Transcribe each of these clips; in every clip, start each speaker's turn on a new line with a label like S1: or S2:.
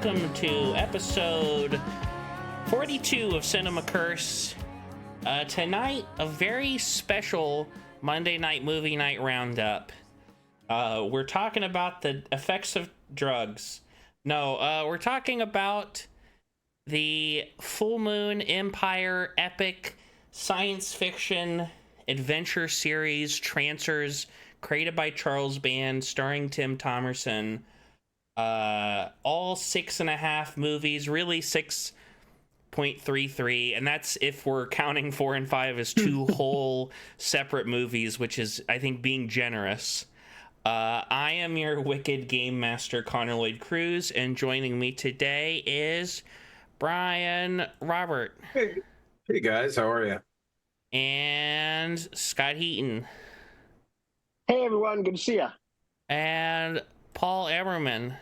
S1: welcome to episode 42 of Cinema Curse. Tonight, a very special Monday night movie night roundup. We're talking about the effects of drugs. No, we're talking about the Full Moon Empire epic science fiction adventure series Trancers, created by Charles Band, starring Tim Thomerson. All 6.5 movies, really 6.33, and that's if we're counting 4 and 5 as two whole separate movies, which is, I think, being generous. I am your wicked game master, Connor Lloyd Crews, and joining me today is Brian Robert.
S2: Hey guys, how are you?
S1: And Scott Heaton.
S3: Hey everyone, good to see ya.
S1: And Paul Immerman.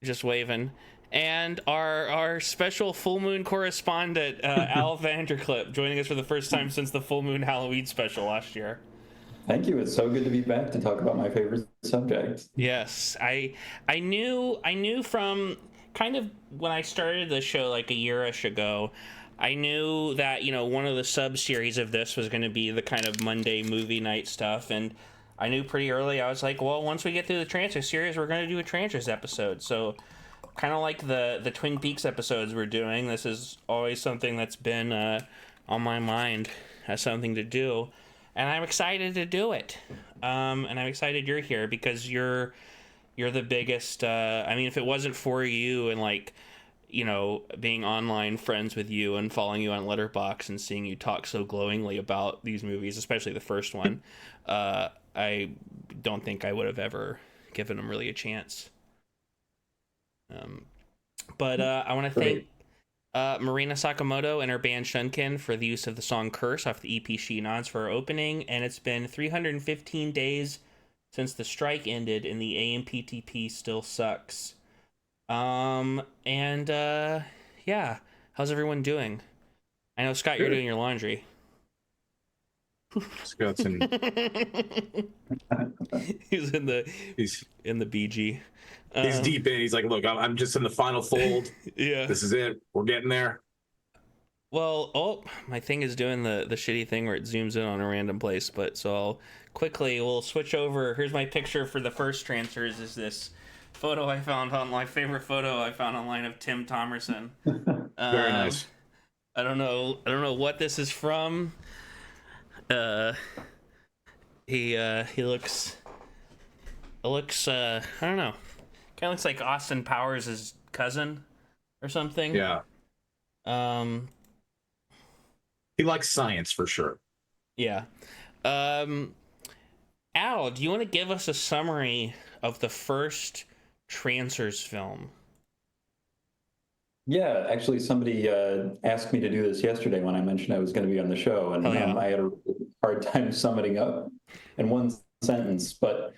S1: Just waving. And our special full moon correspondent, Al Vanderklipp, joining us for the first time since the full moon Halloween special last year.
S4: Thank you. It's so good to be back to talk about my favorite subject.
S1: Yes, I knew from kind of when I started the show like a year-ish ago, I knew that, you know, one of the sub-series of this was going to be the kind of Monday movie night stuff, and I knew pretty early, I was like, well, once we get through the Trancers series, we're going to do a Trancers episode. So kind of like the Twin Peaks episodes we're doing, this is always something that's been on my mind as something to do. And I'm excited to do it. And I'm excited you're here because you're the biggest, I mean, if it wasn't for you and like, you know, being online friends with you and following you on Letterboxd and seeing you talk so glowingly about these movies, especially the first one, I don't think I would have ever given them really a chance. But I want to thank Marina Sakamoto and her band Shunkin for the use of the song Curse off the EP She Nods for our opening, and it's been 315 days since the strike ended and the AMPTP still sucks. Yeah, how's everyone doing? I know, Scott, you're doing your laundry.
S2: Scott's in.
S1: He's in the BG.
S2: He's deep in. He's like, look, I'm just in the final fold.
S1: Yeah.
S2: This is it. We're getting there.
S1: Well, my thing is doing the shitty thing where it zooms in on a random place, but so we'll switch over. Here's my picture for the first Trancers, is this photo I found on my favorite photo I found online of Tim Thomerson.
S2: Very nice.
S1: I don't know what this is from. He looks I don't know. Kind of looks like Austin Powers' cousin or something.
S2: Yeah. He likes science for sure.
S1: Yeah. Al, do you want to give us a summary of the first Trancers film?
S4: Yeah, actually, somebody asked me to do this yesterday when I mentioned I was going to be on the show, and I had a hard time summing up in one sentence. But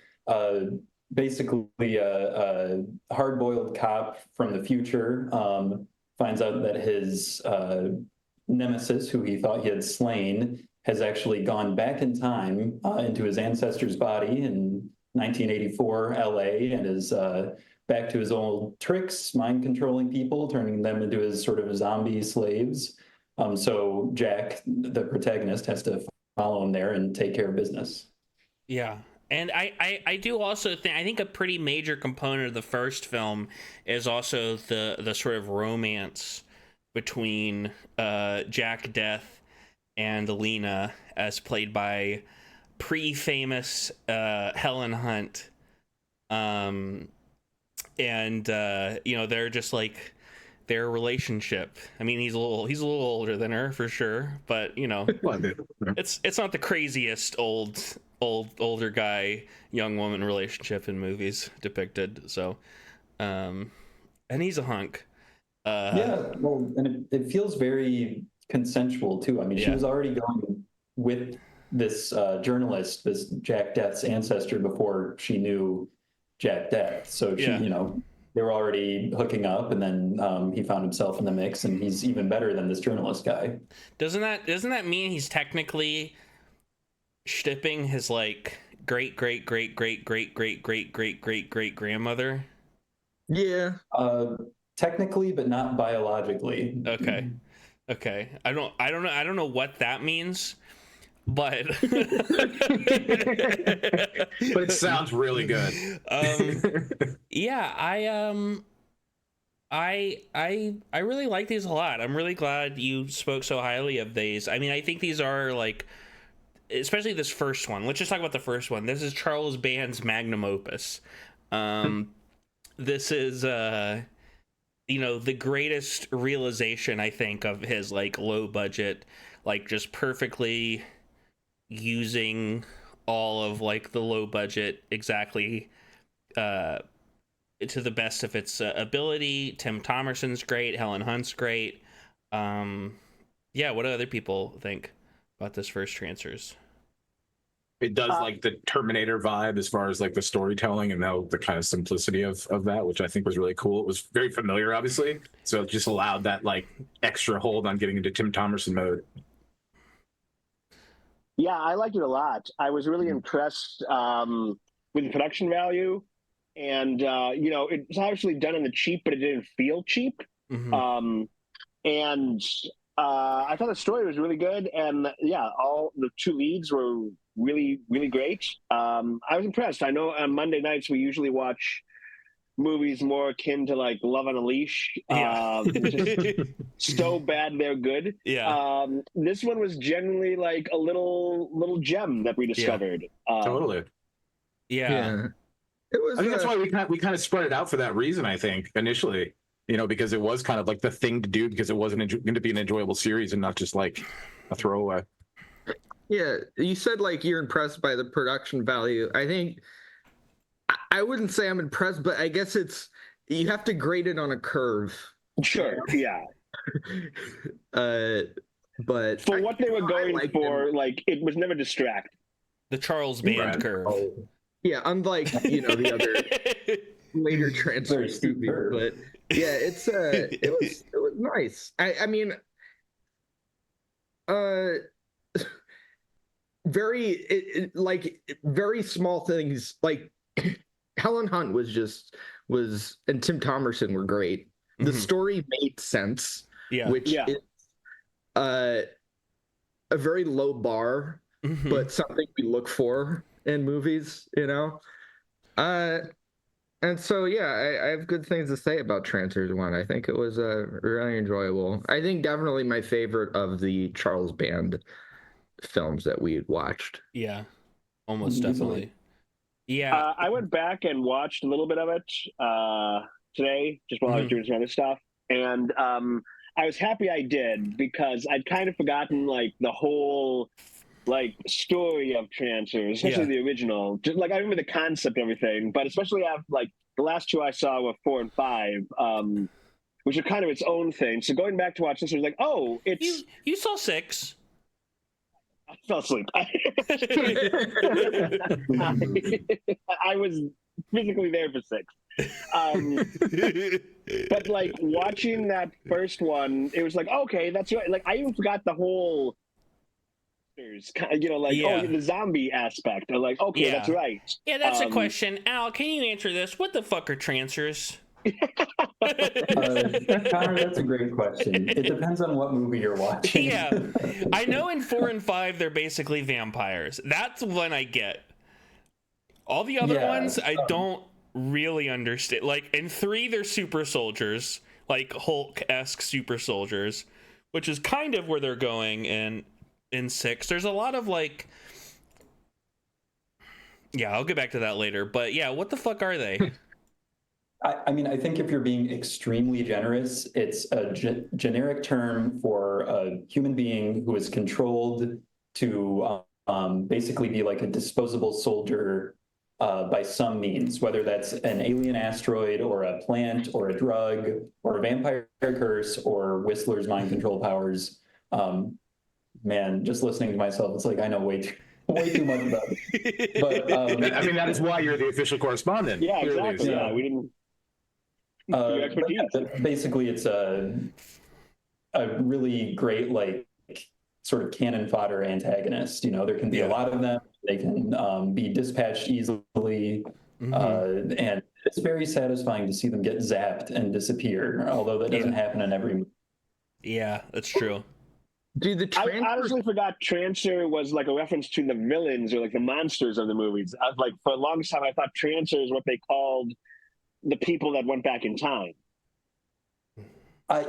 S4: basically, a hard-boiled cop from the future finds out that his nemesis, who he thought he had slain, has actually gone back in time into his ancestor's body in 1984 LA and is back to his old tricks, mind controlling people, turning them into his sort of zombie slaves. So Jack, the protagonist, has to follow him there and take care of business.
S1: Yeah. And I do also think a pretty major component of the first film is also the sort of romance between Jack, Deth, and Alina, as played by pre-famous Helen Hunt. You know, they're just like their relationship. I mean, he's a little older than her for sure, but you know, it's not the craziest older guy young woman relationship in movies depicted. So, and he's a hunk.
S4: Yeah, well, and it feels very consensual too. I mean, she was already going with this journalist, this Jack Deth's ancestor, before she knew Jack Deth. So she, you know, they were already hooking up, and then he found himself in the mix, and he's even better than this journalist guy.
S1: Doesn't that mean he's technically shipping his like great grandmother?
S5: Yeah.
S4: Technically, but not biologically.
S1: Okay. I don't know what that means, but
S2: But it sounds really good.
S1: Yeah, I really like these a lot. I'm really glad you spoke so highly of these. I mean, I think these are like, especially this first one. Let's just talk about the first one. This is Charles Band's magnum opus. This is the greatest realization, I think, of his like low budget, like just perfectly using all of like the low budget exactly to the best of its ability. Tim Thomerson's great. Helen Hunt's great. Yeah, what do other people think about this first Trancers?
S2: It does like the Terminator vibe as far as like the storytelling and now the kind of simplicity of that, which I think was really cool. It was very familiar, obviously, so it just allowed that like extra hold on getting into Tim Thomerson mode.
S3: Yeah, I liked it a lot. I was really impressed with the production value, and it's obviously done on the cheap, but it didn't feel cheap.
S1: Mm-hmm.
S3: And I thought the story was really good, and yeah, all the two leads were really, really great. I was impressed. I know on Monday nights we usually watch movies more akin to like Love on a Leash. Just so bad they're good.
S1: Yeah.
S3: This one was genuinely like a little gem that we discovered.
S2: Totally.
S1: Yeah.
S5: It was.
S2: I think that's why we kind of spread it out for that reason. I think initially, because it was kind of like the thing to do because it wasn't going to be an enjoyable series and not just like a throwaway.
S5: Yeah, you said like you're impressed by the production value. I think I wouldn't say I'm impressed, but I guess you have to grade it on a curve.
S3: Sure, yeah.
S5: But
S3: for what they were going for, like it was never distract.
S1: The Charles Band curve.
S5: Oh. Yeah, unlike the other later Trancers movies, but yeah, it was nice. I mean, very small things like Helen Hunt and Tim Thomerson were great. The story made sense, which is a very low bar, but something we look for in movies, and so I have good things to say about Trancers 1. I think it was really enjoyable. I think definitely my favorite of the Charles Band films that we had watched.
S1: Yeah, almost definitely. Yeah,
S3: I went back and watched a little bit of it today, just while I was doing some other stuff, and I was happy I did because I'd kind of forgotten like the whole like story of Trancers, especially the original. Just like I remember the concept and everything, but especially after like the last two I saw were 4 and 5, which are kind of its own thing. So going back to watch this was like, oh, it's
S1: you saw 6.
S3: I fell asleep. I was physically there for 6. But like watching that first one, it was like, okay, that's right. Like I even forgot the whole the zombie aspect. I'm like, okay, that's right.
S1: Yeah, that's a question. Al, can you answer this? What the fuck are Trancers?
S4: Connor, that's a great question. It depends on what movie you're watching.
S1: Yeah, I know in 4 and 5 they're basically vampires. That's one I get. All the other ones I don't really understand. Like in 3 they're super soldiers, like Hulk-esque super soldiers, which is kind of where they're going. And in 6 there's a lot of like, I'll get back to that later. But yeah, what the fuck are they?
S4: I mean, I think if you're being extremely generous, it's a generic term for a human being who is controlled to basically be like a disposable soldier by some means, whether that's an alien asteroid or a plant or a drug or a vampire curse or Whistler's mind control powers. Man, just listening to myself, it's like I know way too much about it. But
S2: I mean, that is why you're the official correspondent.
S3: Yeah, exactly.
S2: So.
S3: Yeah, we didn't.
S4: Basically, it's a really great, like, sort of cannon fodder antagonist. There can be a lot of them. They can be dispatched easily, and It's very satisfying to see them get zapped and disappear, although that doesn't happen in every movie.
S1: Yeah, that's true.
S5: Dude,
S3: I honestly forgot Trancer was like a reference to the villains or like the monsters of the movies. I was like, for a long time, I thought Trancer is what they called the people that went back in time.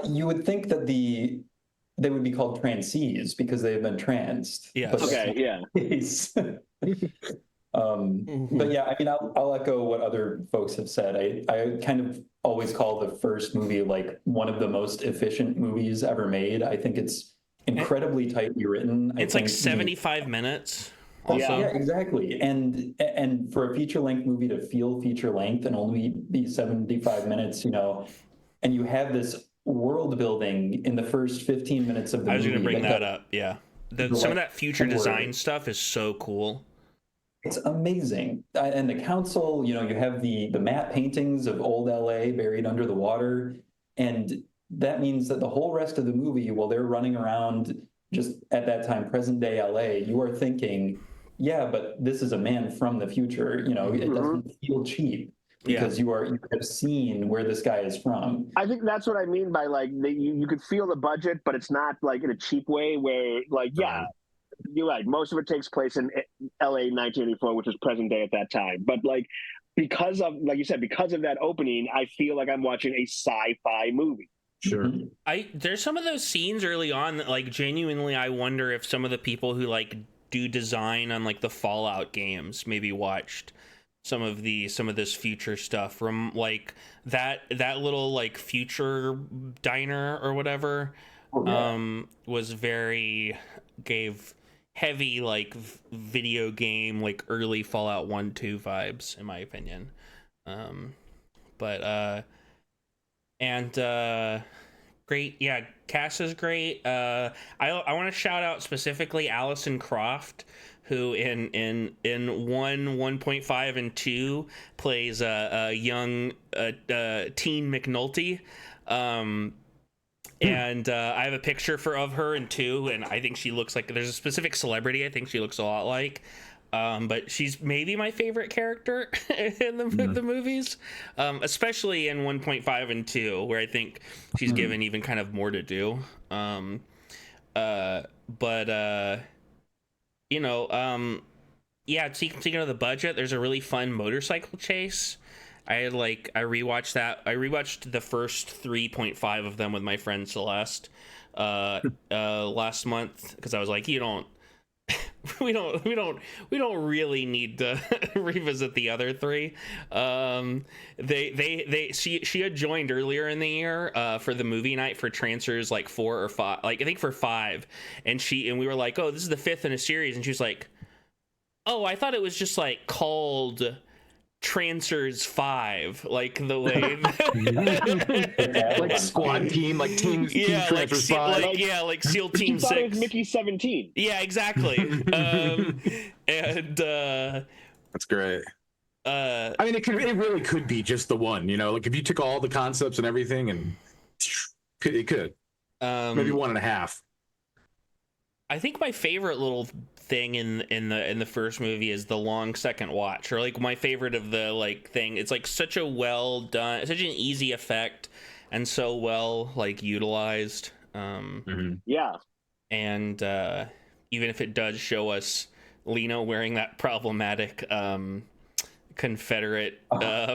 S4: You would think that they would be called transees because they have been tranced.
S1: Yes.
S4: But
S3: Okay, yeah.
S4: But yeah, I mean, I'll echo what other folks have said. I kind of always call the first movie like one of the most efficient movies ever made. I think it's incredibly tightly written.
S1: It's like 75 minutes.
S4: Also. Yeah, exactly. And for a feature-length movie to feel feature-length and only be 75 minutes, and you have this world building in the first 15 minutes of the movie.
S1: I was going to bring that up, yeah. Some of that future design stuff is so cool.
S4: It's amazing. And the council, you have the matte paintings of old LA buried under the water. And that means that the whole rest of the movie, while they're running around just at that time, present day LA, you are thinking, yeah, but this is a man from the future. It doesn't feel cheap because you have seen where this guy is from.
S3: I think that's what I mean by like you could feel the budget, but it's not like in a cheap way where like, yeah, you're right. Most of it takes place in LA 1984, which is present day at that time. But like, because of, like you said, because of that opening, I feel like I'm watching a sci-fi movie.
S2: Sure.
S1: There's some of those scenes early on that like genuinely I wonder if some of the people who like do design on like the Fallout games maybe watched some of this future stuff from like that little like future diner or whatever. Was gave heavy like video game like early Fallout 1-2 vibes in my opinion. Great, yeah, cast is great. I want to shout out specifically Alison Croft, who in 1.5 and 2 plays a young teen McNulty. And I have a picture of her in 2, and I think she looks like, there's a specific celebrity I think she looks a lot like. But she's maybe my favorite character in the movies, especially in 1.5 and 2, where I think she's given even kind of more to do. Speaking of the budget, there's a really fun motorcycle chase. I rewatched that. I rewatched the first 3.5 of them with my friend Celeste last month because I was like, we don't really need to revisit the other 3. She had joined earlier in the year for the movie night for Trancers like 4 or 5, like I think for 5, and we were like, oh, this is the 5th in a series, and she was like, oh, I thought it was just like called Trancers 5, like the way
S2: like squad team, like team Trancers 5,
S1: like SEAL Team 6.
S3: It was Mickey 17.
S1: Yeah, exactly.
S2: That's great. I mean, it really could be just the one, like if you took all the concepts and everything, and it could maybe 1.5.
S1: I think my favorite little thing in the first movie is the long second watch, or like my favorite of the like thing. It's like such a well done, such an easy effect, and so well like utilized.
S3: Yeah.
S1: And even if it does show us Lino wearing that problematic Confederate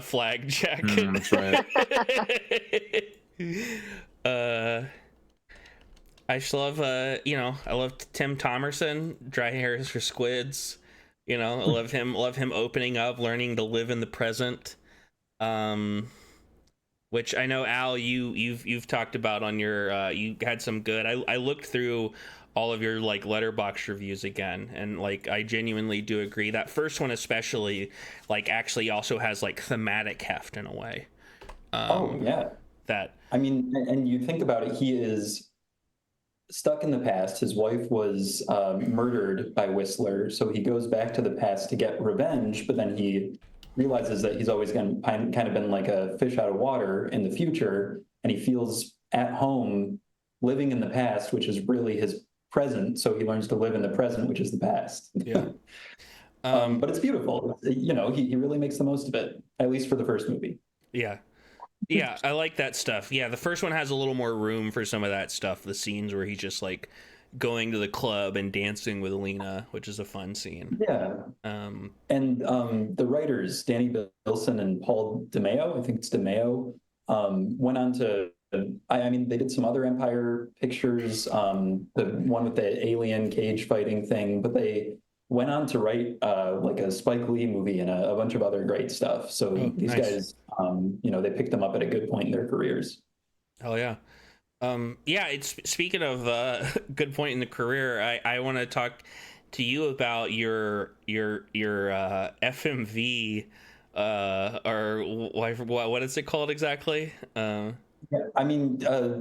S1: flag jacket.
S2: That's right.
S1: I just love, I love Tim Thomerson, Dry Hairs for Squids. I love him opening up, learning to live in the present. Which I know, Al, you've talked about on your, you had some good. I looked through all of your like Letterboxd reviews again, and like I genuinely do agree. That first one especially, like actually also has like thematic heft in a way. That
S4: I mean, and you think about it, he is stuck in the past. His wife was murdered by Whistler, so he goes back to the past to get revenge, but then he realizes that he's always kind of been like a fish out of water in the future, and he feels at home living in the past, which is really his present, so he learns to live in the present, which is the past.
S1: Yeah.
S4: But it's beautiful. You know, he really makes the most of it, at least for the first movie.
S1: Yeah. Yeah, I like that stuff. Yeah, the first one has a little more room for some of that stuff. The scenes where he's just like going to the club and dancing with Lena, which is a fun scene.
S4: Yeah. And the writers, Danny Bilson and Paul DeMeo, I think it's DeMeo, went on to, I mean, they did some other Empire pictures, the one with the alien cage fighting thing, but they went on to write like a Spike Lee movie and a bunch of other great stuff. So these guys, you know, they picked them up at a good point in their careers.
S1: Hell yeah. Yeah, it's speaking of good point in the career, I want to talk to you about your FMV or what is it called exactly?
S4: Yeah, I mean,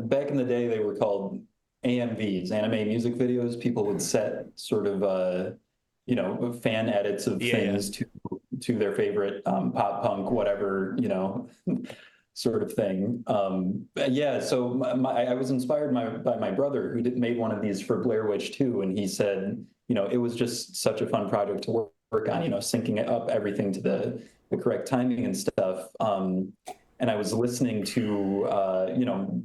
S4: back in the day, they were called AMVs, anime music videos. People would set sort of you know, fan edits of things to their favorite pop punk, whatever, you know, sort of thing. Yeah, so I was inspired by my brother who made one of these for Blair Witch 2, and he said, you know, it was just such a fun project to work on, you know, syncing it up everything to the correct timing and stuff. And I was listening to, you know,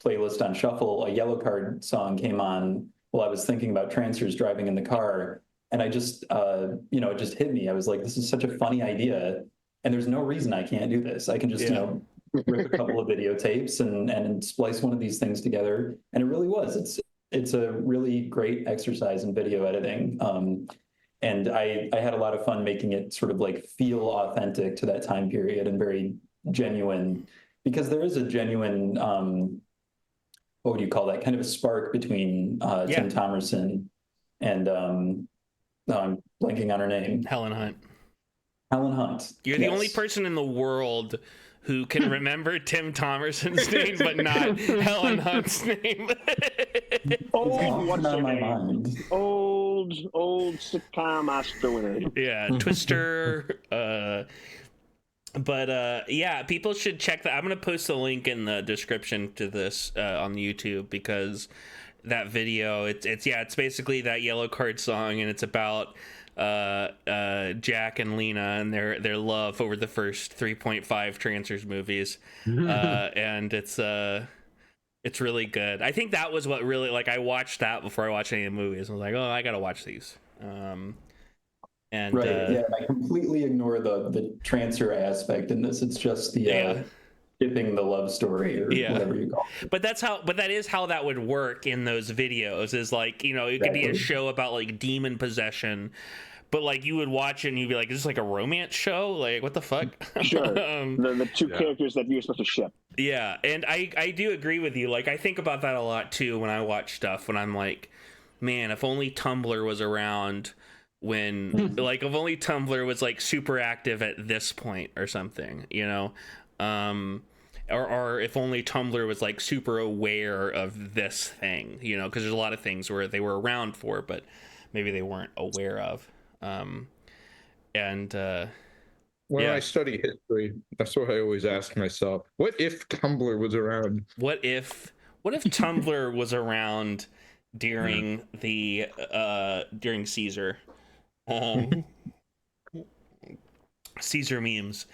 S4: playlist on shuffle, a Yellow Card song came on while I was thinking about Trancers driving in the car. And I just, you know, it just hit me. I was like, this is such a funny idea. And there's no reason I can't do this. I can just, you know, rip a couple of videotapes and splice one of these things together. And it really was. It's a really great exercise in video editing. And I had a lot of fun making it sort of like feel authentic to that time period and very genuine, because there is a genuine, what would you call that, kind of a spark between Tim Thomerson and I'm blanking on her name.
S1: Helen Hunt.
S4: Helen Hunt.
S1: You're the only person in the world who can remember Tim Thomerson's name, but not Helen Hunt's name.
S3: What's on my mind? Old sitcom Oscar winner.
S1: Yeah, Twister. But yeah, people should check that. I'm gonna post a link in the description to this on YouTube, because that video, it's basically that Yellow Card song, and it's about Jack and Lena and their love over the first 3.5 Trancers movies. And it's really good. I think that was what really, like, I watched that before I watched any of the movies. I was like, oh, I gotta watch these. And
S4: yeah, I completely ignore the Trancer aspect in this. It's just the shipping the love story or whatever you call it.
S1: But that is how that would work in those videos, is like, you know, it could be a show about like demon possession, but like you would watch it and you'd be like, is this like a romance show? Like, what the fuck?
S3: Sure. The two characters that you're supposed to ship.
S1: Yeah, and I do agree with you. Like, I think about that a lot too when I watch stuff, when I'm like, man, if only Tumblr was around when like, if only Tumblr was like super active at this point or something, you know? Or if only Tumblr was like super aware of this thing, you know, because there's a lot of things where they were around for, but maybe they weren't aware of. When
S5: I study history, that's what I always ask myself: what if Tumblr was around?
S1: What if Tumblr was around during during Caesar? Caesar memes.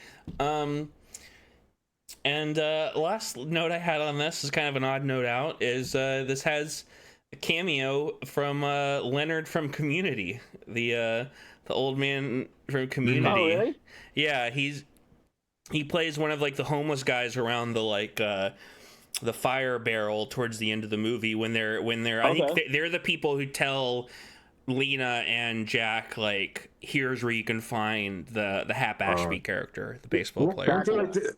S1: And last note I had on this is kind of an odd note out, is this has a cameo from Leonard from Community, the old man from Community.
S3: Oh, really?
S1: Yeah, he plays one of like the homeless guys around the like the fire barrel towards the end of the movie when they're okay. I think they're the people who tell Lena and Jack, like, here's where you can find the Hap Ashby character, the baseball player.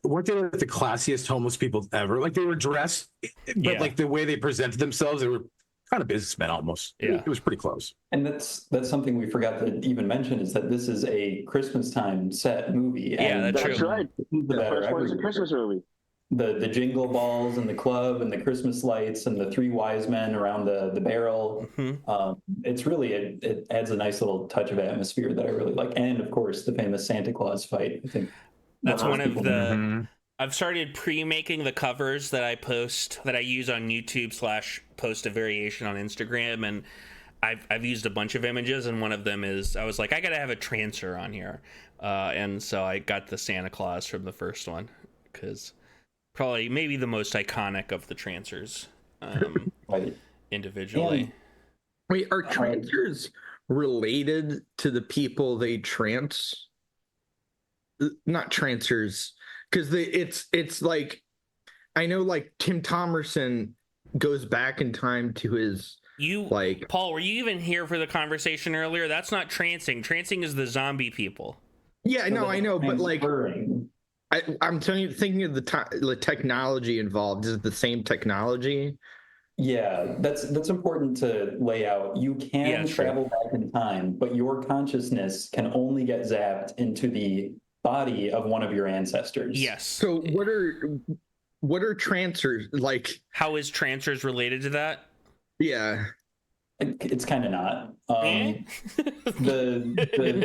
S2: Weren't they like the classiest homeless people ever? Like, they were dressed, but like the way they presented themselves, they were kind of businessmen almost. Yeah, it was pretty close.
S4: And that's something we forgot to even mention, is that this is a Christmas time set movie.
S1: Yeah,
S4: and
S1: that's true.
S3: Right. The first one is a Christmas movie.
S4: The jingle balls and the club and the Christmas lights and the three wise men around the barrel. Mm-hmm. It's really, it adds a nice little touch of atmosphere that I really like. And of course, the famous Santa Claus fight. I think
S1: that's one of the. Mm-hmm. I've started pre-making the covers that I use on YouTube / post a variation on Instagram, and I've used a bunch of images, and one of them is I was like, I gotta have a Trancer on here, and so I got the Santa Claus from the first one because probably maybe the most iconic of the Trancers,
S4: Right.
S1: individually.
S4: And-
S5: Wait, are Trancers related to the people they trance? Not Trancers, because it's like, I know like Tim Thomerson goes back in time to his
S1: Paul, were you even here for the conversation earlier? That's not trancing. Trancing is the zombie people.
S5: Yeah, no, I know, but like
S4: transferring.
S5: I'm telling you, thinking of the technology involved. Is it the same technology?
S4: Yeah, that's important to lay out. You can travel back in time, but your consciousness can only get zapped into the body of one of your ancestors.
S1: Yes.
S5: So what are Trancers like?
S1: How is Trancers related to that?
S5: Yeah,
S4: It's kind of not. The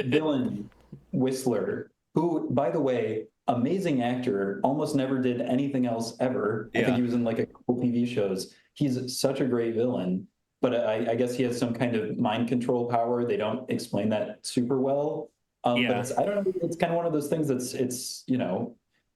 S4: villain Whistler, who, by the way, amazing actor, almost never did anything else ever. I think he was in like a couple TV shows. He's such a great villain, but I guess he has some kind of mind control power. They don't explain that super well. But I don't know. It's kind of one of those things it's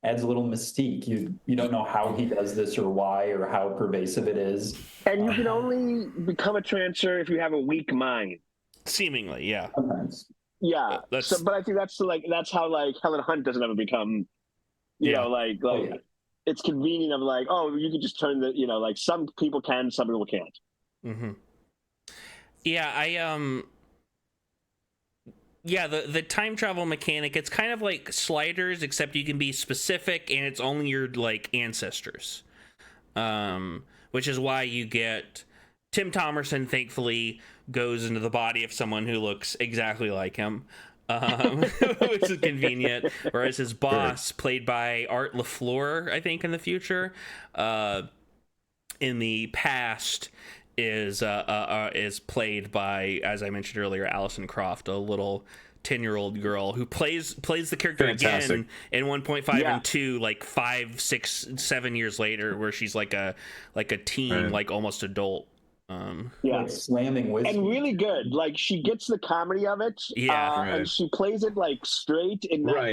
S4: adds a little mystique. You don't know how he does this or why or how pervasive it is.
S3: And you can only become a Trancer if you have a weak mind.
S1: Seemingly, yeah.
S4: Sometimes.
S3: Yeah. But I think that's how like Helen Hunt doesn't ever become, you know, like it's convenient of like, oh, you could just turn like some people can, some people can't.
S1: Mm-hmm. Yeah, the time travel mechanic, it's kind of like Sliders, except you can be specific and it's only your like ancestors. Which is why you get Tim Thomerson, thankfully, goes into the body of someone who looks exactly like him. Which is convenient. Whereas his boss, played by Art LaFleur, I think in the future, in the past is played by, as I mentioned earlier, Alison Croft, a little 10-year-old girl who plays the character again in 1.5 and 2, like 5, 6, 7 years later, where she's like a teen, like almost adult.
S4: Like slamming whiskey.
S3: And really good. Like she gets the comedy of it. And she plays it like straight and not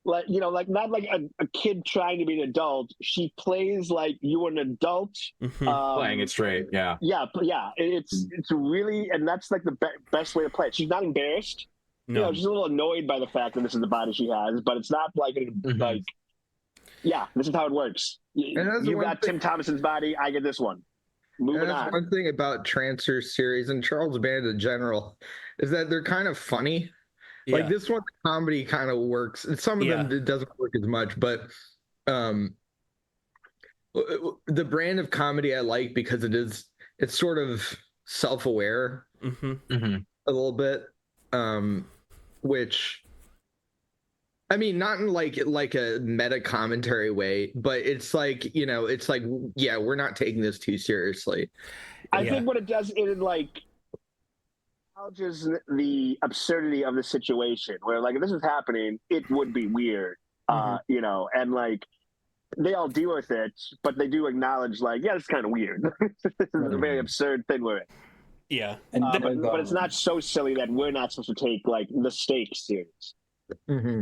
S3: like not like a kid trying to be an adult. She plays like you're an adult
S2: playing it straight.
S3: It's really, and that's like the best way to play it. She's not embarrassed.
S1: No.
S3: She's a little annoyed by the fact that this is the body she has, but it's not like this is how it works. You got Tim Thomerson's body, I get this one. Moving on.
S5: One thing about Trancers series and Charles Band in general is that they're kind of funny. Yeah. Like this one, the comedy kind of works. And some of them it doesn't work as much, but the brand of comedy I like because it's sort of self-aware a little bit, which I mean, not in like a meta commentary way, but it's like, it's like, yeah, we're not taking this too seriously.
S3: I think what it does, it like acknowledges the absurdity of the situation where like if this was happening, it would be weird, and like they all deal with it, but they do acknowledge like, yeah, it's kind of weird. This is a very absurd thing we're in.
S1: Yeah.
S3: But it's not so silly that we're not supposed to take like the stakes serious.
S5: Mm-hmm.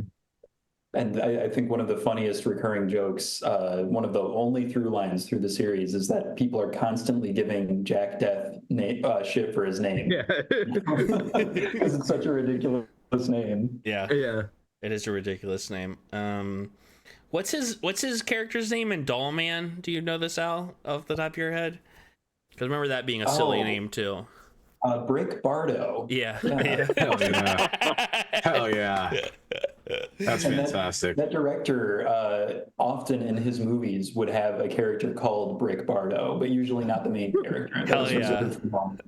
S4: And I think one of the funniest recurring jokes, one of the only through lines through the series, is that people are constantly giving Jack Deth shit for his name.
S5: Yeah.
S4: Because it's such a ridiculous name.
S1: Yeah. It is a ridiculous name. What's his character's name in Doll Man? Do you know this, Al, off the top of your head? Because remember that being a silly name too.
S4: Brick Bardo.
S1: Yeah.
S2: Hell yeah. That's fantastic.
S4: That director often in his movies would have a character called Brick Bardo, but usually not the main character.
S1: Hell yeah.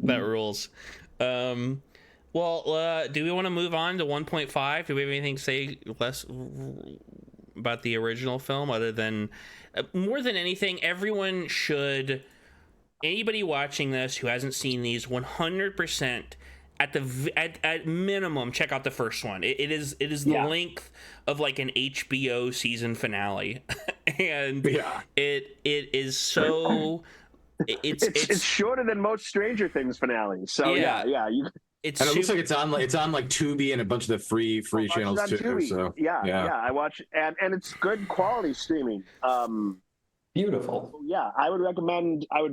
S1: That rules. Well, do we want to move on to 1.5? Do we have anything to say less about the original film other than, more than anything, anybody watching this who hasn't seen these 100% at minimum check out the first one. It is the length of like an HBO season finale, and it is so
S3: it's shorter than most Stranger Things finales. So yeah.
S2: And it looks like it's on like Tubi and a bunch of the free channels too.
S3: Tubi.
S2: So
S3: yeah, I watch and it's good quality streaming.
S4: Beautiful.
S3: Yeah, I would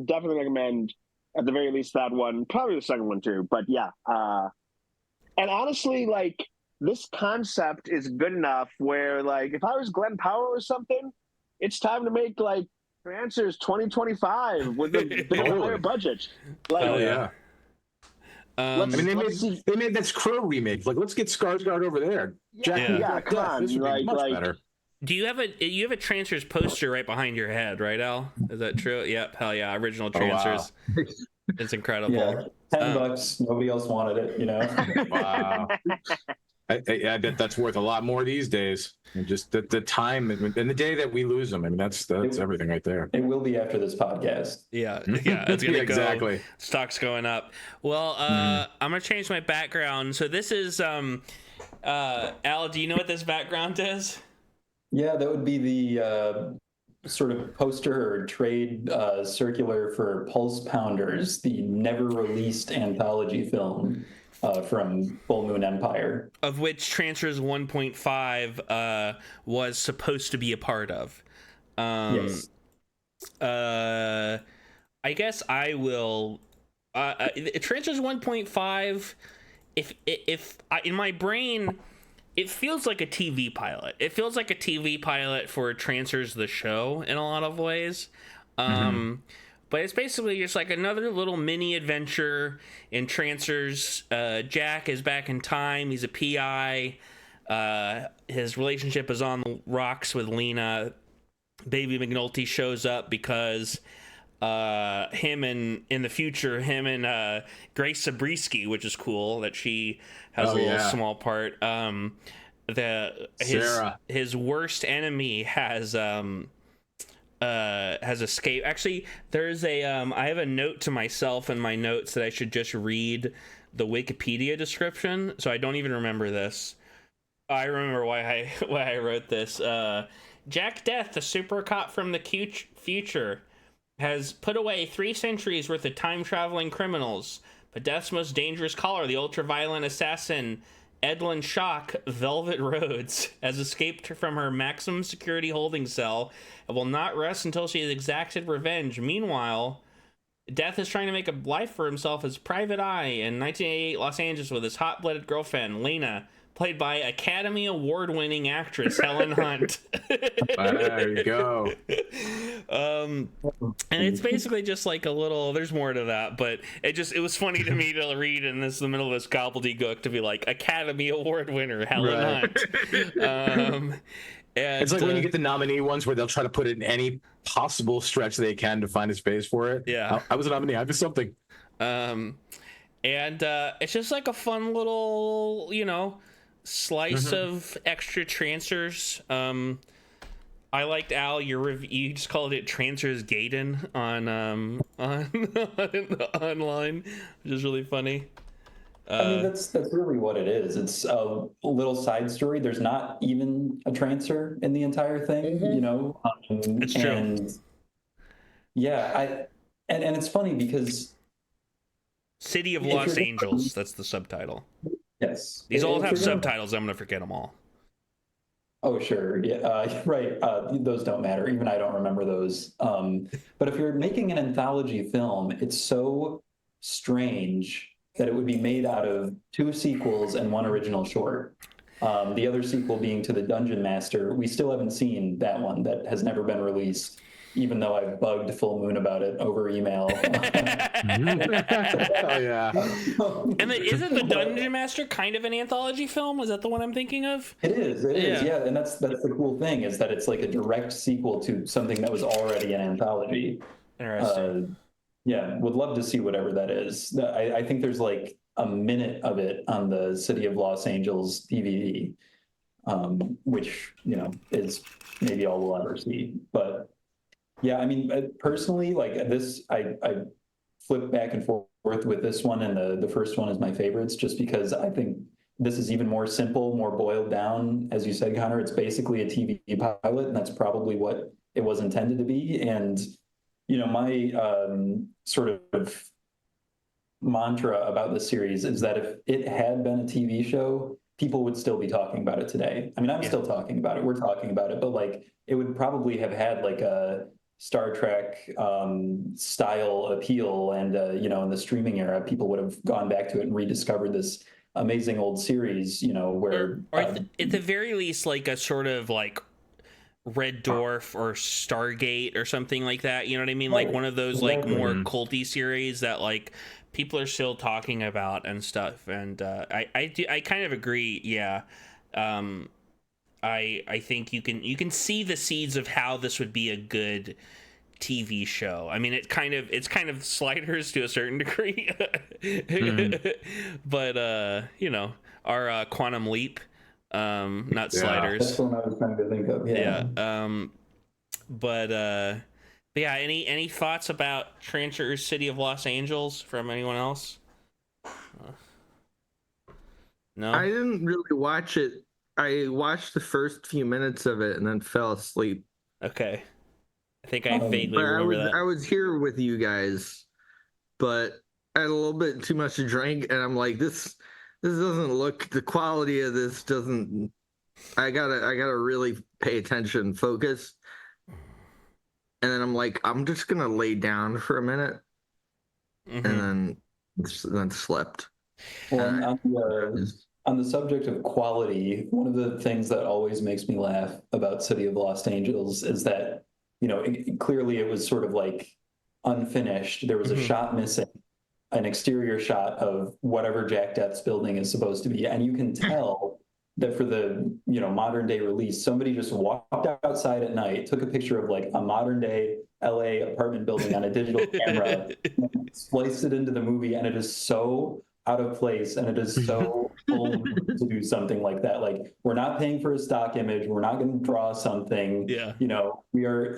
S3: definitely recommend at the very least that one, probably the second one too. But yeah, and honestly, like this concept is good enough where like if I was Glenn Powell or something, it's time to make like Trancers 2025 with a bit higher budget. Like,
S2: I mean, they made that Crow remake. Like, let's get Skarsgård over there.
S3: Come on,
S2: this would be much better.
S1: Do you have a Trancers poster right behind your head, right, Al? Is that true? Yep. Hell yeah, original Trancers. Wow. It's incredible.
S4: Yeah, $10. Nobody else wanted it, you know.
S2: Wow. I bet that's worth a lot more these days. And just the time and the day that we lose them. I mean, that's everything right there.
S4: It will be after this podcast.
S1: Yeah, it's gonna go.
S2: Exactly.
S1: Stock's going up. Well, I'm gonna change my background. So this is Al. Do you know what this background is?
S4: Yeah, that would be the sort of poster or trade circular for Pulse Pounders, the never-released anthology film from Full Moon Empire.
S1: Of which Trancers 1.5 was supposed to be a part of.
S4: Yes.
S1: I guess I will... Trancers 1.5, if in my brain... It feels like a TV pilot. It feels like a TV pilot for Trancers the show in a lot of ways. But it's basically just like another little mini adventure in Trancers. Jack is back in time. He's a PI. His relationship is on the rocks with Lena. Baby McNulty shows up because him and Grace Zabriskie, which is cool that she has a little small part. His worst enemy has escaped. Actually, there's I have a note to myself in my notes that I should just read the Wikipedia description. So I don't even remember this. I remember why I wrote this. Jack Deth, the super cop from the future, has put away 3 centuries worth of time-traveling criminals, but Deth's most dangerous caller, the ultra-violent assassin Edlin Shock, Velvet Rhodes, has escaped from her maximum security holding cell and will not rest until she has exacted revenge. Meanwhile, Deth is trying to make a life for himself as Private Eye in 1988 Los Angeles with his hot-blooded girlfriend, Lena, played by Academy Award-winning actress Helen Hunt.
S2: There you go.
S1: And it's basically just like a little. There's more to that, but it was funny to me to read in the middle of this gobbledygook to be like Academy Award winner Helen Hunt.
S2: It's like when you get the nominee ones where they'll try to put it in any possible stretch they can to find a space for it.
S1: Yeah,
S2: I was a nominee. I was something.
S1: And it's just like a fun little, slice of extra Trancers. I liked Al. You just called it Trancers Gaiden on online, which is really funny.
S4: I mean, that's really what it is. It's a little side story. There's not even a Trancer in the entire thing,
S1: It's true.
S4: And yeah, and it's funny because
S1: City of Los Angeles. That's the subtitle.
S4: Yes.
S1: These all have subtitles. I'm gonna forget them all.
S4: Oh, sure. Yeah, right. Those don't matter. Even I don't remember those. But if you're making an anthology film, it's so strange that it would be made out of 2 sequels and 1 original short. The other sequel being to The Dungeon Master. We still haven't seen that one. That has never been released, even though I've bugged Full Moon about it over email.
S2: Oh, yeah.
S1: And isn't The Dungeon Master kind of an anthology film? Is that the one I'm thinking of?
S4: It is. Yeah. And that's the cool thing, is that it's like a direct sequel to something that was already an anthology.
S1: Interesting.
S4: Yeah, would love to see whatever that is. I think there's like a minute of it on the City of Los Angeles DVD, which, is maybe all we'll ever see. But yeah, I mean, personally, like this, I flip back and forth with this one, and the first one is my favorites, just because I think this is even more simple, more boiled down. As you said, Connor, it's basically a TV pilot, and that's probably what it was intended to be. And my sort of mantra about the series is that if it had been a TV show, people would still be talking about it today. I mean, I'm still talking about it. We're talking about it, but like it would probably have had like a Star Trek style appeal, and in the streaming era, people would have gone back to it and rediscovered this amazing old series. Where
S1: or at the very least, like a sort of like Red Dwarf or Stargate or something like that. You know what I mean? Like one of those like more culty series that like people are still talking about and stuff. And I kind of agree. Yeah. I think you can see the seeds of how this would be a good TV show. I mean, it's kind of Sliders to a certain degree, but our Quantum Leap, not Sliders.
S4: That's what I was trying to think of.
S1: But yeah. Any thoughts about Trancers City of Los Angeles from anyone else? No,
S5: I didn't really watch it. I watched the first few minutes of it and then fell asleep.
S1: Okay. I think I vaguely remember that.
S5: I was here with you guys, but I had a little bit too much to drink, and I'm like, this doesn't look. The quality of this doesn't. I gotta really pay attention, focus, and then I'm like, I'm just gonna lay down for a minute, and then slept.
S4: Well, on the subject of quality, one of the things that always makes me laugh about City of Los Angeles is that, clearly it was sort of like unfinished. There was a shot missing, an exterior shot of whatever Jack Deth's building is supposed to be. And you can tell that for the, modern day release, somebody just walked outside at night, took a picture of like a modern day LA apartment building on a digital camera, spliced it into the movie. And it is so out of place, and it is so old to do something like that. Like, we're not paying for a stock image. We're not going to draw something.
S1: Yeah.
S4: We are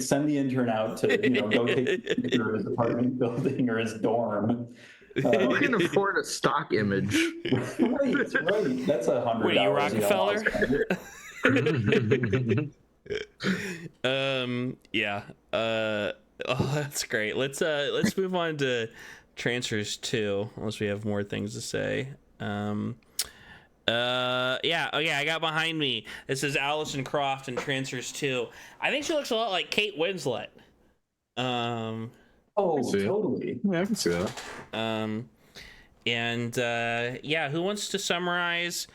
S4: send the intern out to go take a picture of his apartment building or his dorm.
S5: Who can afford a stock image?
S4: Right. That's $100.
S1: Wait, you Rockefeller? Yeah. Oh, that's great. Let's move on to Trancers 2, unless we have more things to say. I got behind me. This is Alison Croft in Trancers 2. I think she looks a lot like Kate Winslet.
S4: Totally.
S2: Yeah, I can see that.
S1: Who wants to summarize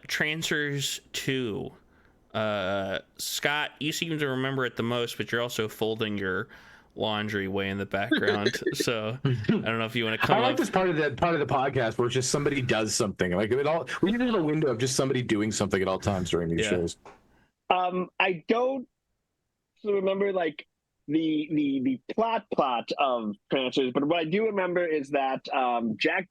S1: Trancers 2? Scott, you seem to remember it the most, but you're also folding your laundry way in the background, so I don't know if you want to come.
S2: I like this part of the podcast where just somebody does something. Like we need to have a window of just somebody doing something at all times during these shows.
S3: I don't remember like the plot of Trancers, but what I do remember is that Jack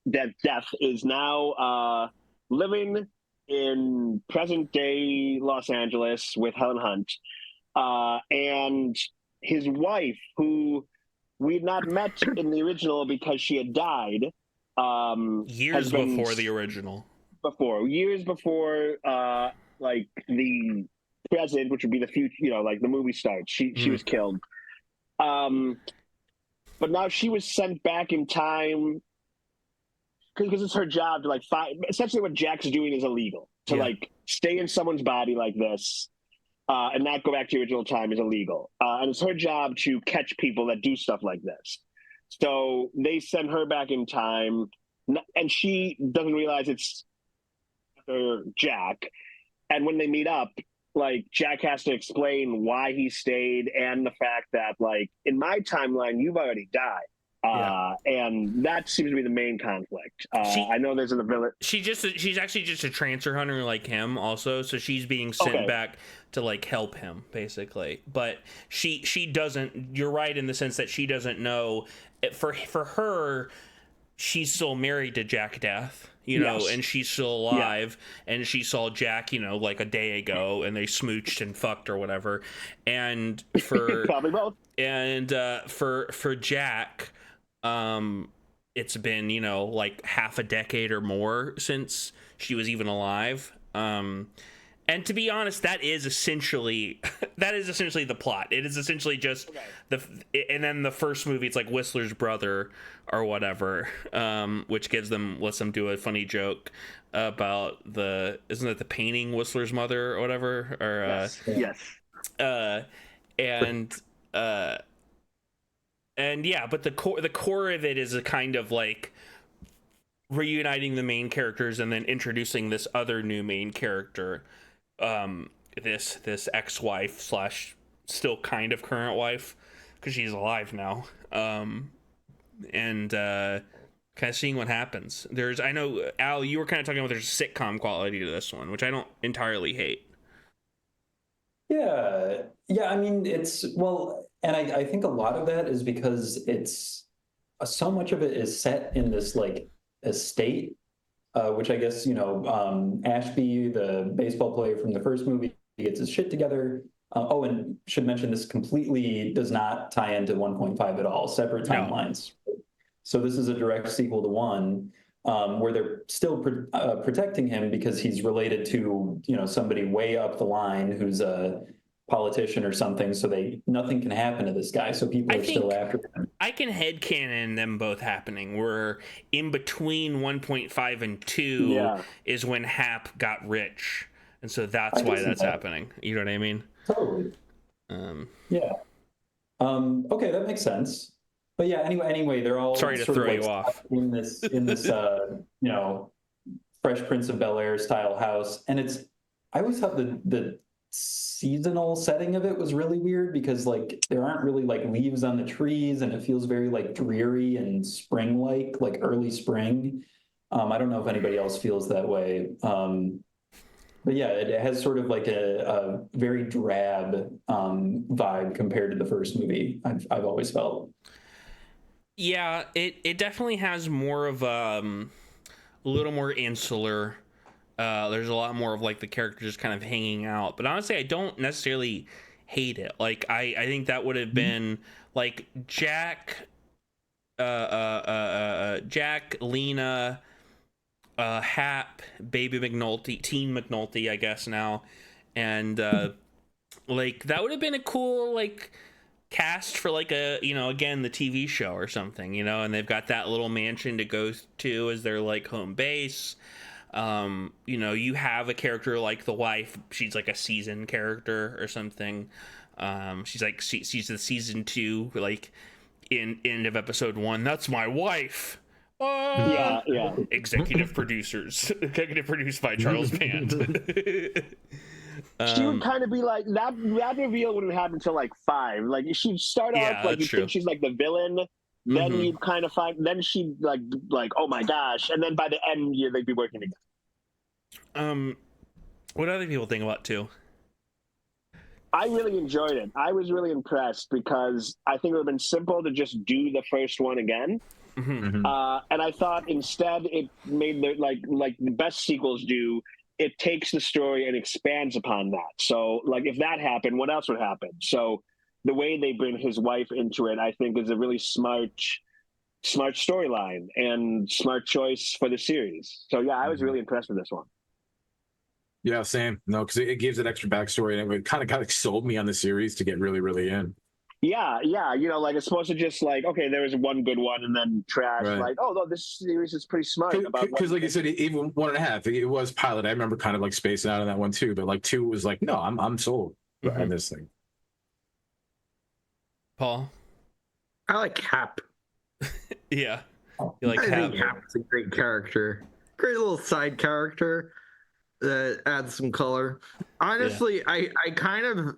S3: Deth is now living in present day Los Angeles with Helen Hunt, and his wife, who we'd not met in the original because she had died
S1: years before the original.
S3: Years before, like the present, which would be the future. Like the movie starts, she was killed. But now she was sent back in time because it's her job to like find. Essentially, what Jack's doing is illegal. To like stay in someone's body like this. And not go back to the original time is illegal. And it's her job to catch people that do stuff like this. So they send her back in time, and she doesn't realize it's Jack. And when they meet up, like Jack has to explain why he stayed and the fact that, like, in my timeline, you've already died. And that seems to be the main conflict. I know there's in the village.
S1: She's actually just a Trancer hunter like him also, so she's being sent back to like help him basically. But she doesn't. You're right in the sense that she doesn't know. For her, she's still married to Jack Deth, and she's still alive, and she saw Jack, like a day ago, and they smooched and fucked or whatever. And for
S3: probably both.
S1: And for Jack. It's been, like half a decade or more since she was even alive. And to be honest, that is essentially the plot. It is essentially just and then the first movie, it's like Whistler's brother or whatever, which lets them do a funny joke about isn't it the painting Whistler's mother or whatever? Or
S3: yes.
S1: And yeah, but the core of it is a kind of like reuniting the main characters and then introducing this other new main character, this ex-wife slash still kind of current wife, because she's alive now, and kind of seeing what happens. I know, Al, you were kind of talking about there's a sitcom quality to this one, which I don't entirely hate.
S4: Yeah. I mean, and I think a lot of that is because it's so much of it is set in this like estate, which I guess, Ashby, the baseball player from the first movie, he gets his shit together. And should mention this completely does not tie into 1.5 at all, separate timelines. No. So this is a direct sequel to 1, where they're still protecting him because he's related to, somebody way up the line who's a politician or something, so nothing can happen to this guy, so people are still after him.
S1: I can headcanon them both happening, where in between 1.5 and 2 is when Hap got rich, and so that's why that's happening. You know what I mean?
S4: Totally. Yeah. Okay, that makes sense. But yeah, anyway, they're all
S1: sorry to throw you off
S4: in this Fresh Prince of Bel-Air style house, and I always thought the seasonal setting of it was really weird because like there aren't really like leaves on the trees, and it feels very like dreary and like early spring. I don't know if anybody else feels that way, but yeah, it has sort of like a very drab vibe compared to the first movie. I've always felt.
S1: Yeah, it definitely has more of a little more insular. There's a lot more of like the characters just kind of hanging out, but honestly, I don't necessarily hate it. Like I think that would have been like Jack, Lena, Hap, Baby McNulty, Teen McNulty, I guess now, and like that would have been a cool like cast for like a again the TV show or something, and they've got that little mansion to go to as their like home base. You have a character like the wife, she's like a season character or something. She's the season 2, like in end of episode 1, that's my wife.
S3: Yeah.
S1: Executive produced by Charles Band.
S3: She would kind of be like that reveal wouldn't happen until like 5. Like she'd start off like you think she's like the villain. Then you kind of find, then she like oh my gosh, and then by the end they'd be working together.
S1: What do other people think about 2?
S3: I really enjoyed it. I was really impressed because I think it would have been simple to just do the first one again. And I thought instead it made like the best sequels do. It takes the story and expands upon that. So like if that happened, what else would happen? So the way they bring his wife into it, I think, is a really smart storyline and smart choice for the series. So yeah, I was really impressed with this one.
S2: Yeah, same. No, because it gives it extra backstory, and it kind of sold me on the series to get really, really in.
S3: Yeah. Like it's supposed to just like, okay, there was one good one and then trash. Right. Like, oh no, this series is pretty smart.
S2: Because like you said, even 1.5, it was pilot. I remember kind of like spacing out on that one too, but like 2 was like, no, I'm sold on this thing.
S1: Paul?
S5: I like Hap.
S1: Yeah. You like Hap?
S5: I think Hap's a great character. Great little side character that adds some color. Honestly, I kind of...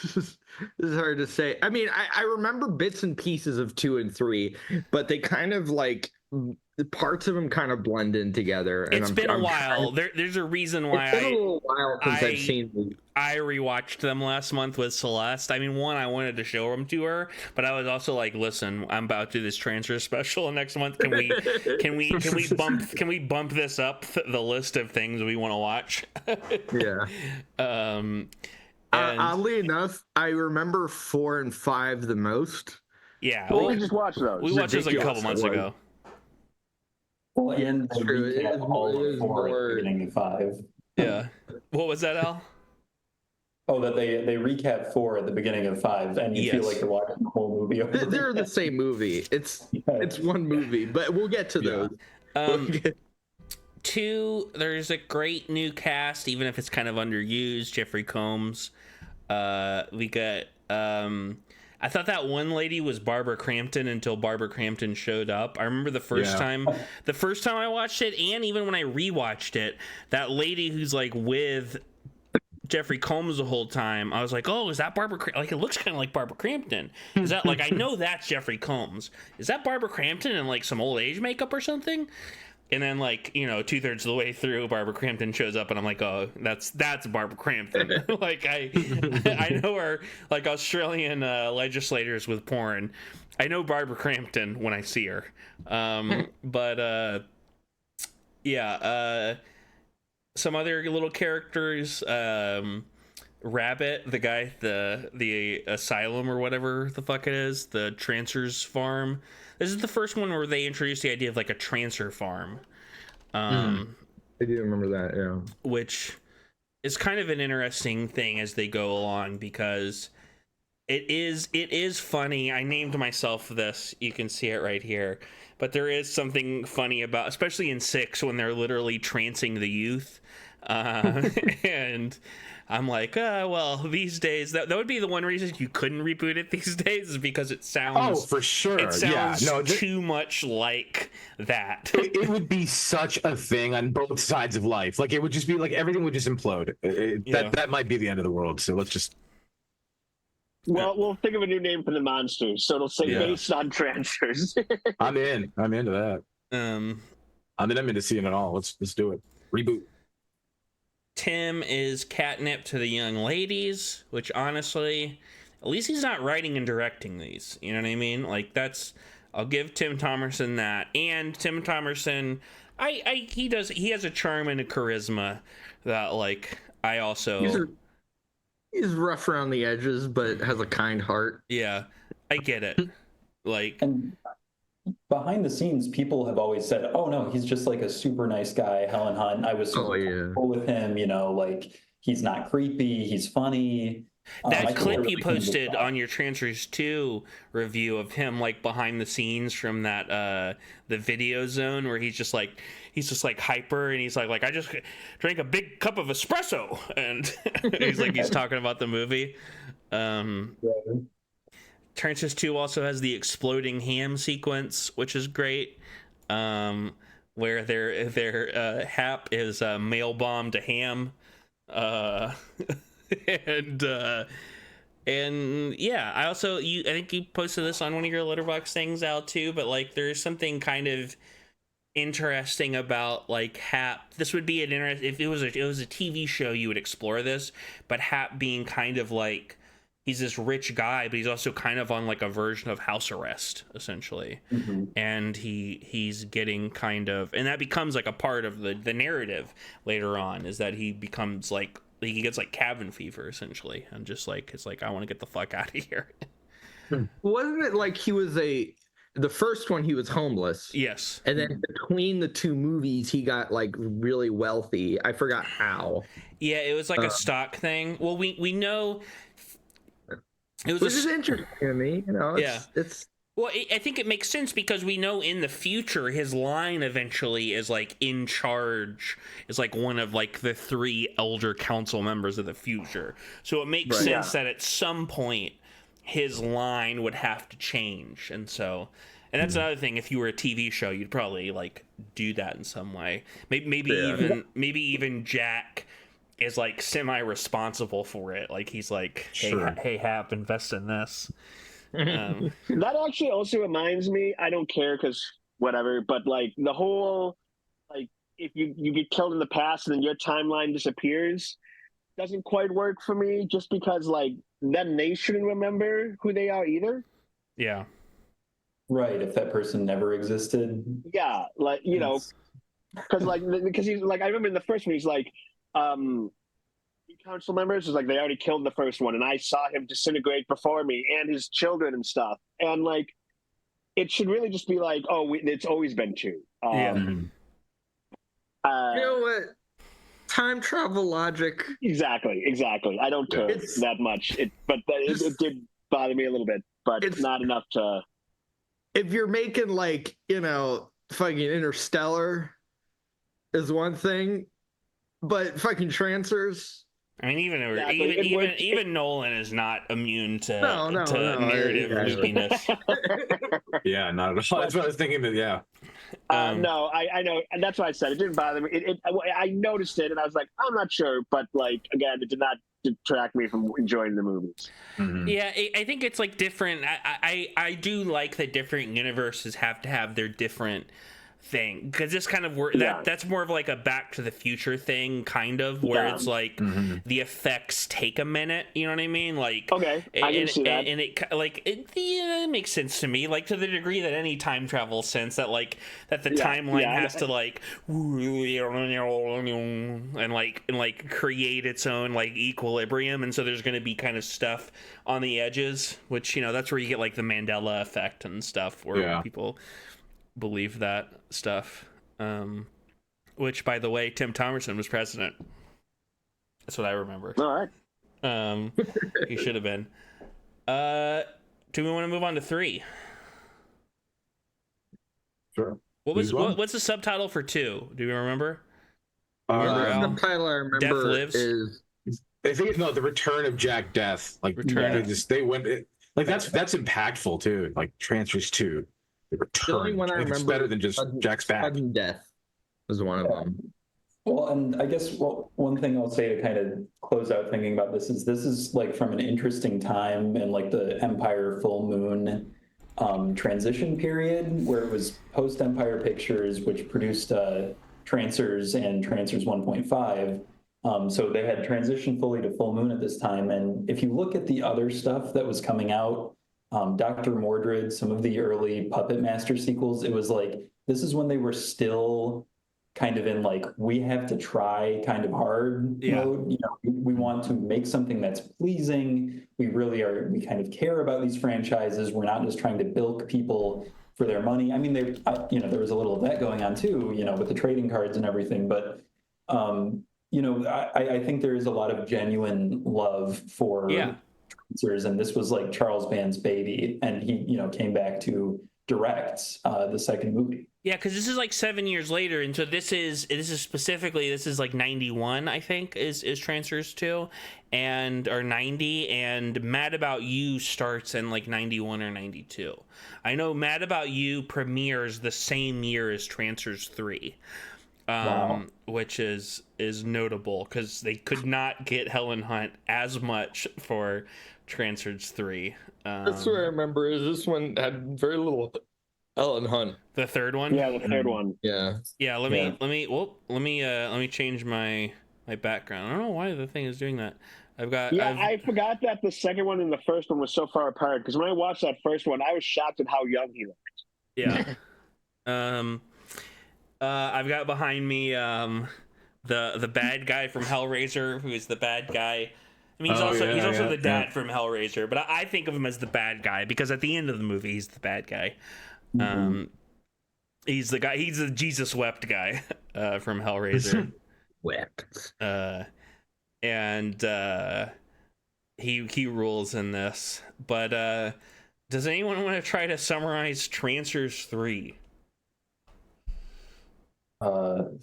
S5: this is hard to say. I mean, I remember bits and pieces of 2 and 3, but they kind of like... the parts of them kind of blend in together. And
S1: it's been a while. There's a reason why
S5: it's been a little while since I've seen them.
S1: I rewatched them last month with Celeste. I mean, one, I wanted to show them to her, but I was also like, listen, I'm about to do this Trancers Special next month. Can we bump this up the list of things we want to watch?
S5: Yeah. Oddly enough, I remember 4 and 5 the most.
S1: Yeah.
S3: Well, we just watched those.
S1: We watched those like a couple months ago.
S4: Well, and the recap all 4 at the beginning of 5.
S1: Yeah. What was that, Al?
S4: Oh, that they recap 4 at the beginning of 5, and you feel like you're watching the whole movie.
S5: They're the same movie. It's one movie, but we'll get to those.
S1: 2, there's a great new cast, even if it's kind of underused. Jeffrey Combs. We got. I thought that one lady was Barbara Crampton until Barbara Crampton showed up. I remember the first time I watched it, and even when I rewatched it, that lady who's like with Jeffrey Combs the whole time, I was like, oh, is that Barbara like, it looks kind of like Barbara Crampton. Is that, like, I know that's Jeffrey Combs. Is that Barbara Crampton in, like, some old age makeup or something? And then, like, you know, 2/3 of the way through, Barbara Crampton shows up, and I'm like, oh, that's Barbara Crampton. Like, I know her, like, Australian legislators with porn. I know Barbara Crampton when I see her. Some other little characters, Rabbit, the guy, the asylum or whatever the fuck it is, the Trancers farm. This is the first one where they introduced the idea of like a Trancer farm.
S5: I do remember that, yeah.
S1: Which is kind of an interesting thing as they go along, because it is funny. I named myself this. You can see it right here. But there is something funny about, especially in 6, when they're literally trancing the youth. And I'm like, well, these days, that would be the one reason you couldn't reboot it these days, is because it sounds...
S2: Oh, for sure.
S1: It sounds too much like that.
S2: It would be such a thing on both sides of life. Like, it would just be like, everything would just implode. That might be the end of the world, so let's just...
S3: Well, we'll think of a new name for the monsters, so it'll say based on Trancers.
S2: I'm in. I'm into that. I'm into seeing it all. Let's do it. Reboot.
S1: Tim is catnip to the young ladies, which honestly, at least he's not writing and directing these. You know what I mean? Like, I'll give Tim Thomerson that. And Tim Thomerson, he has a charm and a charisma that, like, I also...
S5: He's rough around the edges, but has a kind heart.
S1: Yeah, I get it. Like,
S4: and behind the scenes, people have always said, "Oh no, he's just like a super nice guy." Helen Hunt, I was super cool with him. You know, like, he's not creepy. He's funny.
S1: That clip you posted on your Trancers 2 review of him, like, behind the scenes from that the video zone, where he's just like hyper, and he's like I just drank a big cup of espresso, and he's talking about the movie. Trancers 2 also has the exploding ham sequence, which is great, where their Hap is mail bombed to ham. And yeah, I think you posted this on one of your Letterboxd things, Al, too, but, like, there's something kind of interesting about, like, Hap. This would be if it was a TV show, you would explore this, but Hap being kind of like, he's this rich guy, but he's also kind of on, like, a version of house arrest, essentially. And he's getting kind of, and that becomes, like, a part of the narrative later on, is that he becomes, like, he gets, like, cabin fever, essentially, and just, like, it's like, I want to get the fuck out of here.
S5: Wasn't it like he was the first one he was homeless?
S1: Yes.
S5: And then between the 2 movies, he got, like, really wealthy. I forgot how.
S1: Yeah, it was like a stock thing. Well, we know it was,
S5: which is interesting to me. You know, it's.
S1: Well, I think it makes sense, because we know in the future his line eventually is, like, in charge, is, like, one of, like, the 3 elder council members of the future. So it makes sense that at some point his line would have to change. And that's another thing. If you were a TV show, you'd probably, like, do that in some way. Maybe even Jack is, like, semi-responsible for it. Like, he's like, hey, Hap, invest in this.
S3: That actually also reminds me, I don't care because whatever, but, like, the whole, like, if you get killed in the past and then your timeline disappears, doesn't quite work for me, just because, like, then they shouldn't remember who they are either.
S1: Yeah.
S4: Right, if that person never existed.
S3: Yeah, like, you know, because he's like, I remember in the first one, he's like, council members is like, they already killed the first one, and I saw him disintegrate before me, and his children and stuff. And, like, it should really just be like, oh, it's always been 2.
S5: You know what? time travel logic.
S3: Exactly. I don't care that much. It did bother me a little bit, but it's not enough to.
S5: If you're making like, fucking Interstellar is one thing, but fucking Trancers.
S1: I mean, even Nolan is not immune to narrative loopiness.
S2: Yeah, not at all. That's what I was thinking. Yeah.
S3: No, I know, and that's why I said it didn't bother me. I noticed it, and I was like, I'm not sure, but like again, it did not detract me from enjoying the movies.
S1: Mm-hmm. Yeah, I think it's like different. I do like that different universes have to have their different thing, because this kind of that's more of like a Back to the Future thing, kind of, where it's like the effects take a minute, you know what I mean? Like,
S3: okay, I can see that,
S1: and it makes sense to me, like to the degree that any time travel sense that like that the timeline has to like and create its own like equilibrium, and so there's going to be kind of stuff on the edges, which that's where you get like the Mandela effect and stuff, where people believe that stuff, which, by the way, Tim Thomerson was president. That's what I remember.
S3: All right.
S1: He should have been. Do we want to move on to 3?
S2: Sure.
S1: What's the subtitle for 2? Do you remember?
S5: The subtitle I remember
S1: Deth Lives?
S5: is
S2: I think the Return of Jack Deth. Like they went like that's impactful too. Like Trancers 2. The Return.
S5: One I remember,
S2: it's better than just Jack's back.
S5: Sudden Death was one of them.
S4: Well, and I guess one thing I'll say to kind of close out thinking about this is like from an interesting time in like the Empire Full Moon transition period, where it was post Empire Pictures, which produced Trancers and Trancers 1.5. So they had transitioned fully to Full Moon at this time. And if you look at the other stuff that was coming out, Dr. Mordred, some of the early Puppet Master sequels, it was like, this is when they were still kind of in like, we have to try kind of hard mode. We want to make something that's pleasing. We kind of care about these franchises. We're not just trying to bilk people for their money. I mean, there was a little of that going on too, with the trading cards and everything. But, I think there is a lot of genuine love for Trancers, and this was like Charles Band's baby, and he came back to direct the second movie.
S1: Yeah, because this is like 7 years later, and so this is like 91, I think, is Trancers 2, or 90, and Mad About You starts in like 91 or 92. I know Mad About You premieres the same year as Trancers 3.
S4: Wow.
S1: Which is notable because they could not get Helen Hunt as much for Trancers 3.
S5: That's what I remember. Is this one had very little Helen Hunt?
S1: The third one?
S3: Yeah, the third one.
S5: Yeah.
S1: Yeah. Let me change my background. I don't know why the thing is doing that. I
S3: forgot that the second one and the first one was so far apart, because when I watched that first one, I was shocked at how young he looked.
S1: Yeah. I've got behind me the bad guy from Hellraiser, who is the bad guy. I mean, he's also the dad from Hellraiser, but I think of him as the bad guy because at the end of the movie, he's the bad guy. Mm-hmm. He's the guy. He's the Jesus wept guy from Hellraiser.
S5: Wept.
S1: And he rules in this. But does anyone want to try to summarize Trancers 3?
S4: Oh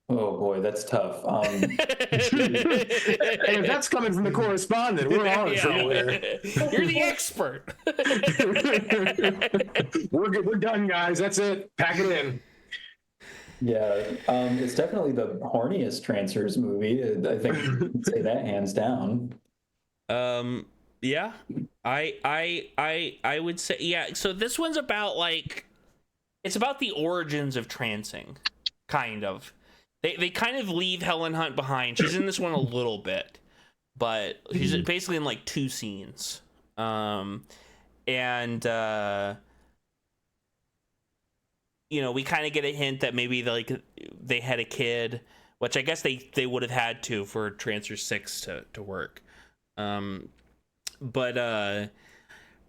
S4: boy, that's tough.
S2: Hey, if that's coming from the correspondent, we're all in trouble here.
S1: You're the expert.
S2: We're done, guys. That's it. Pack it in.
S4: Yeah, it's definitely the horniest Trancers movie. I think I'd say that hands down.
S1: Yeah, I would say So this one's about it's about the origins of trancing, kind of. They kind of leave Helen Hunt behind. She's in this one a little bit, but she's basically in like 2 scenes. We kind of get a hint that maybe they had a kid, which I guess they would have had to for Trancers 6 to work. But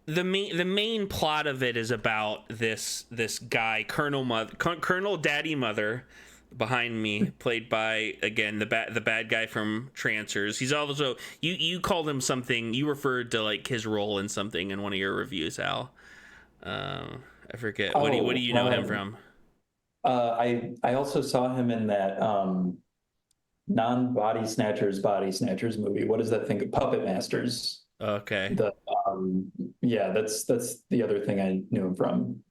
S1: the main plot of it is about this guy, Colonel Daddy Mother, behind me, played by, again, the bad guy from Trancers. He's also, you called him something, you referred to like his role in something in one of your reviews, Al. I forget. What do you know him from?
S4: I also saw him in that non-body snatchers movie. What does that thing? Puppet Masters.
S1: Okay.
S4: Yeah, that's the other thing I knew him from.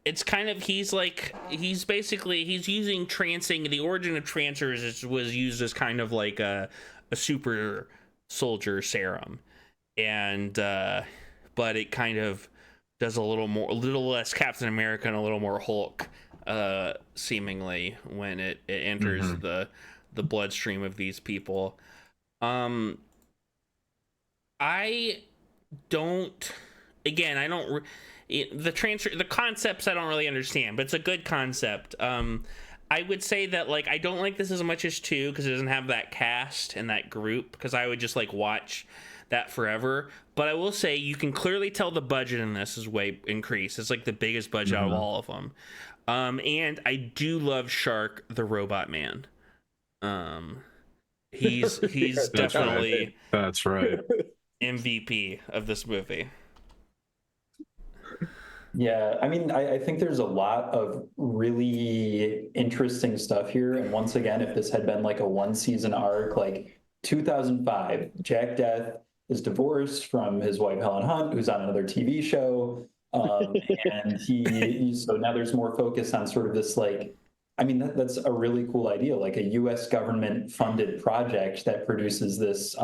S1: It's kind of, he's using trancing. The origin of Trancers was used as kind of like a super soldier serum, and but it kind of does a little less Captain America and a little more Hulk, seemingly, when it enters the bloodstream of these people. I don't the concepts I don't really understand, but it's a good concept. I would say that, like, I don't like this as much as 2 because it doesn't have that cast and that group, because I would just like watch that forever. But I will say you can clearly tell the budget in this is way increased. It's like the biggest budget out of all of them. And I do love Shark the Robot Man. He's definitely
S2: that's right
S1: MVP of this movie.
S4: Yeah, I mean, I think there's a lot of really interesting stuff here. And once again, if this had been like a one-season arc, like 2005, Jack Deth is divorced from his wife, Helen Hunt, who's on another TV show. And so now there's more focus on sort of this, like, I mean, that's a really cool idea, like a US government-funded project that produces this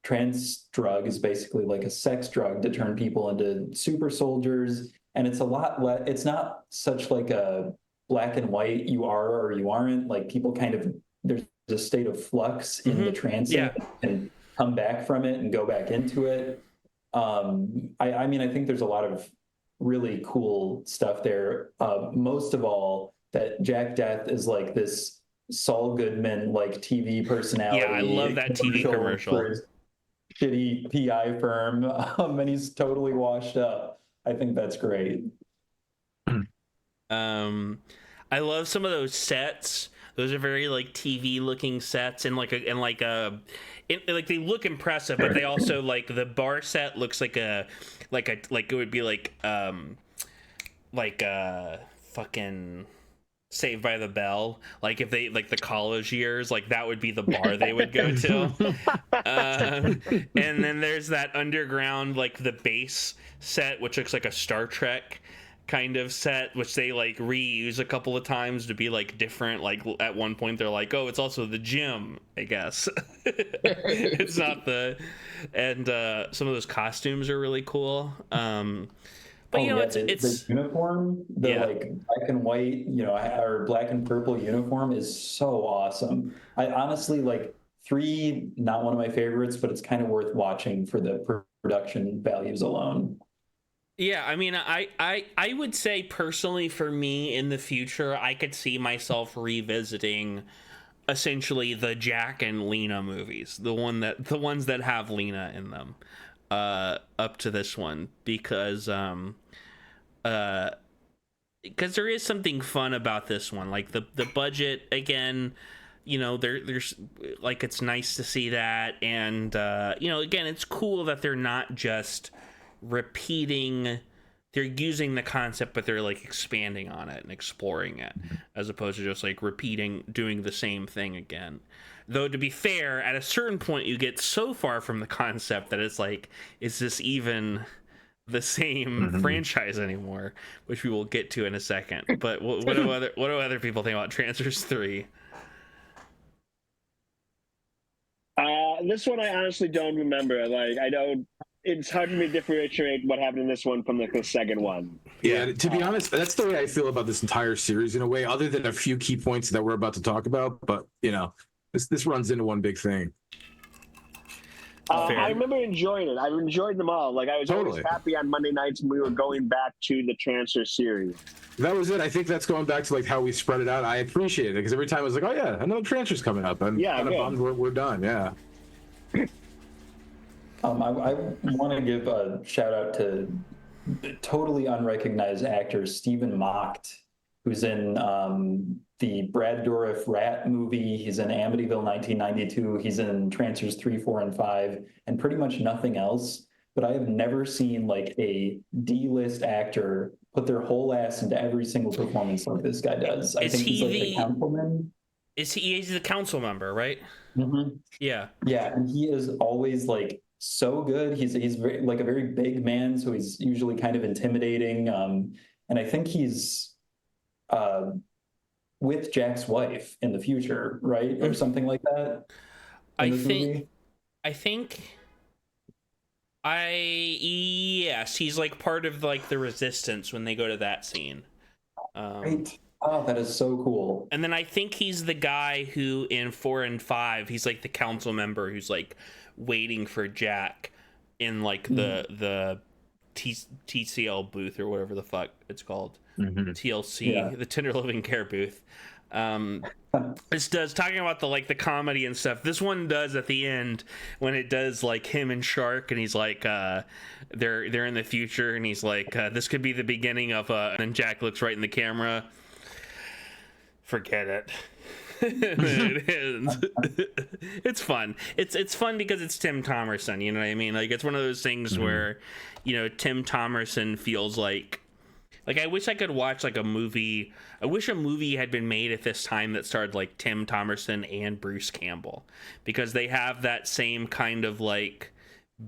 S4: trans drug is basically like a sex drug to turn people into super soldiers. And it's a lot it's not such like a black and white, you are or you aren't. Like, people kind of, there's a state of flux in the trans and come back from it and go back into it. I mean, I think there's a lot of really cool stuff there. Most of all, that Jack Deth is like this Saul Goodman like TV personality.
S1: Yeah, I love that TV commercial.
S4: For his shitty PI firm, and he's totally washed up. I think that's great.
S1: I love some of those sets. Those are very like TV looking sets, and like they look impressive, but they also, like, the bar set looks like it would be like fucking Saved by the Bell. Like, if they, like, the college years, like, that would be the bar they would go to. And then there's that underground, like, the base set, which looks like a Star Trek kind of set, which they like reuse a couple of times to be like different. Like, at one point they're like, oh, it's also the gym, I guess. It's not and some of those costumes are really cool. But it's
S4: the uniform, like black and white, or black and purple uniform is so awesome. I honestly, like, 3, not one of my favorites, but it's kind of worth watching for the production values alone.
S1: Yeah, I mean, I would say personally, for me, in the future, I could see myself revisiting essentially the Jack and Lena movies, the ones that have Lena in them, up to this one, because there is something fun about this one. Like, the budget, again, there's like, it's nice to see that, and again, it's cool that they're not just repeating, they're using the concept, but they're like expanding on it and exploring it, as opposed to just like doing the same thing again. Though, to be fair, at a certain point you get so far from the concept that it's like, is this even the same franchise anymore, which we will get to in a second. But what do other people think about Trancers 3?
S3: This one I honestly don't remember. Like, it's hard for me to differentiate what happened in this one from the second one.
S2: Yeah, to be honest, that's the way I feel about this entire series in a way, other than a few key points that we're about to talk about. But, this runs into one big thing.
S3: I remember enjoying it. I enjoyed them all. Like, I was always happy on Monday nights when we were going back to the Transfer series.
S2: That was it. I think that's going back to like how we spread it out. I appreciate it because every time I was like, oh yeah, another Transfer's coming up. I'm kind of bummed we're done. Yeah.
S4: I want to give a shout out to the totally unrecognized actor Stephen Macht who's in the Brad Dourif Rat movie. He's in Amityville 1992. He's in Trancers 3, 4, and 5, and pretty much nothing else. But I have never seen like a D-list actor put their whole ass into every single performance like this guy does. I think he's like the councilman.
S1: He's the council member, right?
S4: Mm-hmm.
S1: Yeah.
S4: Yeah, and he is always like so good. He's very, like a very big man, so he's usually kind of intimidating. And I think he's with Jack's wife in the future, right, or something like that.
S1: Yes, he's like part of like the resistance when they go to that scene.
S4: Right. Oh, that is so cool.
S1: And then I think he's the guy who in 4 and 5, he's like the council member who's like waiting for Jack in like the TCL booth or whatever the fuck it's called. TLC, the Tender Living Care booth. This does talking about the comedy and stuff. This one does at the end when it does like him and Shark, and he's like they're in the future, and he's like this could be the beginning of and then Jack looks right in the camera. Forget it. It is. It's fun. It's fun because it's Tim Thomerson, you know what I mean? Like it's one of those things where, you know, Tim Thomerson feels like I wish I could watch like a movie. I wish a movie had been made at this time that starred like Tim Thomerson and Bruce Campbell, because they have that same kind of like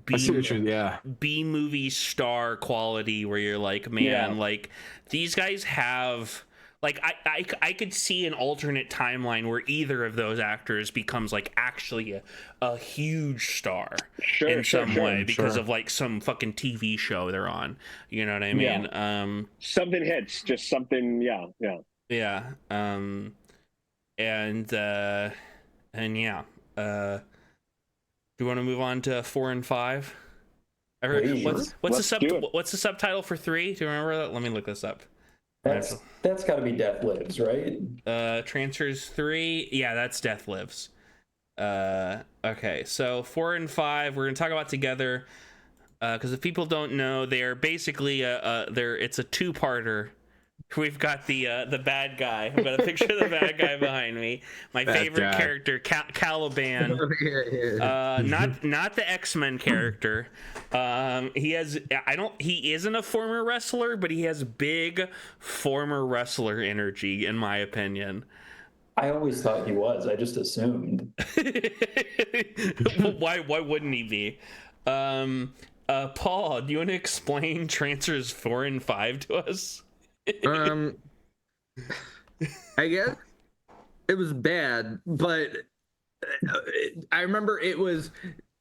S1: B movie star quality where you're like, man, like these guys have. Like, I could see an alternate timeline where either of those actors becomes, like, actually a huge star in some way because of, like, some fucking TV show they're on. You know what I mean?
S3: Yeah. Something hits. Just something, yeah.
S1: Yeah. Do you want to move on to 4 and 5? What's the subtitle for 3? Do you remember that? Let me look this up.
S4: That's got to be Deth Lives, right?
S1: Trancers 3, yeah, that's Deth Lives. Okay, so 4 and 5 we're gonna talk about together, because if people don't know, they are basically it's a two-parter. We've got the bad guy. I've got a picture of the bad guy behind me. My favorite character, Caliban. Not the X-Men character. He isn't a former wrestler, but he has big former wrestler energy, in my opinion.
S4: I always thought he was. I just assumed.
S1: Why wouldn't he be? Paul, do you want to explain Trancers 4 and 5 to us?
S5: I guess it was bad, but I remember it was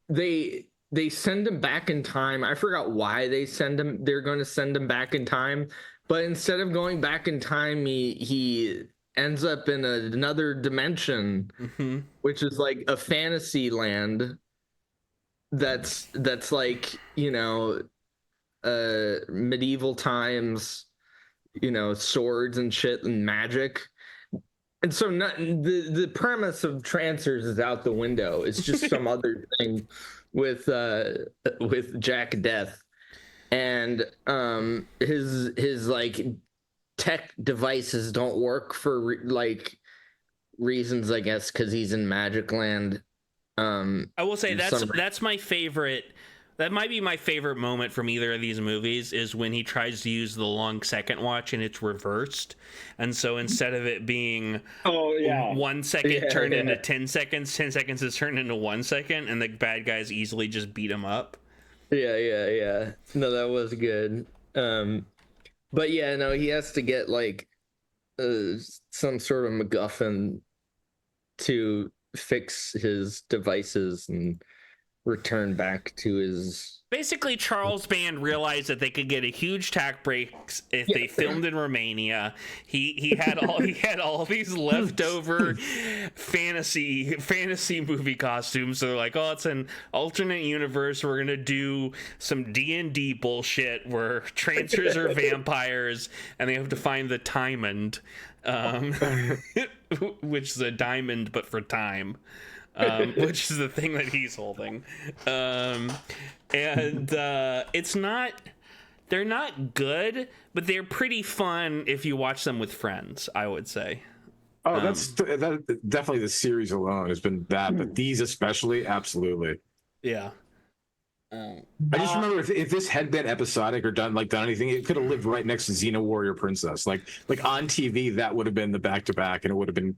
S5: they send him back in time. I forgot why they're going to send him back in time, but instead of going back in time, he ends up in another dimension, which is like a fantasy land that's like, you know, medieval times, you know, swords and shit and magic. And so the premise of Trancers is out the window. It's just some other thing with Jack Deth, and his like tech devices don't work for like reasons, I guess, because he's in Magic Land. I
S1: will say that's my favorite. That might be my favorite moment from either of these movies, is when he tries to use the long second watch and it's reversed. And so instead of it being 1 second turned into 10 seconds, 10 seconds is turned into 1 second, and the bad guys easily just beat him up.
S5: Yeah. No, that was good. But yeah, no, he has to get like some sort of MacGuffin to fix his devices and return back to his.
S1: Basically, Charles Band realized that they could get a huge tax breaks if they filmed in Romania. He had all these leftover fantasy movie costumes. So they're like, oh, it's an alternate universe. We're gonna do some D&D bullshit where Trancers are vampires and they have to find the Timond, which is a diamond but for time. Which is the thing that he's holding. It's not, they're not good, but they're pretty fun if you watch them with friends, I would say.
S2: Oh, that definitely the series alone has been bad, but these especially, absolutely.
S1: Yeah.
S2: I just remember if this had been episodic or done anything, it could have lived right next to Xena Warrior Princess. Like on TV, that would have been the back-to-back, and it would have been,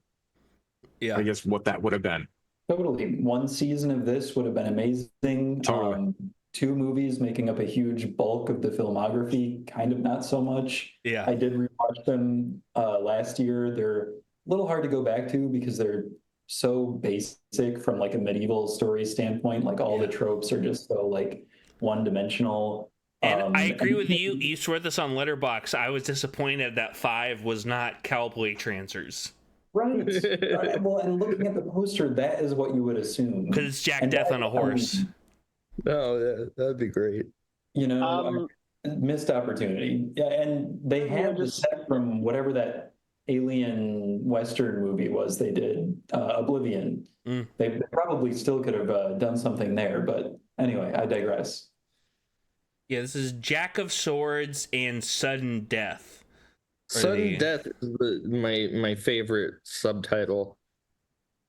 S2: I guess, what that would have been.
S4: Totally. One season of this would have been amazing.
S2: Totally.
S4: 2 movies making up a huge bulk of the filmography, kind of not so much.
S1: Yeah.
S4: I did rewatch them last year. They're a little hard to go back to because they're so basic from like a medieval story standpoint. Like all the tropes are just so like one-dimensional.
S1: And I agree with you. You wrote this on Letterboxd. I was disappointed that 5 was not Cowboy Trancers.
S4: Right. Well, and looking at the poster, that is what you would assume.
S1: Because it's Jack Deth on a horse.
S5: Oh, that'd be great.
S4: You know, missed opportunity. Yeah, and they had the set from whatever that alien Western movie was they did, Oblivion. They probably still could have done something there, but anyway, I digress.
S1: Yeah, this is Jack of Swords and Sudden Death.
S5: Sudden Death is my favorite subtitle.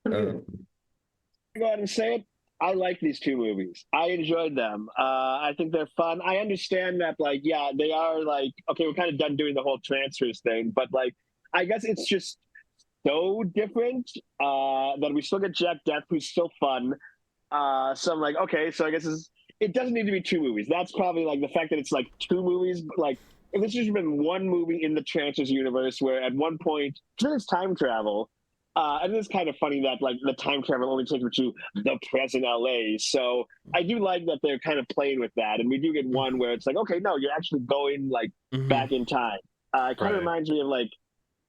S3: Go ahead and say it. I like these 2 movies. I enjoyed them. I think they're fun. I understand that, like, yeah, they are like, okay, we're kind of done doing the whole transfers thing, but like, I guess it's just so different that we still get Jack Deth, who's still fun. So I'm like, okay, so I guess it doesn't need to be 2 movies. That's probably like the fact that it's like 2 movies, but like if it's just been 1 movie in the Trancers universe where at one point there's time travel. And it's kind of funny that like the time travel only takes me to the present LA. So I do like that they're kind of playing with that, and we do get one where it's like, okay, no, you're actually going like back in time. It kind of reminds me of like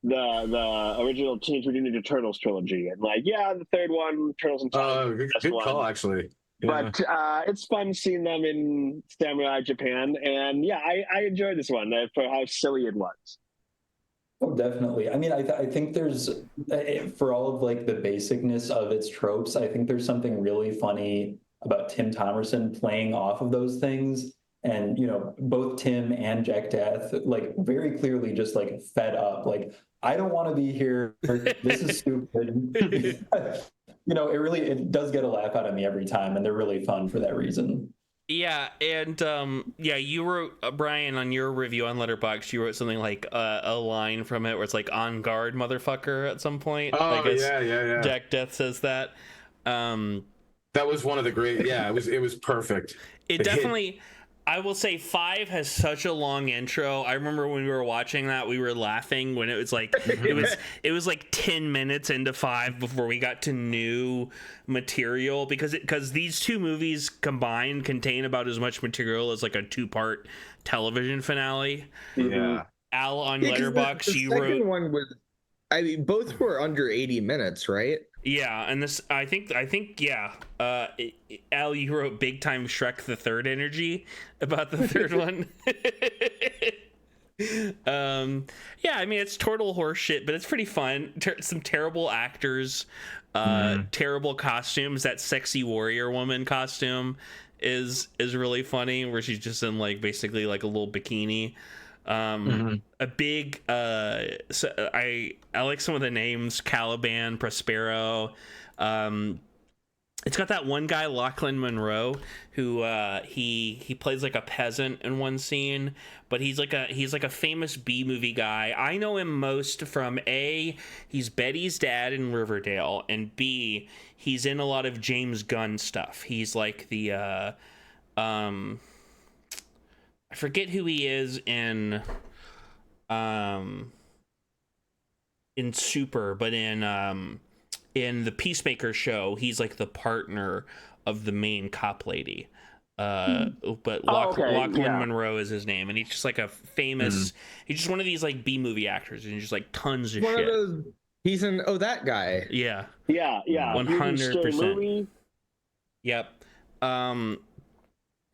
S3: the original Teenage Mutant Ninja Turtles trilogy, and like, yeah, the 3rd one, Turtles in Time.
S2: Good call, actually. Yeah.
S3: But it's fun seeing them in Samurai Japan, and yeah, I enjoyed this one for how silly it was.
S4: Oh, definitely. I mean, I think there's, for all of like the basicness of its tropes, I think there's something really funny about Tim Thomerson playing off of those things. And, you know, both Tim and Jack Deth, like very clearly just like fed up. Like, I don't want to be here. This is stupid. You know, it does get a laugh out of me every time. And they're really fun for that reason.
S1: Yeah, and you wrote, Brian, on your review on Letterboxd, you wrote something like a line from it where it's like, "On guard, motherfucker," at some point.
S2: Oh, yeah.
S1: Jack Deth says that.
S2: That was one of the great, it was perfect.
S1: It definitely, I will say 5 has such a long intro. I remember when we were watching that, we were laughing when it was like, it was like 10 minutes into 5 before we got to new material, because these 2 movies combined contain about as much material as like a 2-part television finale.
S2: Yeah.
S1: Al, on Letterboxd, you wrote...
S5: The second one was, I mean, both were under 80 minutes, right?
S1: Yeah, and this, I think, yeah. Al, you wrote "Big Time Shrek the Third" energy about the 3rd one. Yeah, I mean, it's total horse shit, but it's pretty fun. Some terrible actors, terrible costumes. That sexy warrior woman costume is really funny, where she's just in like basically like a little bikini. A big so I like some of the names: Caliban, Prospero. It's got that one guy, Lachlan Monroe, who he plays like a peasant in one scene, but he's like a famous B movie guy. I know him most from A, he's Betty's dad in Riverdale, and B, he's in a lot of James Gunn stuff. He's like the I forget who he is in Super, but in the Peacemaker show, he's like the partner of the main cop lady. But Lachlan Monroe is his name, and he's just like a famous. He's just one of these like B movie actors, and just like tons of shit.
S5: He's in that guy.
S3: Yeah.
S1: 100%. Yep.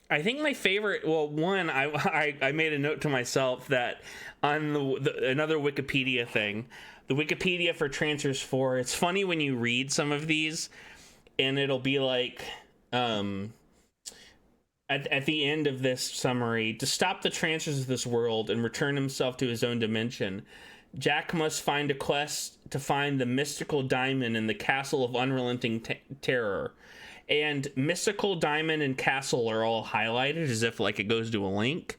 S1: I think my favorite, one, I made a note to myself that on another Wikipedia thing, the Wikipedia for Trancers 4, it's funny when you read some of these, and it'll be like, at the end of this summary, to stop the Trancers of this world and return himself to his own dimension, Jack must find a quest to find the mystical diamond in the castle of unrelenting terror. And mystical diamond and castle are all highlighted as if like it goes to a link.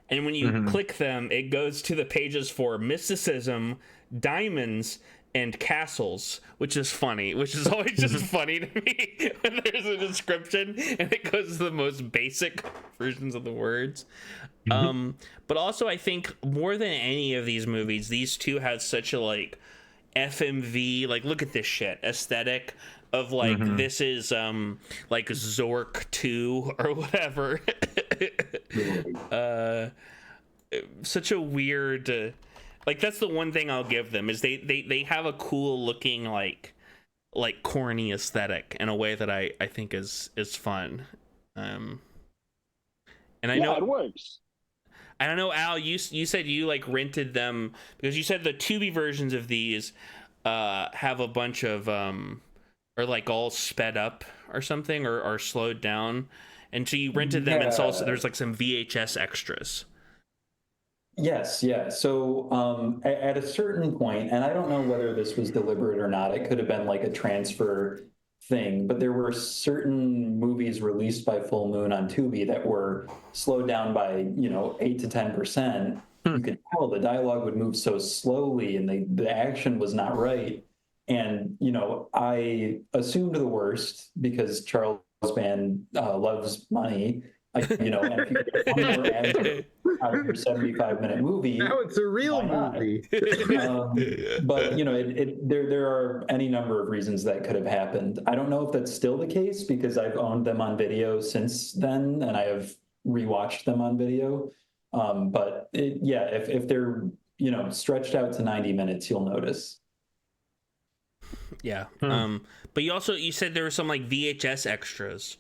S1: And when you click them, it goes to the pages for mysticism, diamonds, and castles, which is funny, which is always just funny to me when there's a description and it goes to the most basic versions of the words. But also I think more than any of these movies, these two had such a like FMV, like look at this shit aesthetic of like this is like Zork 2 or whatever. Such a weird like that's the one thing I'll give them is they have a cool looking like corny aesthetic in a way that I think is fun. And I know
S3: it works.
S1: I don't know, Al, you said you like rented them because you said the Tubi versions of these have a bunch of are like all sped up or something or are slowed down, and so you rented them. It's also there's like some VHS extras.
S4: Yes, yeah. So at a certain point, and I don't know whether this was deliberate or not, it could have been like a transfer thing, but there were certain movies released by Full Moon on Tubi that were slowed down by 8 to 10%. You could tell the dialogue would move so slowly, and the action was not right. And I assumed the worst because Charles Band loves money. And if you get one more ad out of your 75-minute movie,
S5: now it's a real movie.
S4: But there are any number of reasons that could have happened. I don't know if that's still the case because I've owned them on video since then, and I have rewatched them on video. But if they're stretched out to 90 minutes, you'll notice.
S1: Yeah. But you said there were some like VHS extras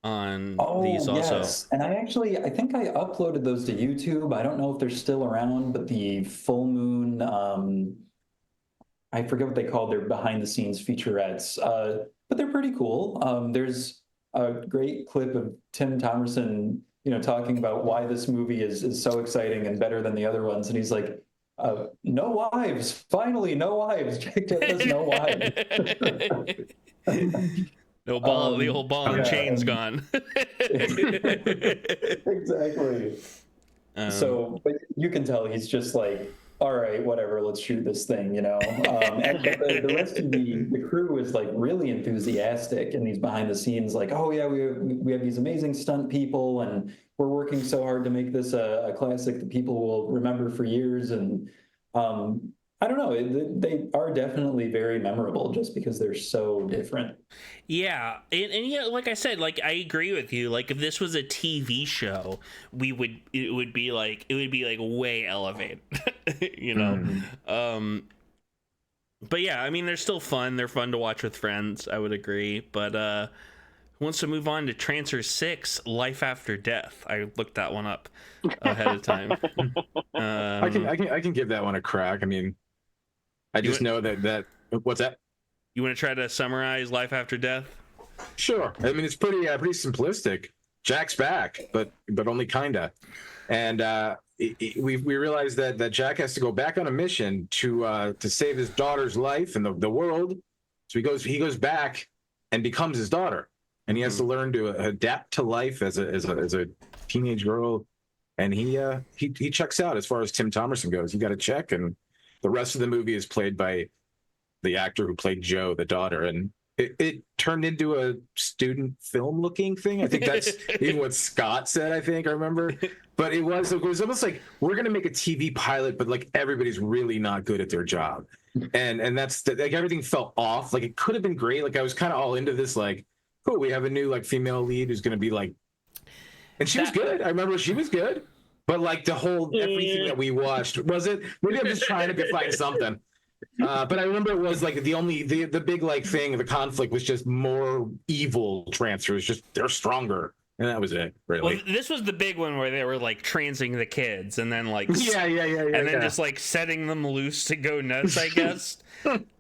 S1: on these also.
S4: Yes. And I think I uploaded those to YouTube. I don't know if they're still around, but the Full Moon, I forget what they called their behind the scenes featurettes, but they're pretty cool. There's a great clip of Tim Thomerson, talking about why this movie is so exciting and better than the other ones. And he's like, no wives, finally, no wives. Jack has no wives.
S1: No ball, the old ball and chain's gone.
S4: Exactly. So, but you can tell he's just like, all right, whatever, let's shoot this thing, And the rest of the crew is like really enthusiastic in these behind the scenes, like, oh yeah, we have these amazing stunt people, and we're working so hard to make this a classic that people will remember for years. And I don't know, they are definitely very memorable just because they're so different.
S1: Yeah, and like I said, like I agree with you. Like if this was a TV show, it would be like way elevated, But yeah, I mean they're still fun. They're fun to watch with friends. I would agree. But who wants to move on to Trancers 6, Life After Death? I looked that one up ahead of time.
S2: I can give that one a crack. I mean, I just know that what's that?
S1: You want to try to summarize Life After Death?
S2: Sure. I mean, it's pretty simplistic. Jack's back, but only kinda. And we realize that Jack has to go back on a mission to save his daughter's life and the world. So he goes back and becomes his daughter, and he has to learn to adapt to life as a teenage girl. And he checks out as far as Tim Thomerson goes. You got to check, and the rest of the movie is played by the actor who played Joe, the daughter, and it turned into a student film looking thing. I think that's even what Scott said. I remember, but it was almost like we're gonna make a TV pilot, but like everybody's really not good at their job, and that's like everything felt off. Like it could have been great. Like I was kind of all into this. Like, cool, we have a new like female lead who's gonna be like, and she was good. I remember she was good, but like the whole everything that we watched was it. Maybe I'm just trying to find something. But I remember it was like the big like thing, the conflict was just more evil Trancers, just they're stronger. And that was it, really.
S1: Well, this was the big one where they were like transing the kids and then like
S2: yeah,
S1: and then just like setting them loose to go nuts, I guess.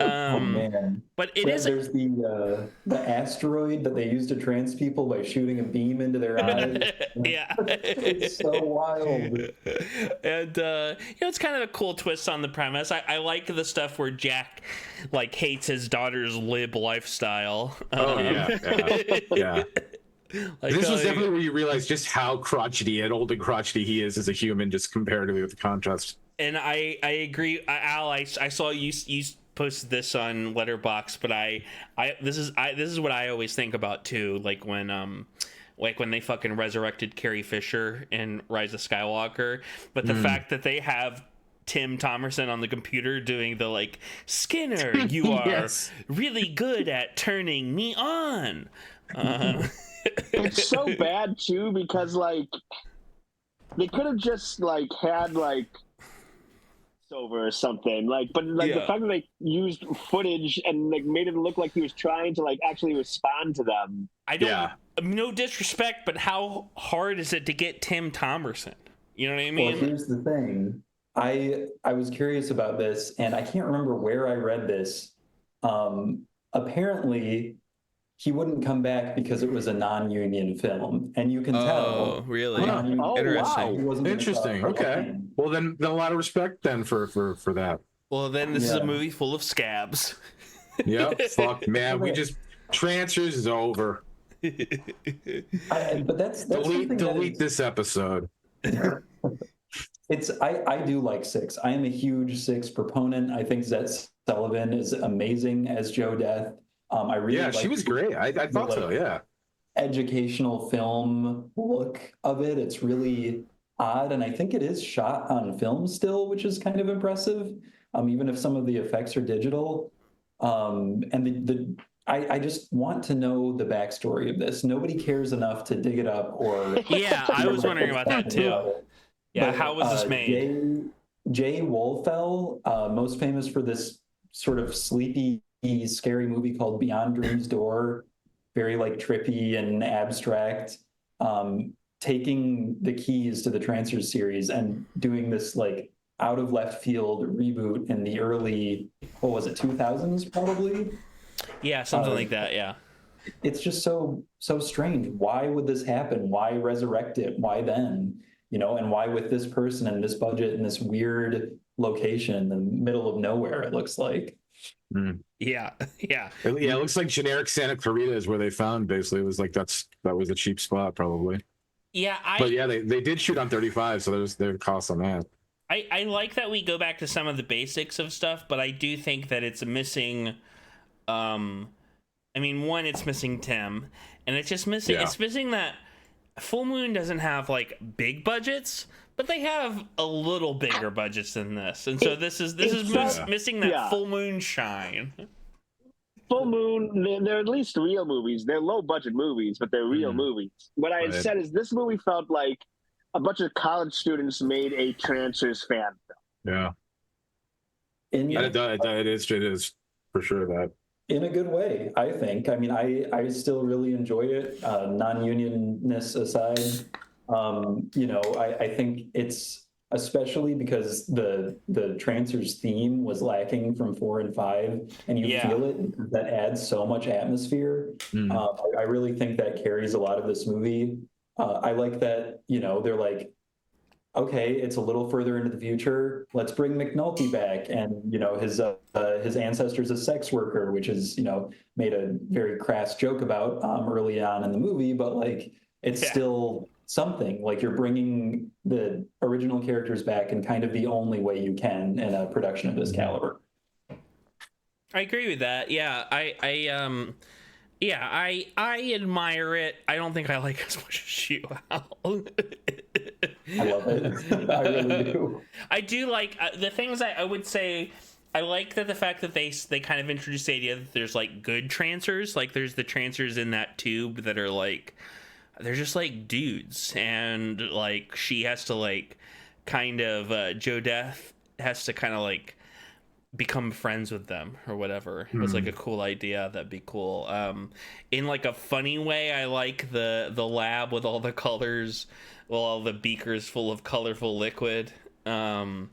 S4: Oh man!
S1: But there's
S4: the asteroid that they use to trans people by shooting a beam into their eyes.
S1: Yeah,
S4: it's so wild.
S1: And it's kind of a cool twist on the premise. I like the stuff where Jack like hates his daughter's lib lifestyle.
S2: Yeah. Like, this was definitely where you realize just how crotchety and old and crotchety he is as a human, just comparatively with the contrast. And
S1: I agree, Al. I saw you posted this on Letterboxd, but this is what I always think about too. Like when they fucking resurrected Carrie Fisher in Rise of Skywalker, but the fact that they have Tim Thomerson on the computer doing the like, Skinner, you are really good at turning me on.
S3: It's so bad too because like they could have just like had like over or something like, but like the fact that they used footage and like made it look like he was trying to like actually respond to them.
S1: I don't. No disrespect, but how hard is it to get Tim Thomerson? You know what I mean?
S4: Well, here's the thing. I was curious about this, and I can't remember where I read this. Apparently, he wouldn't come back because it was a non-union film, and you can tell.
S1: Oh, really?
S2: Interesting. Wow. Interesting. Okay. Well, then a lot of respect then for that.
S1: Well, then this is a movie full of scabs.
S2: Yep. Fuck, man. We just Trancers is over.
S4: But that's
S2: delete this episode.
S4: I do like Six. I am a huge Six proponent. I think Zet Sullivan is amazing as Joe Deth. I really
S2: she was great. I thought so. Yeah.
S4: Educational film look of it. It's really odd, and I think it is shot on film still, which is kind of impressive. Even if some of the effects are digital. And I just want to know the backstory of this. Nobody cares enough to dig it up or.
S1: Yeah, I was wondering about that too. Yeah, but, how was this made?
S4: Jay Wolfell, most famous for this sort of sleepy, scary movie called Beyond Dream's Door, very like trippy and abstract, taking the keys to the Trancers series and doing this like out of left field reboot in the early, 2000s probably?
S1: Yeah, something like that, yeah.
S4: It's just so strange. Why would this happen? Why resurrect it? Why then? And why with this person and this budget and this weird location in the middle of nowhere, it looks like.
S1: Yeah.
S2: It looks like generic Santa Clarita is where they found, basically. It was like that was a cheap spot, probably.
S1: Yeah,
S2: but they did shoot on 35, so there's costs on that.
S1: I like that we go back to some of the basics of stuff, but I do think that it's missing. One, it's missing Tim, and it's just missing. Yeah. It's missing that Full Moon doesn't have like big budgets, but they have a little bigger budgets than this, and so this is missing that Full Moon shine.
S3: Full Moon, they're at least real movies. They're low budget movies, but they're real movies. What I said is this movie felt like a bunch of college students made a Trancers fan film.
S2: Yeah. It is for sure that.
S4: In a good way, I think. I still really enjoyed it, non-unionness aside. I think it's especially because the Trancers theme was lacking from 4 and 5, and you feel it. That adds so much atmosphere. I really think that carries a lot of this movie. I like that, they're like, okay, it's a little further into the future. Let's bring McNulty back, and his ancestor's a sex worker, which is made a very crass joke about early on in the movie, but like it's still something. Like you're bringing the original characters back in kind of the only way you can in a production of this caliber.
S1: I agree with that. Yeah, I admire it. I don't think I like it as much as you, Al.
S4: I love it. I really do.
S1: I do like the things I would say. I like that the fact that they kind of introduced the idea that there's like good Trancers. Like there's the Trancers in that tube that are like, they're just like dudes, and like she has to like kind of Joe Deth has to kind of like become friends with them or whatever. It was like a cool idea. That'd be cool. In like a funny way, I like the lab with all the colors, all the beakers full of colorful liquid. I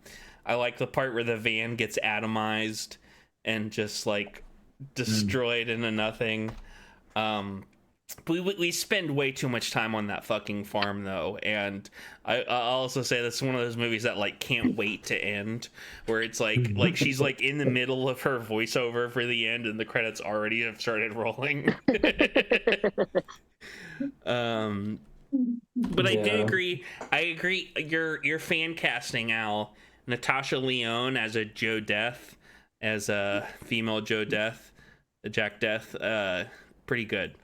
S1: like the part where the van gets atomized and just like destroyed into nothing. We spend way too much time on that fucking farm though, and I'll also say that's one of those movies that like can't wait to end, where it's like she's like in the middle of her voiceover for the end and the credits already have started rolling. But I do agree. I agree. Your fan casting, Al, Natasha Lyonne as a Joe Deth, as a female Joe Deth, Jack Deth, pretty good.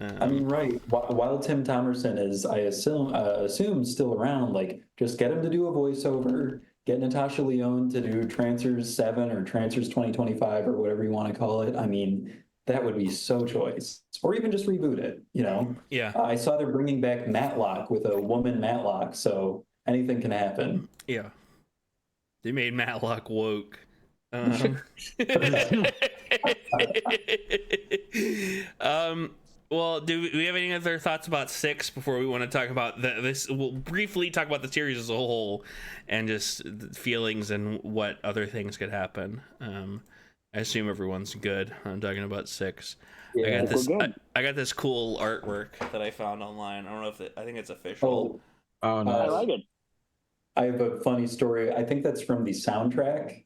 S4: I mean, right. While Tim Thomerson is, I assume still around, like, just get him to do a voiceover, get Natasha Lyonne to do Trancers 7 or Trancers 2025 or whatever you want to call it. I mean, that would be so choice. Or even just reboot it, you know?
S1: Yeah.
S4: I saw they're bringing back Matlock with a woman Matlock, so anything can happen.
S1: Yeah. They made Matlock woke. Well, do we have any other thoughts about 6 before we want to talk about this? We'll briefly talk about the series as a whole and just feelings and what other things could happen. I assume everyone's good. I'm talking about 6.
S4: Yeah,
S1: I got this cool artwork that I found online. I don't know if I think it's official.
S2: Oh no,
S3: I like it.
S4: I have a funny story. I think that's from the soundtrack,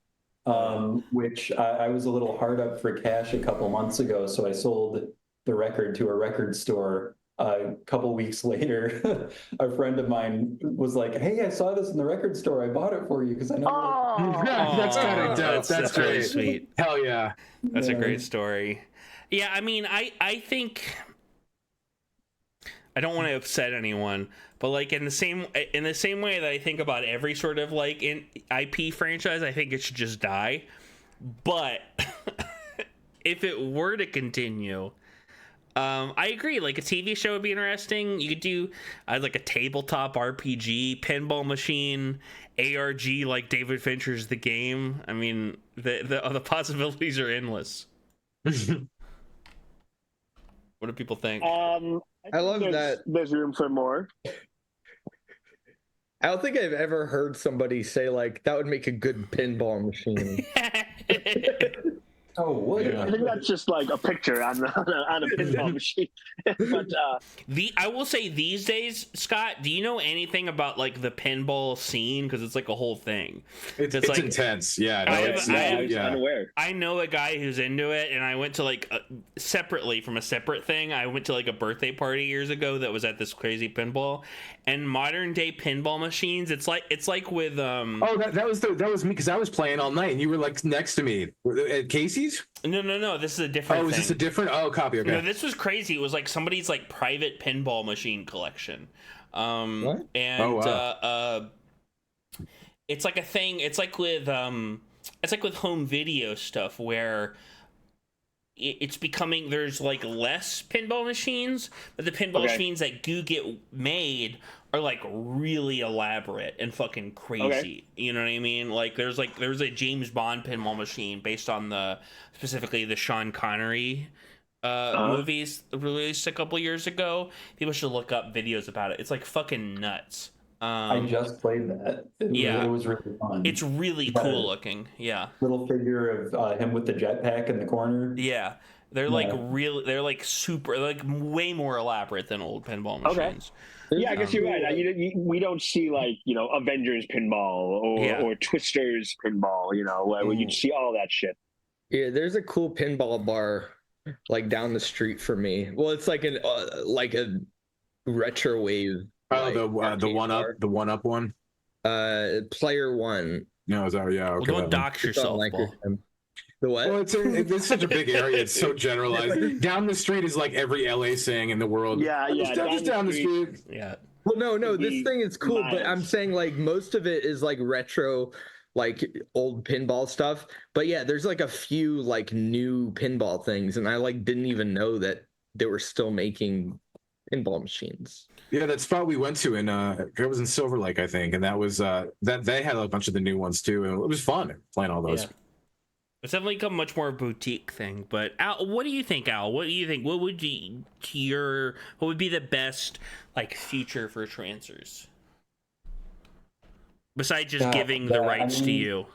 S4: which I was a little hard up for cash a couple months ago, so I sold the record to a record store. A couple weeks later, a friend of mine was like, "Hey, I saw this in the record store. I bought it for you because I know."
S2: That's kind of dope. That's
S1: really
S2: great.
S1: sweet.
S2: Hell yeah.
S1: That's a great story. Yeah, I mean, I think I don't want to upset anyone, but like in the same way that I think about every sort of like in IP franchise, I think it should just die. But if it were to continue, I agree. Like a TV show would be interesting. You could do like a tabletop RPG, pinball machine, ARG, like David Fincher's The Game. I mean, the possibilities are endless. What do people think?
S5: I love that.
S3: There's room for more.
S5: I don't think I've ever heard somebody say like that would make a good pinball machine.
S4: Oh, what?
S3: Yeah. I think that's just like a picture on a pinball machine. But
S1: I will say these days, Scott, do you know anything about like the pinball scene? Because it's like a whole thing.
S2: It's
S1: like,
S2: intense. Yeah,
S1: no,
S3: I was unaware.
S1: I know a guy who's into it, and I went to like separately from a separate thing. I went to like a birthday party years ago that was at this crazy pinball. And modern day pinball machines, it's like with
S2: Oh, that was me because I was playing all night and you were like next to me at Casey's.
S1: No. This is a different.
S2: Oh, is this a different? Oh, copy. Okay.
S1: No, this was crazy. It was like somebody's like private pinball machine collection.
S5: What?
S1: And
S2: oh, wow.
S1: It's like a thing. It's like with home video stuff where it's becoming, there's like less pinball machines, but the pinball machines that do get made are like really elaborate and fucking crazy. Okay. You know what I mean? Like there's a James Bond pinball machine based on specifically the Sean Connery movies released a couple years ago. People should look up videos about it. It's like fucking nuts.
S4: I just played that. It was really fun.
S1: It's really cool looking. Yeah.
S4: Little figure of him with the jetpack in the corner.
S1: Yeah. They're like real. They're like super, like way more elaborate than old pinball machines.
S3: Okay. Yeah, I guess you're right. We don't see like Avengers pinball or Twisters pinball. Where you'd see all that shit.
S5: Yeah, there's a cool pinball bar like down the street from me. Well, it's like a retro wave.
S2: Oh, the one up one.
S5: Player One.
S2: No, is that yeah? Okay,
S1: well, don't dox yourself.
S5: Like the what?
S2: Well, it's such a big area. It's so generalized. Down the street is like every LA saying in the world.
S3: Yeah.
S2: Just down the street.
S1: Yeah.
S5: Well, no. This thing is cool, but I'm saying like most of it is like retro, like old pinball stuff. But yeah, there's like a few like new pinball things, and I like didn't even know that they were still making pinball machines.
S2: Yeah, that spot we went to in it was in Silver Lake, I think, and that was that they had a bunch of the new ones too, and it was fun playing all those.
S1: Yeah. It's definitely become much more boutique thing. But Al, what do you think, Al? What do you think? What would be the best like future for Trancers? Besides just giving the rights to you.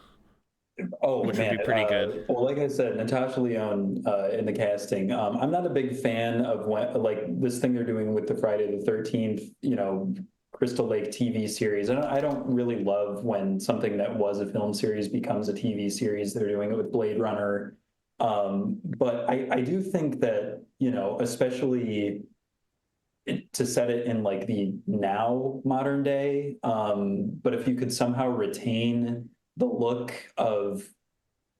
S1: Which would be pretty good.
S4: Well, like I said, Natasha Lyonne in the casting. I'm not a big fan of like this thing they're doing with the Friday the 13th, Crystal Lake TV series. I don't really love when something that was a film series becomes a TV series. They're doing it with Blade Runner. But I do think that, especially to set it in like the now modern day, but if you could somehow retain the look of,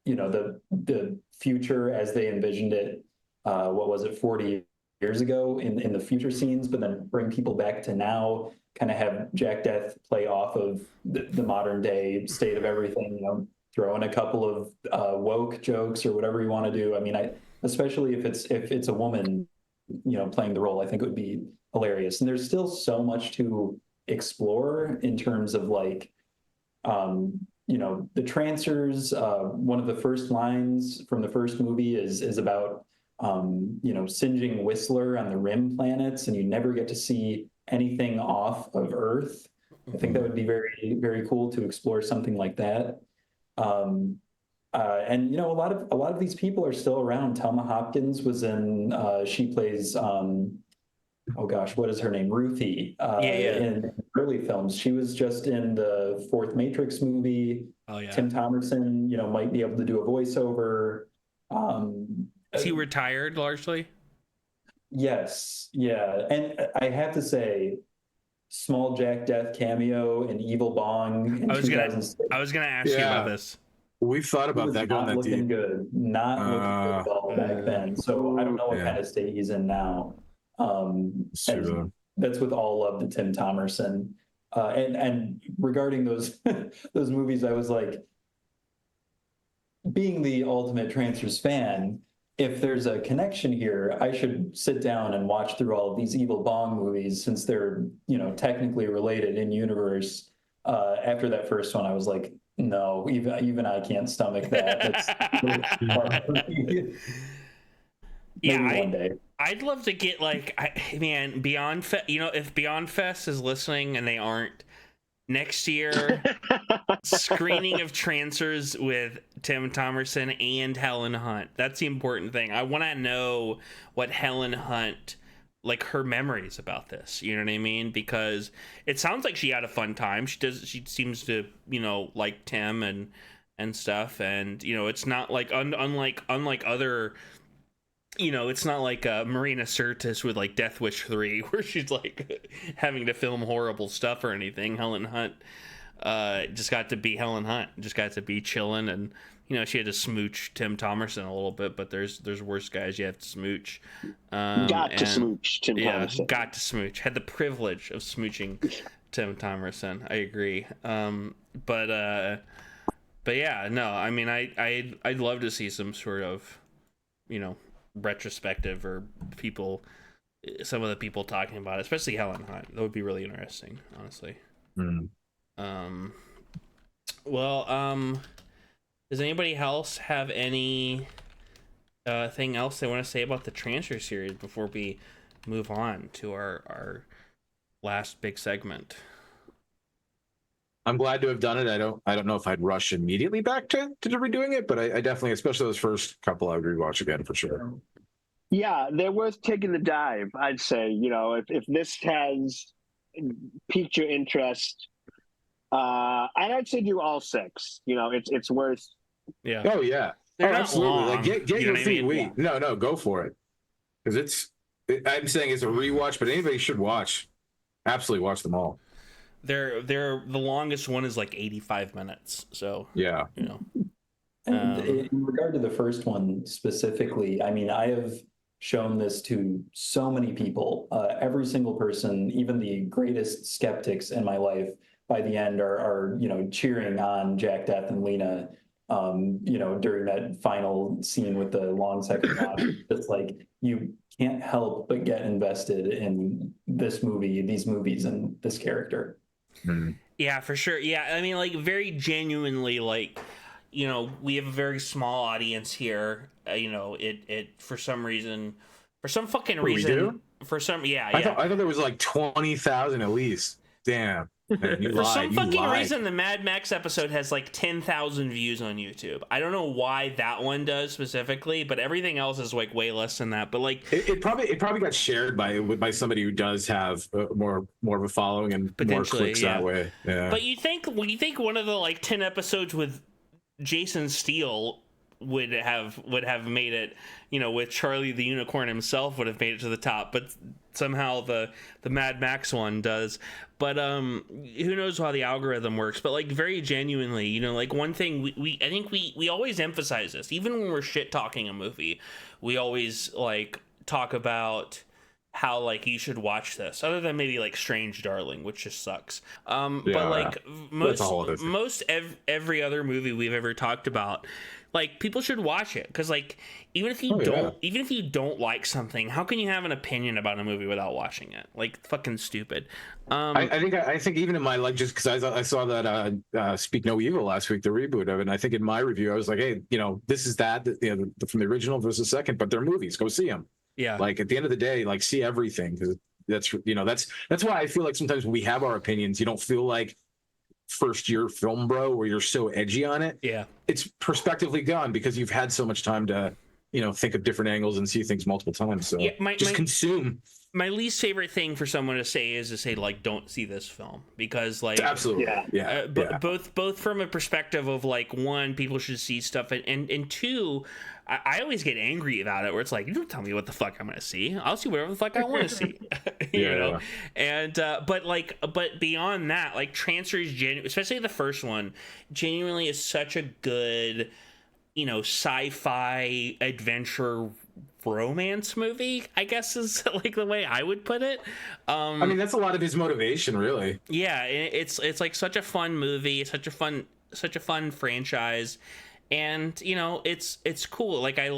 S4: the future as they envisioned it, 40 years ago in the future scenes, but then bring people back to now, kind of have Jack Deth play off of the modern day state of everything, throw in a couple of woke jokes or whatever you want to do. I mean, especially if it's a woman, playing the role, I think it would be hilarious. And there's still so much to explore in terms of like, the Trancers. One of the first lines from the first movie is about, singeing Whistler on the rim planets, and you never get to see anything off of Earth. I think that would be very, very cool to explore something like that. And a lot of these people are still around. Thelma Hopkins was in. She plays. Oh gosh, what is her name? Ruthie. In early films, she was just in the fourth Matrix movie.
S1: Oh yeah.
S4: Tim Thomerson, might be able to do a voiceover.
S1: Is he retired largely?
S4: Yes, yeah, and I have to say, small Jack Deth cameo in Evil Bong. In
S1: I was gonna ask you about this.
S2: We've thought about that going that
S4: looking
S2: deep.
S4: Good, not looking good at all back then. So I don't know what kind of state he's in now. That's with all love to Tim Thomerson. And regarding those those movies, I was like, being the ultimate Trancers fan, if there's a connection here, I should sit down and watch through all of these Evil Bong movies, since they're, technically related in universe. After that first one, I was like, no, even I can't stomach that.
S1: Yeah,
S4: one day.
S1: I'd love to get Beyond Fest, if Beyond Fest is listening, and they aren't, next year, screening of Trancers with Tim Thomerson and Helen Hunt. That's the important thing. I want to know what Helen Hunt, like, her memories about this. You know what I mean? Because it sounds like she had a fun time. She seems to, like Tim and stuff. And, it's not like, unlike other, it's not like Marina Sirtis with like Death Wish 3, where she's like having to film horrible stuff or anything. Helen Hunt just got to be Helen Hunt, just got to be chilling, and she had to smooch Tim Thomerson a little bit, but there's worse guys you have to smooch.
S3: Got to smooch Tim Thomerson.
S1: Got to smooch. Had the privilege of smooching Tim Thomerson. I agree. But yeah, no. I mean, I'd love to see some sort of, retrospective, or some of the people talking about it, especially Helen Hunt. That would be really interesting, honestly. Does anybody else have any thing else they want to say about the Transfer series before we move on to our last big segment?
S2: I'm glad to have done it. I don't know if I'd rush immediately back to redoing it, but I definitely, especially those first couple, I would rewatch again for sure.
S3: Yeah, they're worth taking the dive, I'd say. If this has piqued your interest, I'd say do all six. It's worth.
S1: Yeah.
S2: Oh yeah. Absolutely. Long. Like get your feet wet. No, go for it. Because I'm saying it's a rewatch, but anybody should watch. Absolutely watch them all.
S1: They're the longest one is like 85 minutes. So
S2: yeah.
S4: And in regard to the first one specifically, I mean, I have shown this to so many people. Every single person, even the greatest skeptics in my life, by the end are cheering on Jack Deth and Lena. during that final scene with the long second watch. It's like you can't help but get invested in this movie, these movies, and this character.
S1: Yeah, for sure. Yeah, I mean, like, very genuinely, like, we have a very small audience here. It for some reason, for some fucking reason,
S2: we do?
S1: for some, yeah.
S2: I thought there was like 20,000 at least. Damn. Man, you
S1: For
S2: lied.
S1: some
S2: You
S1: fucking
S2: lied.
S1: reason, the Mad Max episode has like 10,000 views on YouTube. I don't know why that one does specifically, but everything else is like way less than that. But like,
S2: it probably got shared by somebody who does have more of a following and more clicks that way. Yeah.
S1: But you think one of the like 10 episodes with Jason Steele would have made it, with Charlie the Unicorn himself would have made it to the top, but somehow the Mad Max one does. But who knows how the algorithm works. But like, very genuinely, like, one thing I think we always emphasize this, even when we're shit talking a movie, we always like talk about how like you should watch this, other than maybe like Strange Darling, which just sucks. But like every other movie we've ever talked about, like, people should watch it, because like, even if you don't like something, how can you have an opinion about a movie without watching it? Like, fucking stupid.
S2: I think even in my, like, just because I saw that Speak No Evil last week, the reboot of it, and I think in my review I was like, hey, this is that from the original versus the second, but they're movies, go see them.
S1: Yeah.
S2: Like, at the end of the day, like, see everything, because that's why I feel like sometimes when we have our opinions, you don't feel like first year film bro where you're so edgy on it.
S1: Yeah,
S2: it's prospectively gone because you've had so much time to think of different angles and see things multiple times. So consume.
S1: My least favorite thing for someone to say is to say, like, don't see this film, because like,
S2: absolutely,
S1: both from a perspective of like, one, people should see stuff, and two, I always get angry about it, where it's like, you don't tell me what the fuck I'm gonna see. I'll see whatever the fuck I want to see. And but beyond that, like, Trancers, especially the first one, genuinely is such a good, sci-fi adventure romance movie, I guess, is like the way I would put it.
S2: I mean, that's a lot of his motivation, really.
S1: Yeah, it's like such a fun movie, such a fun franchise, and it's cool. Like, I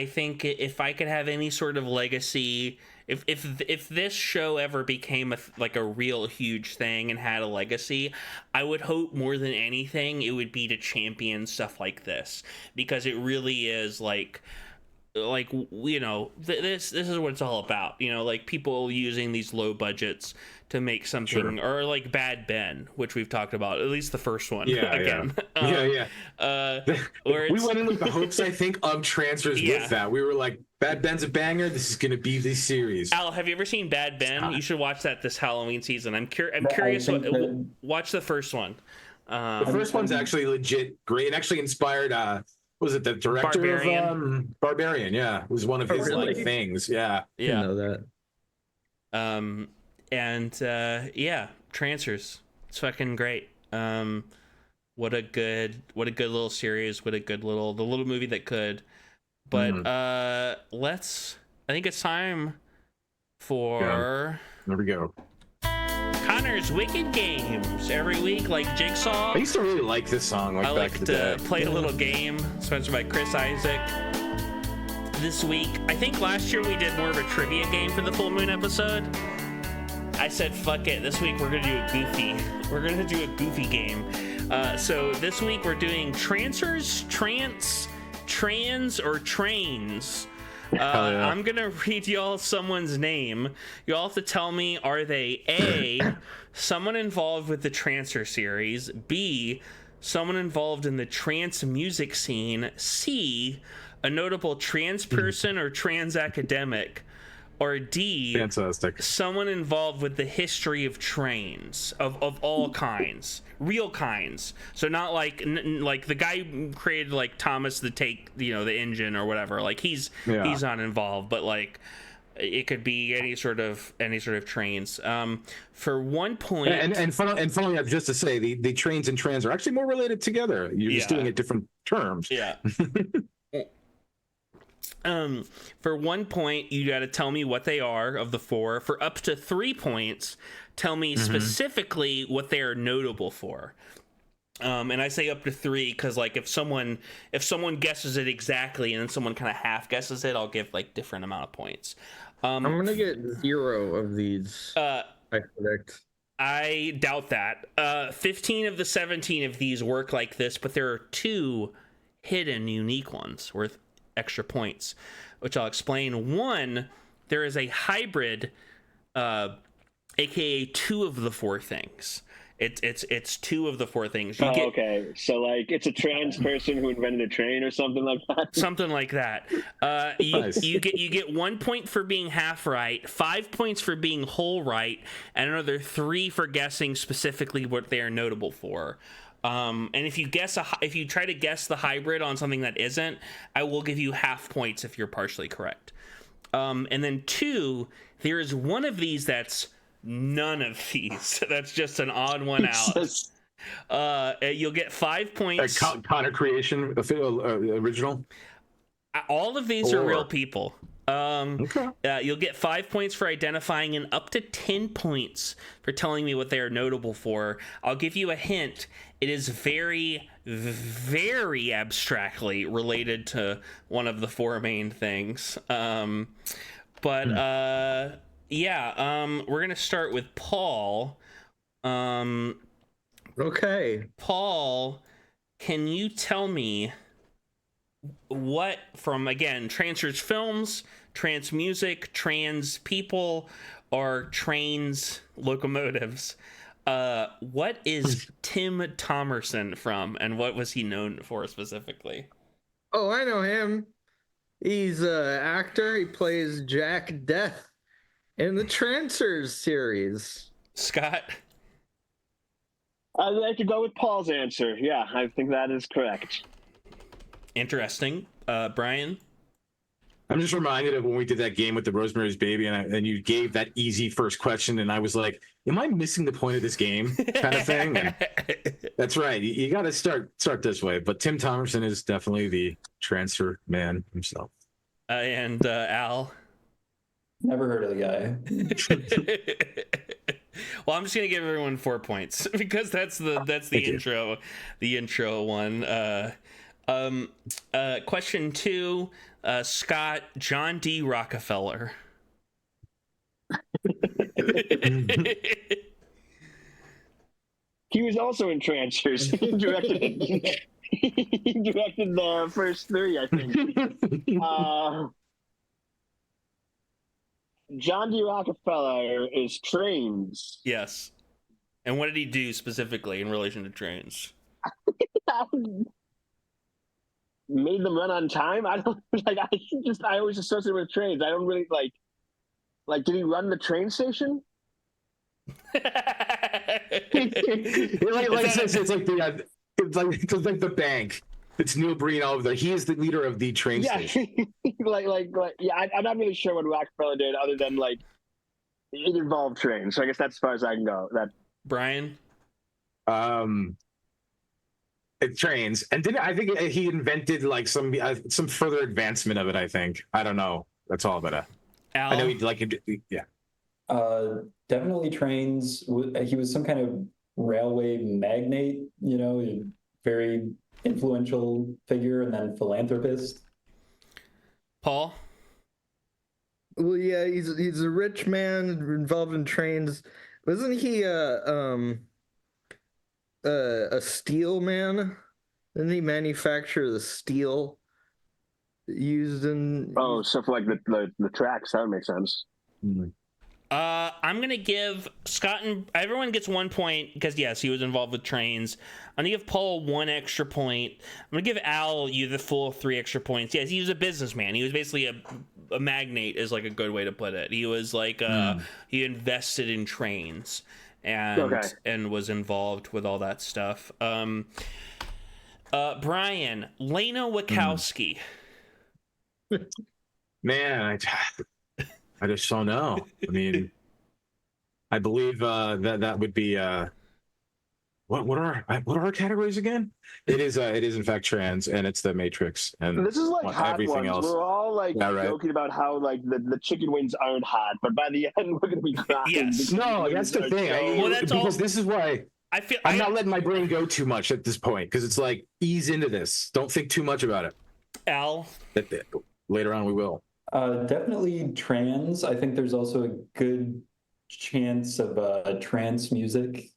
S1: think if I could have any sort of legacy, if this show ever became a real huge thing and had a legacy, I would hope more than anything it would be to champion stuff like this, because it really is like this is what it's all about, like, people using these low budgets to make something. Sure. Or like Bad Ben, which we've talked about, at least the first one. Again.
S2: We went in with the hopes, I think, of Trancers. With that, we were like, Bad Ben's a banger, this is going to be the series.
S1: Al, have you ever seen Bad Ben? You should watch that this Halloween season. I'm curious. Watch the first one.
S2: The first one's actually legit great. It actually inspired was it the director
S1: Barbarian?
S2: Of Barbarian? Yeah, it was one of his like things. Yeah,
S5: I didn't know
S1: that. Trancers, it's fucking great. What a good little series. What a good the little movie that could. But I think it's time for
S2: there we go.
S1: Connor's Wicked Games. Every week, like Jigsaw.
S2: I used to really like this song.
S1: I like to play a little game sponsored by Chris Isaac. This week, I think last year we did more of a trivia game for the Full Moon episode. I said, fuck it. This week we're gonna do a goofy game. So this week we're doing Trancers, Trans, or Trains. I'm gonna read y'all someone's name. You all have to tell me, are they A, someone involved with the Trancer series, B, someone involved in the trance music scene, C, a notable trans person or trans academic, or D,
S2: fantastic,
S1: someone involved with the history of trains of all kinds, real kinds. So not like the guy who created like Thomas the engine or whatever. Like he's not involved, but like it could be any sort of trains. For 1 point,
S2: and funnily enough, just to say, the trains and trans are actually more related together. You're just doing it different terms.
S1: Yeah. For 1 point, you got to tell me what they are of the four. For up to 3 points, tell me specifically what they are notable for. And I say up to 3 because, like, if someone guesses it exactly and then someone kind of half guesses it, I'll give like different amount of points.
S5: I'm gonna get 0 of these. I predict.
S1: I doubt that. 15 of the 17 of these work like this, but there are 2 hidden, unique ones worth extra points, which I'll explain. One, there is a hybrid, aka 2 of the 4 things. It's 2 of the 4 things.
S3: Okay, so like it's a trans person who invented a train or something like that.
S1: Something like that. You get 1 point for being half right, 5 points for being whole right, and another 3 for guessing specifically what they are notable for. And if you try to guess the hybrid on something that isn't, I will give you half points if you're partially correct. And then 2, there is one of these that's none of these. That's just an odd one out. You'll get 5 points.
S2: Connor creation, original.
S1: All of these are real people.
S2: Okay.
S1: You'll get 5 points for identifying and up to 10 points for telling me what they are notable for. I'll give you a hint. It is very, very abstractly related to one of the 4 main things. Yeah, we're gonna start with Paul.
S5: Okay.
S1: Paul, can you tell me what from, again, Trancers films, trans music, trans people, or trains locomotives? What is Tim Thomerson from, and what was he known for specifically?
S5: Oh, I know him. He's an actor. He plays Jack Deth in the Trancers series.
S1: Scott?
S3: I'd like to go with Paul's answer. Yeah, I think that is correct.
S1: Interesting. Brian?
S2: I'm just reminded of when we did that game with the Rosemary's Baby, and you gave that easy first question, and I was like, am I missing the point of this game? Kind of thing. And that's right. You got to start this way. But Tim Thomerson is definitely the transfer man himself.
S1: And Al?
S4: Never heard of the
S1: guy. Well, I'm just gonna give everyone 4 points because that's the intro one. Question 2, Scott, John D. Rockefeller.
S3: He was also in Trancers. He directed the first 3, I think. John D. Rockefeller is trains.
S1: Yes. And what did he do specifically in relation to trains?
S3: Made them run on time? I don't like. I always associate with trains. I don't really like. Did he run the train station?
S2: It's like the bank. It's Neil Breen all over there. He is the leader of the train station.
S3: I'm not really sure what Rockefeller did other than like it involved trains. So I guess that's as far as I can go. That
S1: Brian,
S2: it trains, and I think he invented like some further advancement of it. I think I don't know. That's all about it.
S1: Al?
S2: I know he'd like it. Yeah.
S4: Definitely trains. He was some kind of railway magnate. You know, very influential figure, and then philanthropist.
S1: Paul?
S5: Well, yeah, he's a rich man involved in trains. Wasn't he a steel man? Didn't he manufacture the steel used in?
S3: Oh, so for like the tracks, that would make sense.
S2: Mm-hmm.
S1: I'm gonna give Scott and everyone gets 1 point because yes, he was involved with trains. I'm gonna give Paul 1 extra point. I'm gonna give Al you the full 3 extra points. Yes, he was a businessman. He was basically a magnate, is like a good way to put it. He was like he invested in trains and was involved with all that stuff. Brian, Lena Wachowski.
S2: Man, I just don't know. I mean, I believe that would be what are our categories again? It is in fact trans, and it's the Matrix, and
S3: this is like hot
S2: everything
S3: ones.
S2: else.
S3: We're all like joking about how like the chicken wings aren't hot, but by the end we're gonna be crying.
S1: Yes.
S2: No, that's the thing.
S1: Well, that's
S2: because
S1: all...
S2: this is why I'm not letting my brain go too much at this point because it's like ease into this. Don't think too much about it.
S1: Al?
S2: Later on, we will.
S4: Definitely trans. I think there's also a good chance of trance music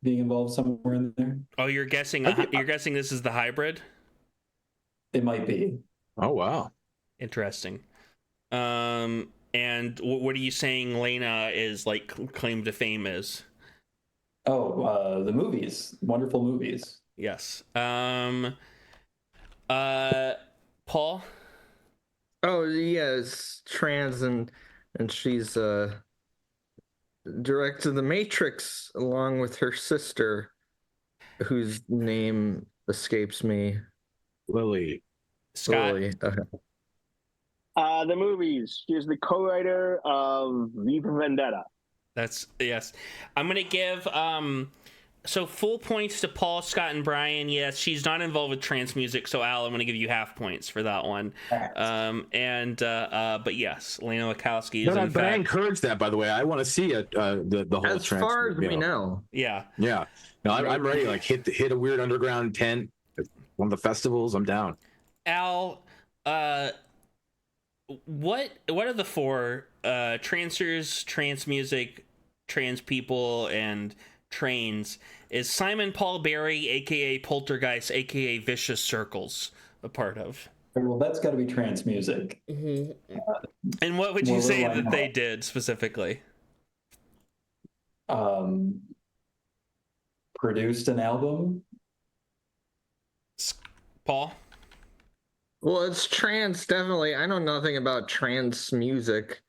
S4: being involved somewhere in there.
S1: Oh, you're guessing this is the hybrid?
S4: It might be.
S2: Oh, wow.
S1: Interesting. And what are you saying Lena is like claim to fame is?
S4: Oh, the movies. Wonderful movies.
S1: Yes. Paul?
S5: Oh yes, trans and she's directed The Matrix along with her sister, whose name escapes me.
S2: Lily.
S1: Scott?
S5: Lily.
S3: The movies. She's the co-writer of V for Vendetta.
S1: Yes. I'm gonna give so full points to Paul, Scott, and Brian. Yes, she's not involved with trance music, so Al, I'm gonna give you half points for that one. But yes, Lena Wachowski is
S2: but I encourage that, by the way. I want to see the whole
S5: as
S2: trance.
S5: far as we know.
S1: Yeah.
S2: Yeah. No, I'm ready. Like hit a weird underground tent at one of the festivals. I'm down.
S1: Al, what are the four trancers, trance music, trans people, and trains? Is Simon Paul Berry, aka Poltergeist, aka Vicious Circles, a part of?
S4: Well, that's got to be trance music.
S5: Mm-hmm.
S1: And what would you say that they did specifically?
S4: Produced an album.
S1: Paul?
S5: Well, it's trans, definitely. I know nothing about trans music,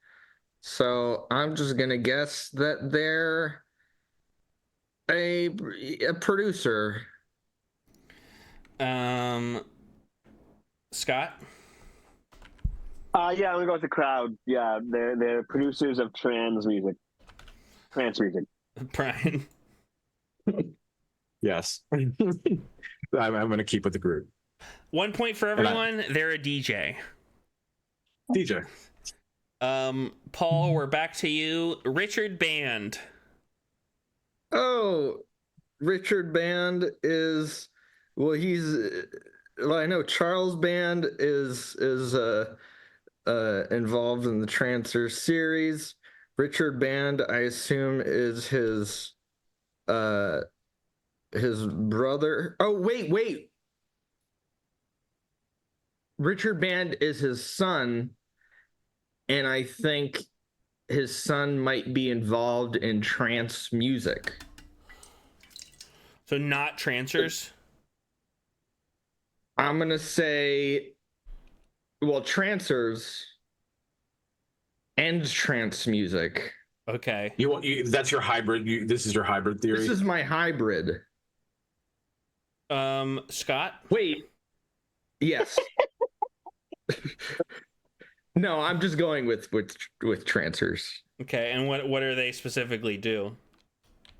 S5: so I'm just gonna guess that they're a producer.
S1: Scott?
S3: Yeah, I'm gonna go with the crowd. Yeah, they're producers of trance music.
S1: Brian?
S2: Yes. I'm going to keep with the group.
S1: 1 point for everyone. They're a DJ.
S2: DJ.
S1: Paul, we're back to you. Richard Band.
S5: Oh, Richard Band is, well, I know Charles Band is involved in the Trancers series. Richard Band, I assume, is his brother. Oh, wait. Richard Band is his son, and I think his son might be involved in trance music.
S1: So not Trancers?
S5: I'm going to say, well, Trancers and trance music.
S1: Okay.
S2: That's your hybrid. This is your hybrid theory?
S5: This is my hybrid.
S1: Scott?
S5: Wait. Yes. No, I'm just going with Trancers.
S1: Okay, and what do they specifically do?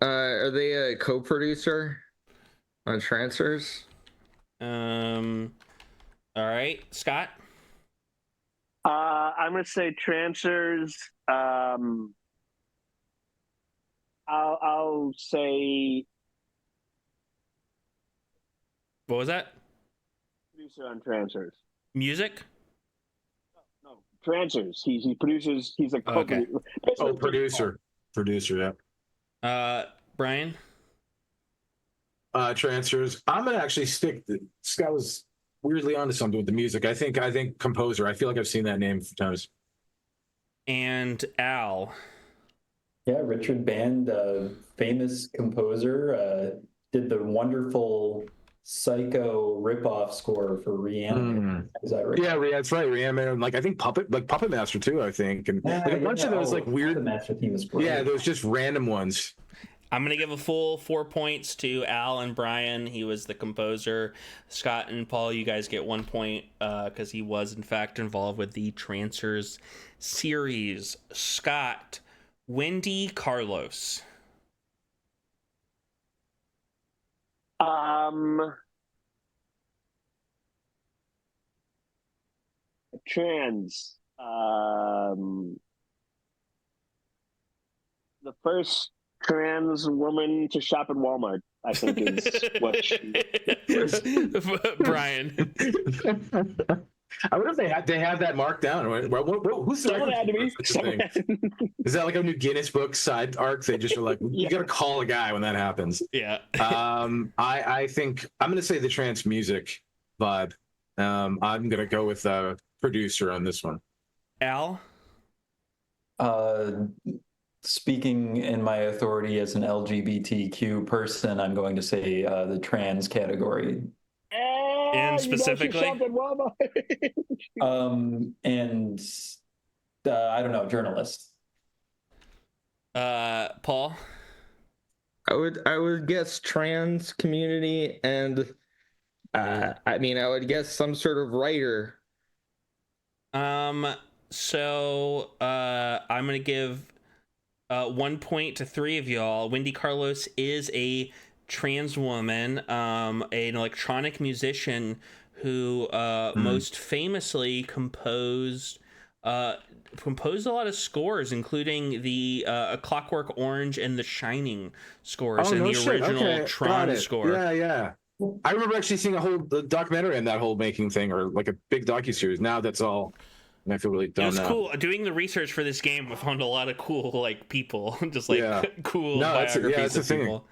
S5: Are they a co-producer on Trancers?
S3: Uh,
S1: All right, Scott.
S3: I'm gonna say Trancers. I'll say
S1: What was that?
S3: producer on Trancers.
S1: Music?
S3: No, Trancers. He produces. He's a
S1: Okay.
S2: Producer. Producer, yeah.
S1: Brian?
S2: Trancers. I'm gonna actually stick. Scott was weirdly onto something with the music. I think composer. I feel like I've seen that name a few times.
S1: And Al?
S4: Yeah, Richard Band, famous composer, did the wonderful Psycho ripoff score for Reanimator. Is that right?
S2: Yeah, that's right. Reanimator, like I think Puppet Master too. I think, and like a bunch of those like weird.
S4: Puppet Master theme is great.
S2: Yeah, those just random ones.
S1: I'm going to give a full 4 points to Al and Brian. He was the composer. Scott and Paul, you guys get 1 point because he was, in fact, involved with the Trancers series. Scott, Wendy Carlos.
S3: Trans. The first trans woman to shop at Walmart, I think is what
S1: Brian.
S2: I wonder if they have that marked down. Who's the
S3: Someone had to be.
S2: Is that like a new Guinness Book side arc? They just are like, you got to call a guy when that happens.
S1: Yeah.
S2: I think I'm going to say the trance music vibe. I'm going to go with the producer on this one.
S1: Al?
S4: Speaking in my authority as an LGBTQ person, I'm going to say the trans category.
S1: And specifically?
S4: And I don't know, journalist.
S1: Paul?
S5: I would guess trans community, and I would guess some sort of writer.
S1: So I'm gonna give 1 point to 3 of y'all. Wendy Carlos is a trans woman, an electronic musician who most famously composed a lot of scores, inclling the A Clockwork Orange and The Shining scores, and the original Tron score.
S2: Yeah. I remember actually seeing a whole documentary on that whole making thing, or like a big docuseries. Now that's all, and I feel really dumb.
S1: It was
S2: now.
S1: cool doing the research for this game. I found a lot of cool people, just cool biographies of people.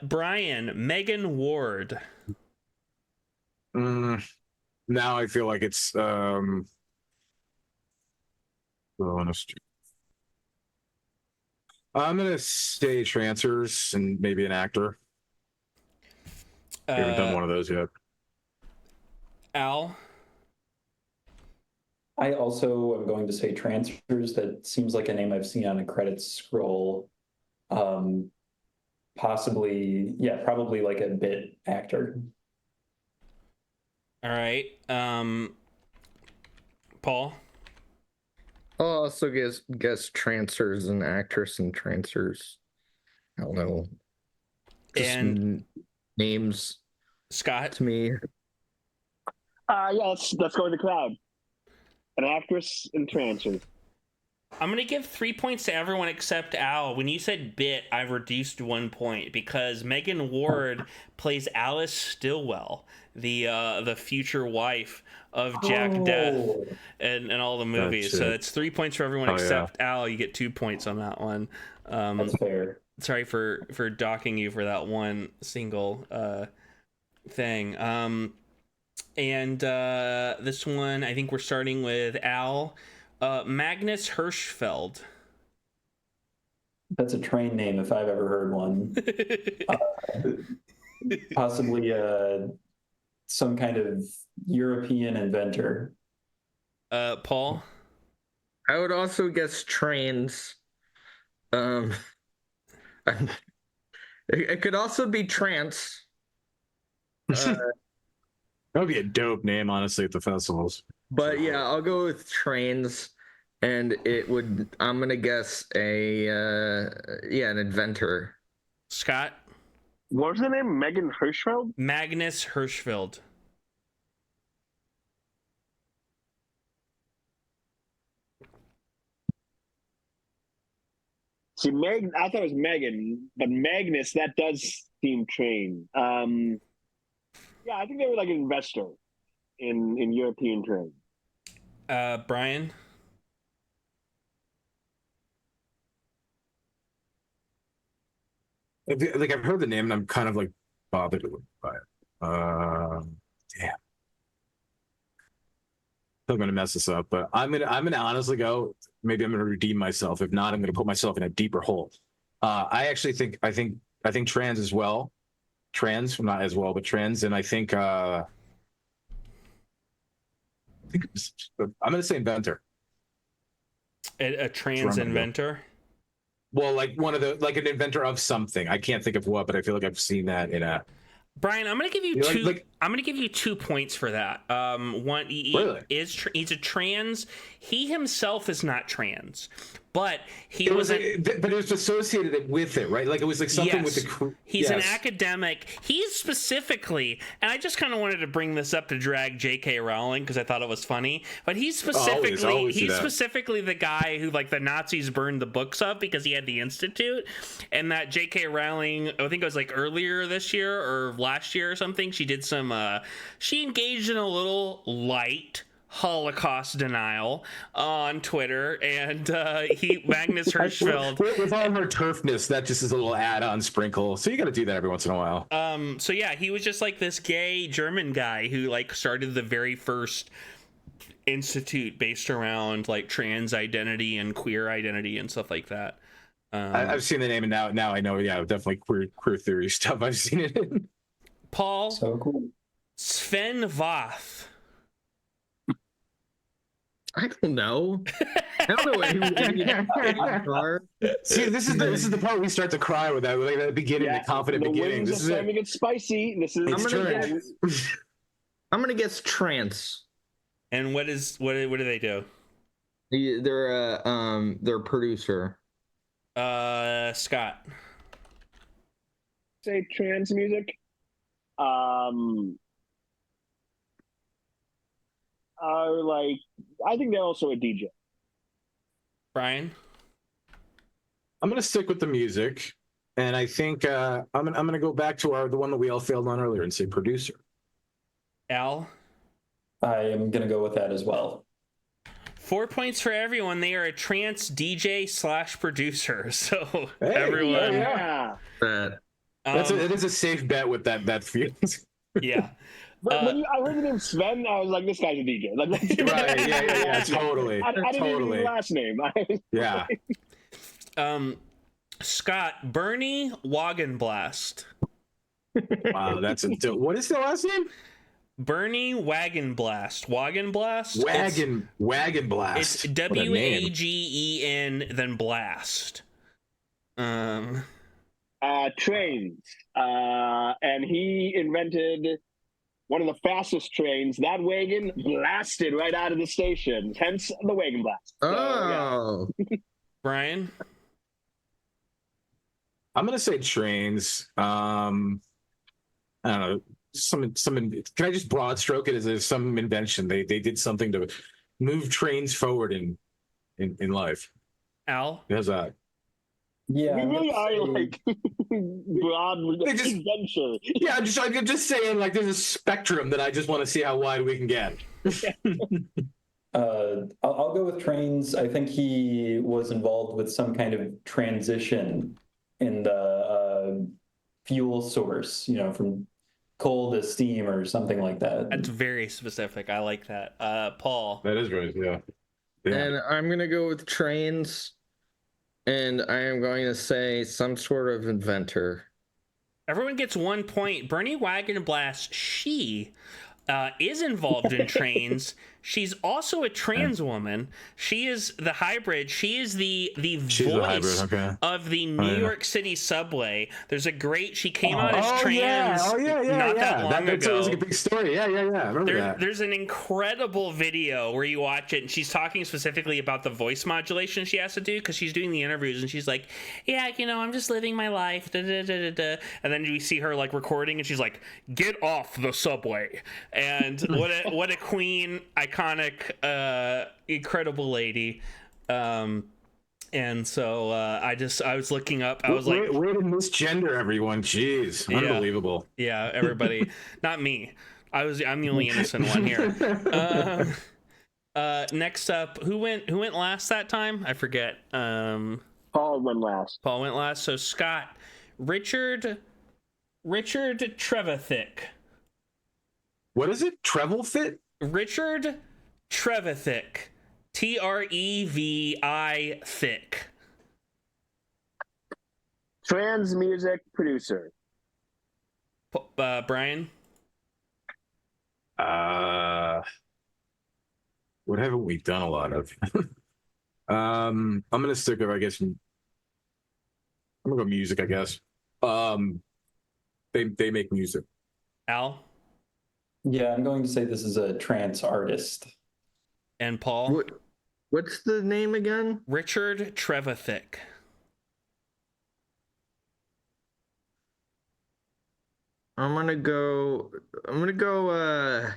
S1: Brian, Megan Ward.
S2: Now I feel like it's honest. I'm gonna say Trancers and maybe an actor. We haven't done one of those yet.
S1: Al?
S4: I also am going to say Trancers. That seems like a name I've seen on a credits scroll. Probably like a bit actor.
S1: All right. Paul?
S5: I'll also guess Trancers and actress and Trancers. I don't know.
S1: And
S5: names.
S1: Scott?
S5: To me.
S3: Let's go with the crowd. An actress and Trancers.
S1: I'm going to give 3 points to everyone except Al. When you said bit, I reduced 1 point because Megan Ward plays Alice Stillwell, the future wife of Jack Deth and all the movies. So it's 3 points for everyone except Al. You get 2 points on that one.
S4: That's fair.
S1: Sorry for docking you for that one single thing. And this one, I think we're starting with Al. Magnus Hirschfeld.
S4: That's a train name if I've ever heard one. Possibly some kind of European inventor.
S1: Paul?
S5: I would also guess trains. It could also be trance.
S2: That would be a dope name, honestly, at the festivals.
S5: But yeah, I'll go with trains, and I'm gonna guess an inventor.
S1: Scott?
S3: What was the name? Megan Hirschfeld?
S1: Magnus Hirschfeld.
S3: See, I thought it was Megan, but Magnus, that does seem train. Yeah, I think they were like an investor in European trade.
S1: Brian?
S2: Like, I've heard the name and I'm kind of like bothered by it. Damn. I'm gonna mess this up, but I'm gonna honestly go. Maybe I'm gonna redeem myself. If not, I'm gonna put myself in a deeper hole. I think trans as well. Trans, not as well, but trans, and I think I'm gonna say inventor.
S1: A trans inventor?
S2: Well, like an inventor of something. I can't think of what, but I feel like I've seen that in a.
S1: Brian, I'm gonna give you two. I'm gonna give you 2 points for that. One, he's a trans. He himself is not trans, but he wasn't.
S2: But it was associated with it, right? Like it was like something with the.
S1: He's an academic. He's specifically, and I just kind of wanted to bring this up to drag J.K. Rowling because I thought it was funny. But he's specifically the guy who like the Nazis burned the books up because he had the Institute, and that J.K. Rowling, I think it was like earlier this year or last year or something. She did some. She engaged in a little light Holocaust denial on Twitter, and Magnus Hirschfeld
S2: with all her turfness, that just is a little add-on sprinkle, so you got to do that every once in a while.
S1: So yeah, he was just like this gay German guy who like started the very first institute based around like trans identity and queer identity and stuff like that.
S2: I've seen the name, and now I know. Yeah, definitely queer theory stuff. I've seen it in.
S1: Paul,
S4: so cool.
S1: Sven Voth.
S5: I don't know. I don't know
S2: See, this is the part we start to cry with that, like the beginning, the confident beginning. This is
S3: starting to get spicy.
S5: I'm gonna guess trance.
S1: And what do they do?
S5: They're a producer.
S1: Scott.
S3: Say trance music. I think they're also a DJ.
S1: Brian?
S2: I'm going to stick with the music, and I think I'm going to go back to the one that we all failed on earlier and say producer.
S1: Al?
S4: I am going to go with that as well.
S1: 4 points for everyone. They are a trance DJ / producer. So everyone.
S3: Yeah.
S2: It is a safe bet with that feeling.
S1: Yeah.
S3: But when I heard the name Sven, I was like, this guy's a DJ. Like,
S2: right, yeah, totally.
S3: I didn't even know the last name.
S2: Yeah.
S1: Scott, Bernie Wagenblast.
S2: Wow, what is the last name?
S1: Bernie Wagenblast. Wagenblast?
S2: Wagenblast.
S1: It's WAGEN then blast.
S3: Trains. And he invented one of the fastest trains. That wagon blasted right out of the station, hence the wagon blast.
S5: So,
S3: yeah.
S1: Brian?
S2: I'm gonna say trains. I don't know. Can I just broad stroke it as some invention? They did something to move trains forward in life.
S1: Al?
S2: How's that?
S3: Yeah, we really are like broad adventure.
S2: Yeah, I'm just saying, like, there's a spectrum that I just want to see how wide we can get.
S4: I'll go with trains. I think he was involved with some kind of transition in the fuel source, from coal to steam or something like that.
S1: That's very specific. I like that. Paul?
S2: That is right, yeah.
S5: And I'm going to go with trains. And I am going to say some sort of inventor.
S1: Everyone gets 1 point. Bernie Wagenblast, she is involved in trains. She's also a trans woman. She is the hybrid. She is the voice of the New York City subway. There's a great. She came out as trans. Not that long ago.
S2: That was like a big story. Yeah. I remember that.
S1: There's an incredible video where you watch it, and she's talking specifically about the voice modulation she has to do because she's doing the interviews, and she's like, "Yeah, I'm just living my life." Da, da, da, da, da. And then we see her like recording, and she's like, "Get off the subway!" And what a queen. Iconic, incredible lady. And so I was looking up. I was like,
S2: way to misgender everyone. Jeez, unbelievable.
S1: Yeah, everybody. Not me. I'm the only innocent one here. Next up, who went last that time? I forget.
S3: Paul went last.
S1: So Scott, Richard Trevithick.
S2: What is it? Trevelfit?
S1: Richard Trevithick. Trevi thick.
S3: Trans music producer.
S1: Brian?
S2: What haven't we done a lot of? I'm gonna stick with, I guess, I'm gonna go music, I guess. They make music.
S1: Al?
S4: Yeah, I'm going to say this is a trance artist.
S1: And Paul?
S5: What's the name again?
S1: Richard Trevithick.
S5: I'm gonna go. I'll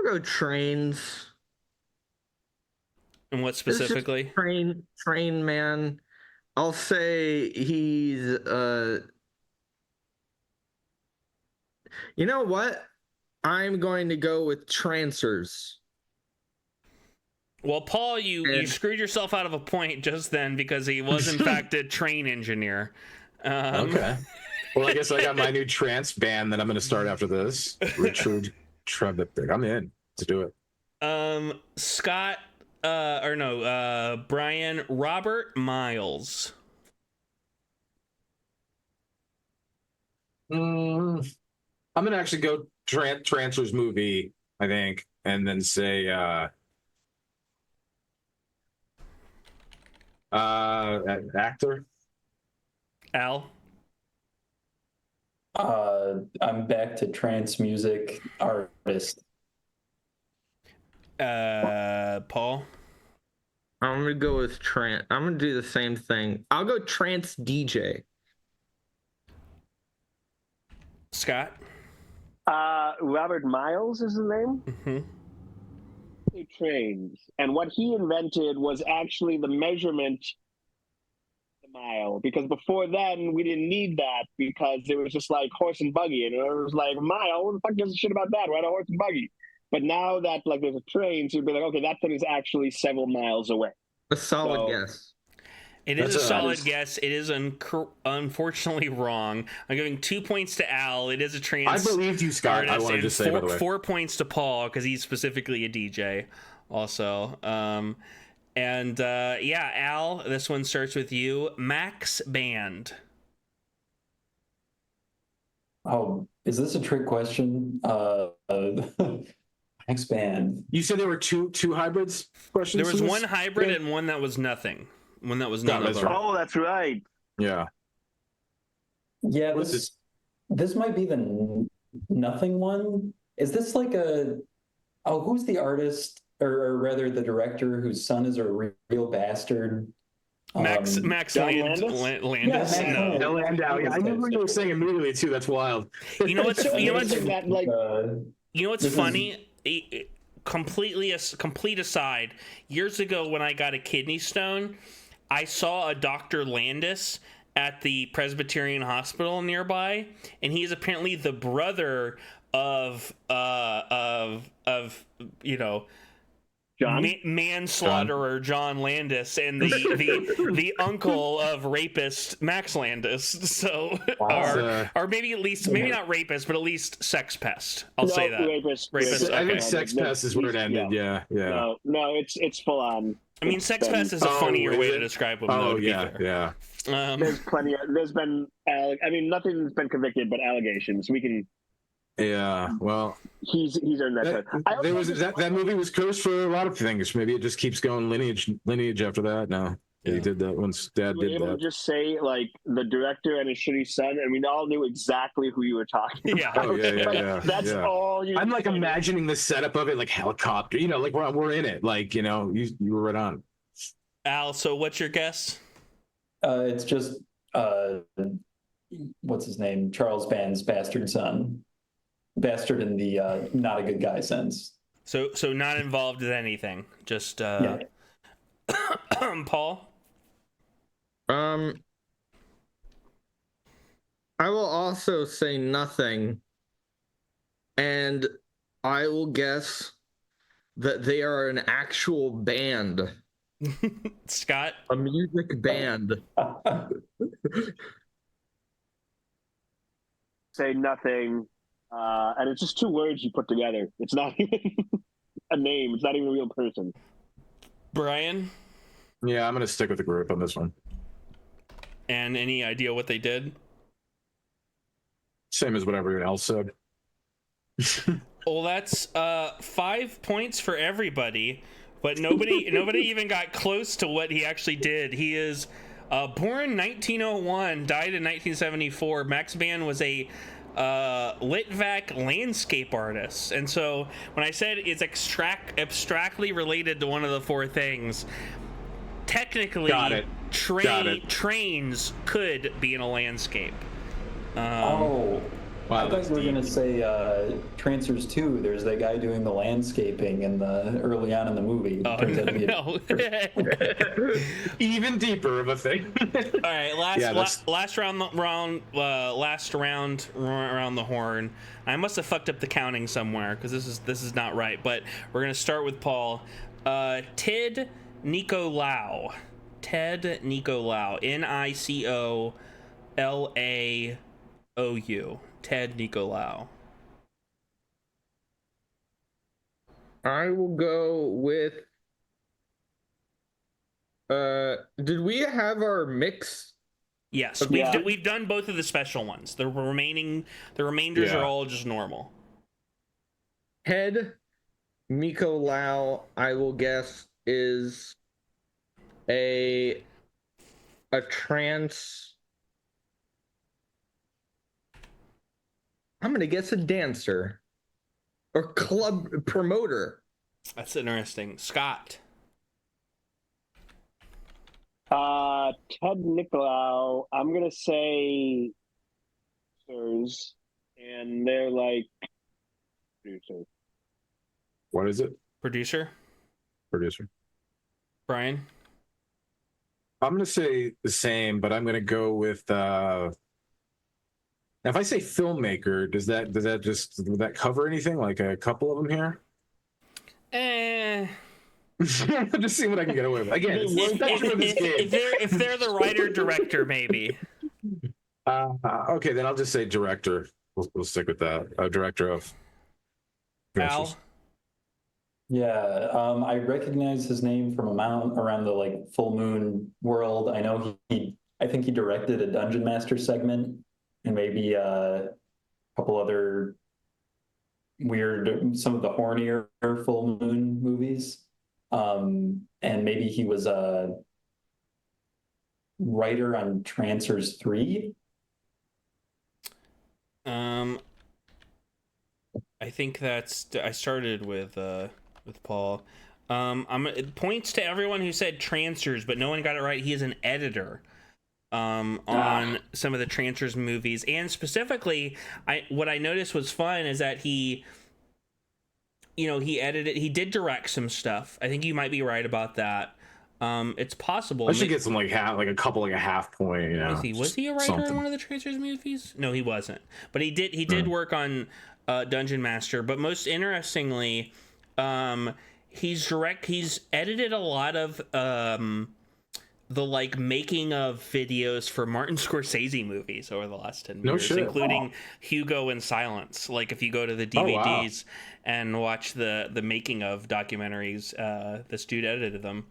S5: go trains.
S1: And what specifically?
S5: Train man. I'll say he's you know what? I'm going to go with Trancers.
S1: Well, Paul, you screwed yourself out of a point just then because he was in fact a train engineer.
S2: Okay. Well, I guess I got my new trance band that I'm going to start after this. Richard Trevithick. I'm in to do it.
S1: Scott, Brian, Robert Miles.
S2: I'm going to actually go Trancers movie, I think, and then say actor.
S1: Al.
S4: I'm back to trance music artist.
S1: Paul.
S5: I'm gonna go with trance. I'm gonna do the same thing. I'll go trance DJ.
S1: Scott.
S3: Robert Miles is his name.
S1: Mm-hmm.
S3: Trains, and what he invented was actually the measurement mile, because before then we didn't need that because it was just like horse and buggy, and it was like mile, what the fuck gives a shit about that, right? A horse and buggy. But now that like there's a train, so you'd be like, okay, that thing is actually several miles away.
S5: A solid guess.
S1: It is a solid guess. It is unfortunately wrong. I'm giving 2 points to Al. It is a trans.
S2: I believed you, Scott. I wanted to say, by the way.
S1: 4 points to Paul because he's specifically a DJ also. Al, this one starts with you. Max Band.
S4: Oh, is this a trick question? Max Band.
S2: You said there were two hybrids questions?
S1: There was one hybrid and one that was nothing. One that was none of them.
S3: Right. Oh, that's right.
S2: Yeah.
S4: Yeah, this might be the nothing one. Is this like who's the artist? Or rather, the director whose son is a real bastard.
S1: Max Landis.
S4: Landis?
S1: Yeah,
S2: no. Landau. Yeah, I knew what you were saying immediately too. That's wild.
S1: You know what's funny? Complete aside. Years ago, when I got a kidney stone, I saw a Dr. Landis at the Presbyterian Hospital nearby, and he is apparently the brother of
S3: John?
S1: Manslaughterer John Landis and the uncle of rapist Max Landis. So, or maybe not rapist, but at least sex pest. I'll say that.
S3: Rapist.
S1: Okay.
S2: I think sex pest is where it ended. Yeah.
S3: No, it's full on.
S1: I mean, sex pest is a funnier way to describe him.
S2: Oh, yeah.
S3: There's plenty. There's been. Nothing's been convicted, but allegations. We can.
S2: Yeah, well,
S3: he's earned that.
S2: That movie was cursed for a lot of things. Maybe it just keeps going lineage after that. No, he did that once Dad did that.
S3: Just say like the director and his shitty son, and we all knew exactly who you were talking about.
S2: Oh yeah.
S3: That's all.
S2: I'm like imagining the setup of it, like helicopter. Like we're in it. Like you were right on.
S1: Al, so what's your guess?
S4: It's just what's his name? Charles Band's bastard son. Bastard in the not a good guy sense.
S1: So not involved with anything. Just Paul.
S5: I will also say nothing, and I will guess that they are an actual band.
S1: Scott,
S5: a music band.
S3: Say nothing. And it's just two words you put together. It's not even a name. It's not even a real person.
S1: Brian?
S2: Yeah, I'm going to stick with the group on this one.
S1: And any idea what they did?
S2: Same as what everyone else said.
S1: Well, that's 5 points for everybody, but nobody even got close to what he actually did. He is born 1901, died in 1974. Max Band was a Litvak landscape artists. And so when I said it's abstractly related to one of the four things, technically trains could be in a landscape.
S4: I thought you were going to say Trancers 2. There's that guy doing the landscaping early on in the movie.
S1: No.
S2: Even deeper of a thing.
S1: All right, last round around the horn. I must have fucked up the counting somewhere because this is not right. But we're going to start with Paul. Ted Nicolau. Ted Nicolau. Nicolau. Ted Nicolau.
S5: I will go with. Did we have our mix?
S1: Yes, we've done both of the special ones. The remainders are all just normal.
S5: Ted Nicolau, I will guess, is a trans. I'm going to guess a dancer or club promoter.
S1: That's interesting. Scott.
S3: Ted Nicolau, I'm going to say producers, and they're like producers.
S2: What is it?
S1: Producer. Brian?
S2: I'm going to say the same, but I'm going to go with now, if I say filmmaker, does that cover anything? Like a couple of them here? Just see what I can get away with. Again,
S1: if they're the writer director, maybe.
S2: Okay, then I'll just say director. We'll stick with that. Director of.
S1: Al.
S4: Yeah, I recognize his name from around the Full Moon world. I know I think he directed a Dungeon Master segment. And maybe a couple other some of the hornier Full Moon movies. And maybe he was a writer on Trancers 3.
S1: I think I started with Paul. Points to everyone who said Trancers, but no one got it right. He is an editor. On some of the Trancers movies, and specifically, what I noticed was fun is that he edited. He did direct some stuff. I think you might be right about that. It's possible.
S2: I should get some a couple a half point.
S1: Was he a writer in one of the Trancers movies? No, he wasn't. But he did work on Dungeon Master. But most interestingly, he's edited a lot of the making of videos for Martin Scorsese movies over the last 10 years, including Hugo and Silence. If you go to the DVDs and watch the making of documentaries, this dude edited them.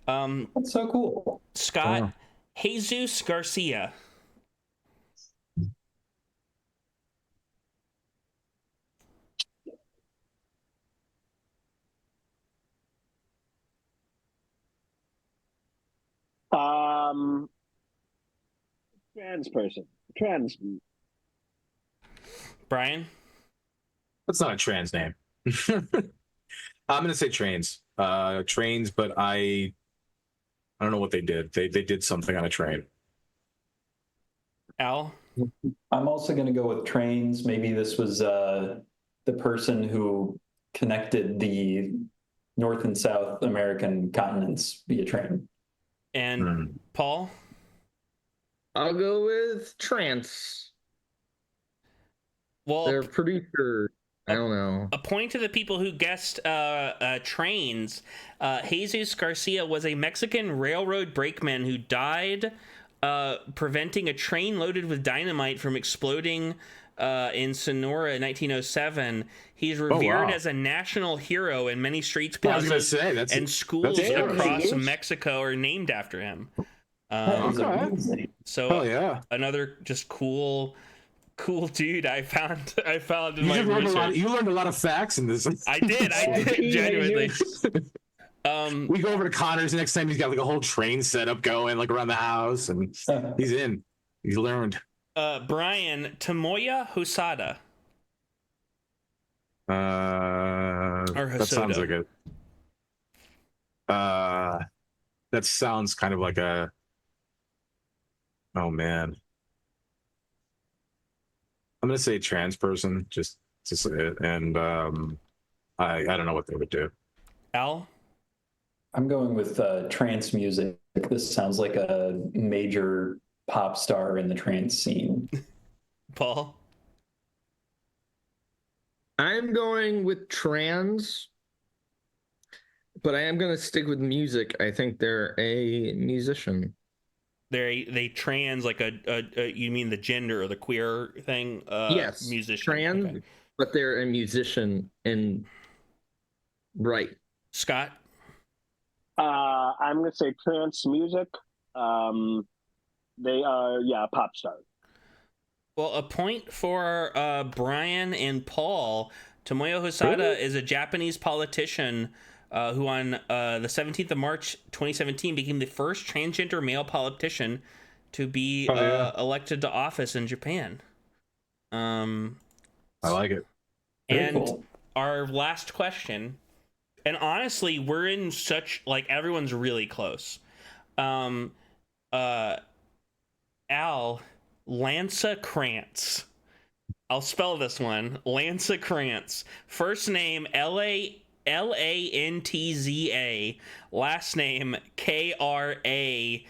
S4: That's so cool.
S1: Scott, Jesus Garcia.
S3: Trans.
S1: Brian?
S2: That's not a trans name. I'm gonna say trains. Trains, but I don't know what they did. They did something on a train.
S1: Al?
S4: I'm also gonna go with trains. Maybe this was the person who connected the North and South American continents via train.
S1: And Paul?
S5: I'll go with Trance.
S1: Well,
S5: their producer. I don't know.
S1: A point to the people who guessed trains. Jesus Garcia was a Mexican railroad brakeman who died preventing a train loaded with dynamite from exploding in Sonora in 1907. He's revered as a national hero, and many streets, plazas, and schools across Mexico are named after him. So another just cool dude I found in my research.
S2: You learned a lot of facts in this.
S1: I did genuinely.
S2: We go over to Connor's next time. He's got a whole train setup going around the house, and he's in. He's learned.
S1: Brian, Tomoya Hosada. Or
S2: That sounds
S1: Hosoda.
S2: like it. That sounds kind of like a. Oh man, I'm gonna say trans person just to say it, and I don't know what they would do.
S1: Al?
S4: I'm going with trance music. This sounds like a major pop star in the trance scene.
S1: Paul?
S5: I'm going with trans, but I am going to stick with music. I think they're a musician.
S1: They trans, like a you mean the gender or the queer thing?
S5: Yes,
S1: musician.
S5: trans,
S1: okay.
S5: But they're a musician and right.
S1: Scott?
S3: I'm gonna say trance music. They are pop stars.
S1: Well, a point for Brian and Paul. Tomoyo Hosada is a Japanese politician who on the 17th of March 2017 became the first transgender male politician to be elected to office in Japan.
S2: I like it.
S1: And cool. Our last question, and honestly, we're in such, like, everyone's really close. Al, Lanza Krantz. I'll spell this one. Lanza Krantz. First name Lantza. Last name Krantz.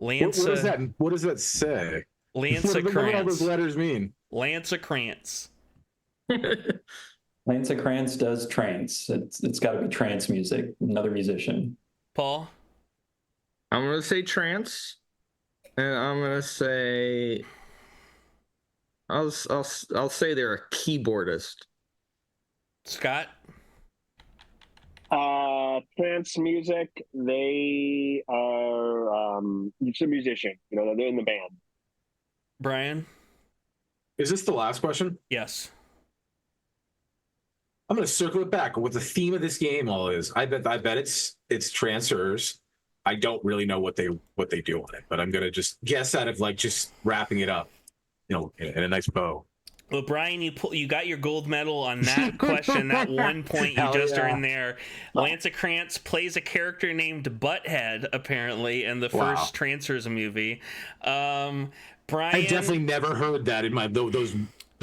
S1: Lanza.
S2: What does that say?
S1: Lanza
S2: Krantz. What do all those letters mean?
S1: Lanza Krantz.
S4: Lanza Krantz does trance. It's got to be trance music. Another musician.
S1: Paul?
S5: I'm going to say trance. And I'm going to say... I'll say they're a keyboardist.
S1: Scott?
S3: Trance music. They are it's a musician. You know, they're in the band.
S1: Brian?
S2: Is this the last question?
S1: Yes.
S2: I'm going to circle it back. What the theme of this game all is? I bet it's Trancers. I don't really know what they do on it, but I'm going to just guess out of, like, just wrapping it up, you know, in a nice bow.
S1: Well, Brian, you got your gold medal on that question. That 1 point you just earned there. Lanza Krantz plays a character named Butthead, apparently, in the first Trancers movie. Brian,
S2: I definitely never heard that in my those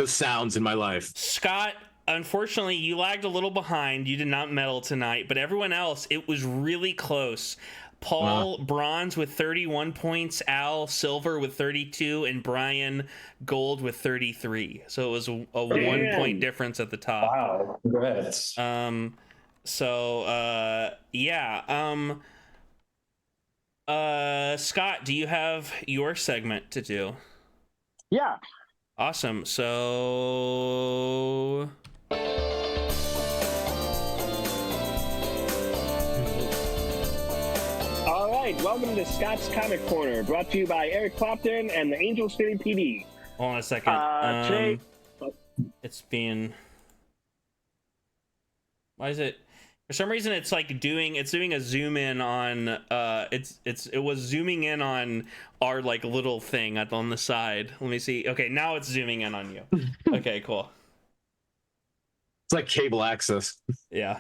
S2: sounds in my life.
S1: Scott, unfortunately, you lagged a little behind. You did not medal tonight, but everyone else, it was really close. Paul, bronze with 31 points, Al, silver with 32, and Brian, gold with 33. So it was a 1 point difference at the top.
S4: Wow, congrats.
S1: Scott, do you have your segment to do?
S3: Yeah.
S1: Awesome. So...
S3: Welcome to Scott's Comic Corner, brought to you by Eric Clapton and the Angel City PD.
S1: Hold on a second.
S3: Today,
S1: it's being. Why is it? For some reason, it's like doing a zoom in on. It was zooming in on our, like, little thing on the side. Let me see. Okay, now it's zooming in on you. Okay, cool.
S2: It's like cable access.
S1: Yeah.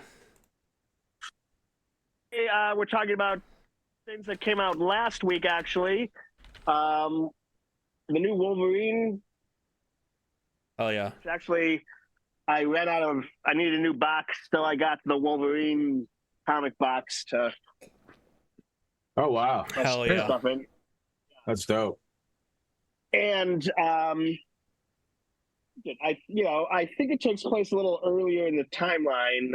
S3: Hey, we're talking about things that came out last week, actually. The new Wolverine.
S1: Oh, yeah.
S3: Actually, I needed a new box, so I got the Wolverine comic box to...
S2: Oh, wow.
S1: Hell yeah.
S3: Stuff in.
S2: That's dope.
S3: And, I think it takes place a little earlier in the timeline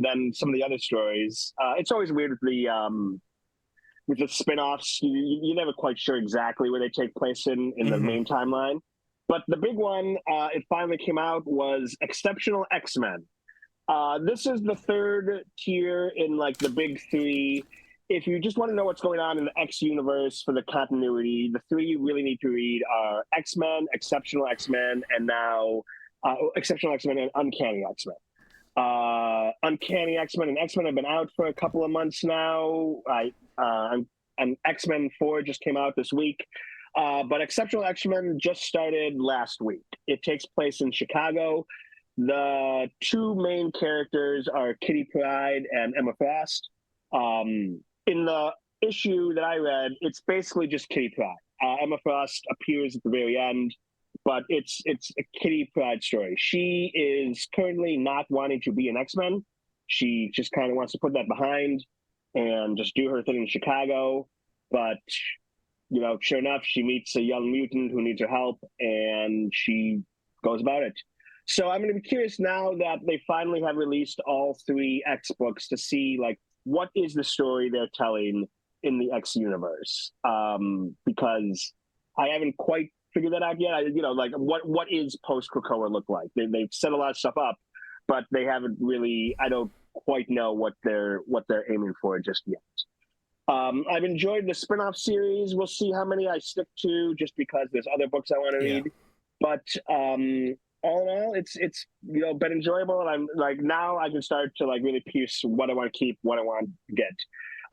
S3: than some of the other stories. It's always weird with the spin-offs. You're never quite sure exactly where they take place in the main timeline. But the big one, it finally came out, was Exceptional X-Men. This is the third tier in, like, the big three. If you just want to know what's going on in the X universe for the continuity, the three you really need to read are X-Men, Exceptional X-Men, and now Exceptional X-Men and Uncanny X-Men. Uncanny X-Men and X-Men have been out for a couple of months now. And X-Men 4 just came out this week. But Exceptional X-Men just started last week. It takes place in Chicago. The two main characters are Kitty Pryde and Emma Frost. In the issue that I read, it's basically just Kitty Pryde. Emma Frost appears at the very end, but it's a Kitty Pryde story. She is currently not wanting to be an X-Men. She just kind of wants to put that behind and just do her thing in Chicago. But, sure enough, she meets a young mutant who needs her help, and she goes about it. So I'm going to be curious now that they finally have released all 3 X books to see, like, what is the story they're telling in the X universe? Because I haven't quite figured that out yet. What is post-Krakoa look like? They've set a lot of stuff up, but they haven't really. I don't quite know what they're aiming for just yet. I've enjoyed the spin-off series. We'll see how many I stick to, just because there's other books I want to read. But all in all, it's been enjoyable, and I'm like, now I can start to like really piece what I want to keep, what I want to get.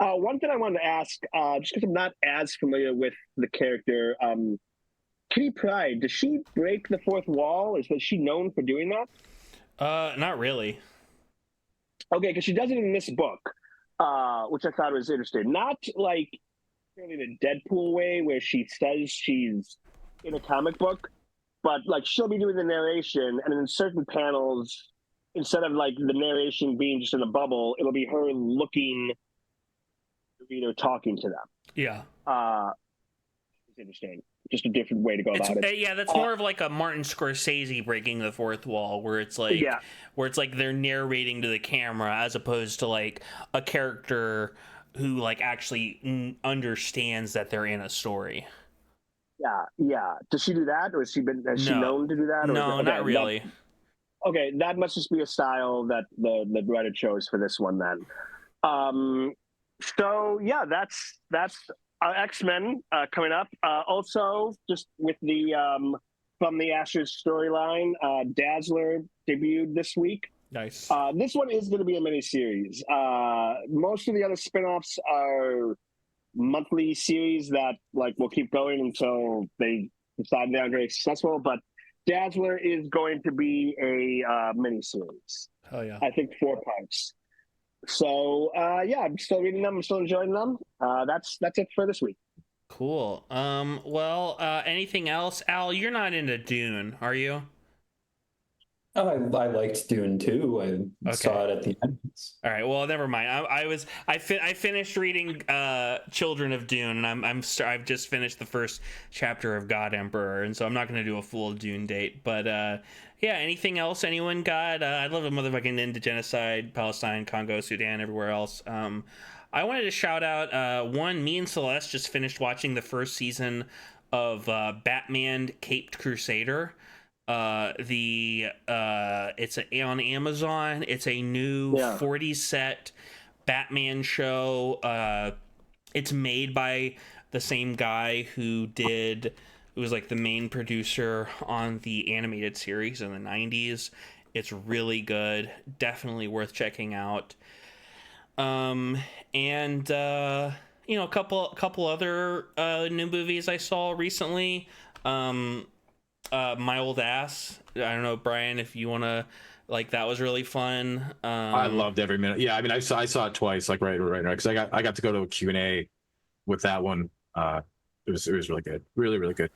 S3: One thing I wanted to ask, just because I'm not as familiar with the character, Kitty Pryde, does she break the fourth wall? Is she known for doing that?
S1: Not really.
S3: Okay, because she does it in this book, which I thought was interesting. Not like really the Deadpool way where she says she's in a comic book, but like she'll be doing the narration, and in certain panels, instead of like the narration being just in a bubble, it'll be her looking at the reader, talking to them.
S1: Yeah.
S3: It's interesting. Just a different way to go about it.
S1: Yeah, that's more of like a Martin Scorsese breaking the fourth wall, where it's like they're narrating to the camera as opposed to like a character who like actually understands that they're in a story.
S3: Yeah. Does she do that, or has she known to do that? Or
S1: no, not really.
S3: That must just be a style that the writer chose for this one then. So yeah, that's X-Men coming up. Also, just with the from the Ashes storyline, Dazzler debuted this week.
S1: Nice.
S3: This one is going to be a miniseries. Most of the other spinoffs are monthly series that like will keep going until they decide they're very successful. But Dazzler is going to be a miniseries.
S1: Oh yeah.
S3: I think 4 parts. So I'm still reading them. I'm still enjoying them. That's it for this week.
S1: Cool. Anything else, Al? You're not into Dune, are you?
S4: Oh, I liked Dune too. I saw it at the end.
S1: All right. Well, never mind. I finished reading Children of Dune, and I've just finished the first chapter of God Emperor, and so I'm not going to do a full Dune date. But yeah. Anything else? Anyone got? I love a motherfucking end to genocide, Palestine, Congo, Sudan, everywhere else. I wanted to shout out me and Celeste just finished watching the first season of Batman Caped Crusader. It's on Amazon. It's a new 40 set Batman show. It's made by the same guy who was like the main producer on the animated series in the 90s. It's really good. Definitely worth checking out. A couple other new movies I saw recently. My Old Ass. I don't know, Brian, if you want to, like, that was really fun.
S2: I loved every minute. Yeah, I mean, I saw it twice, like right now, because I got to go to a Q&A with that one. It was really good, really good.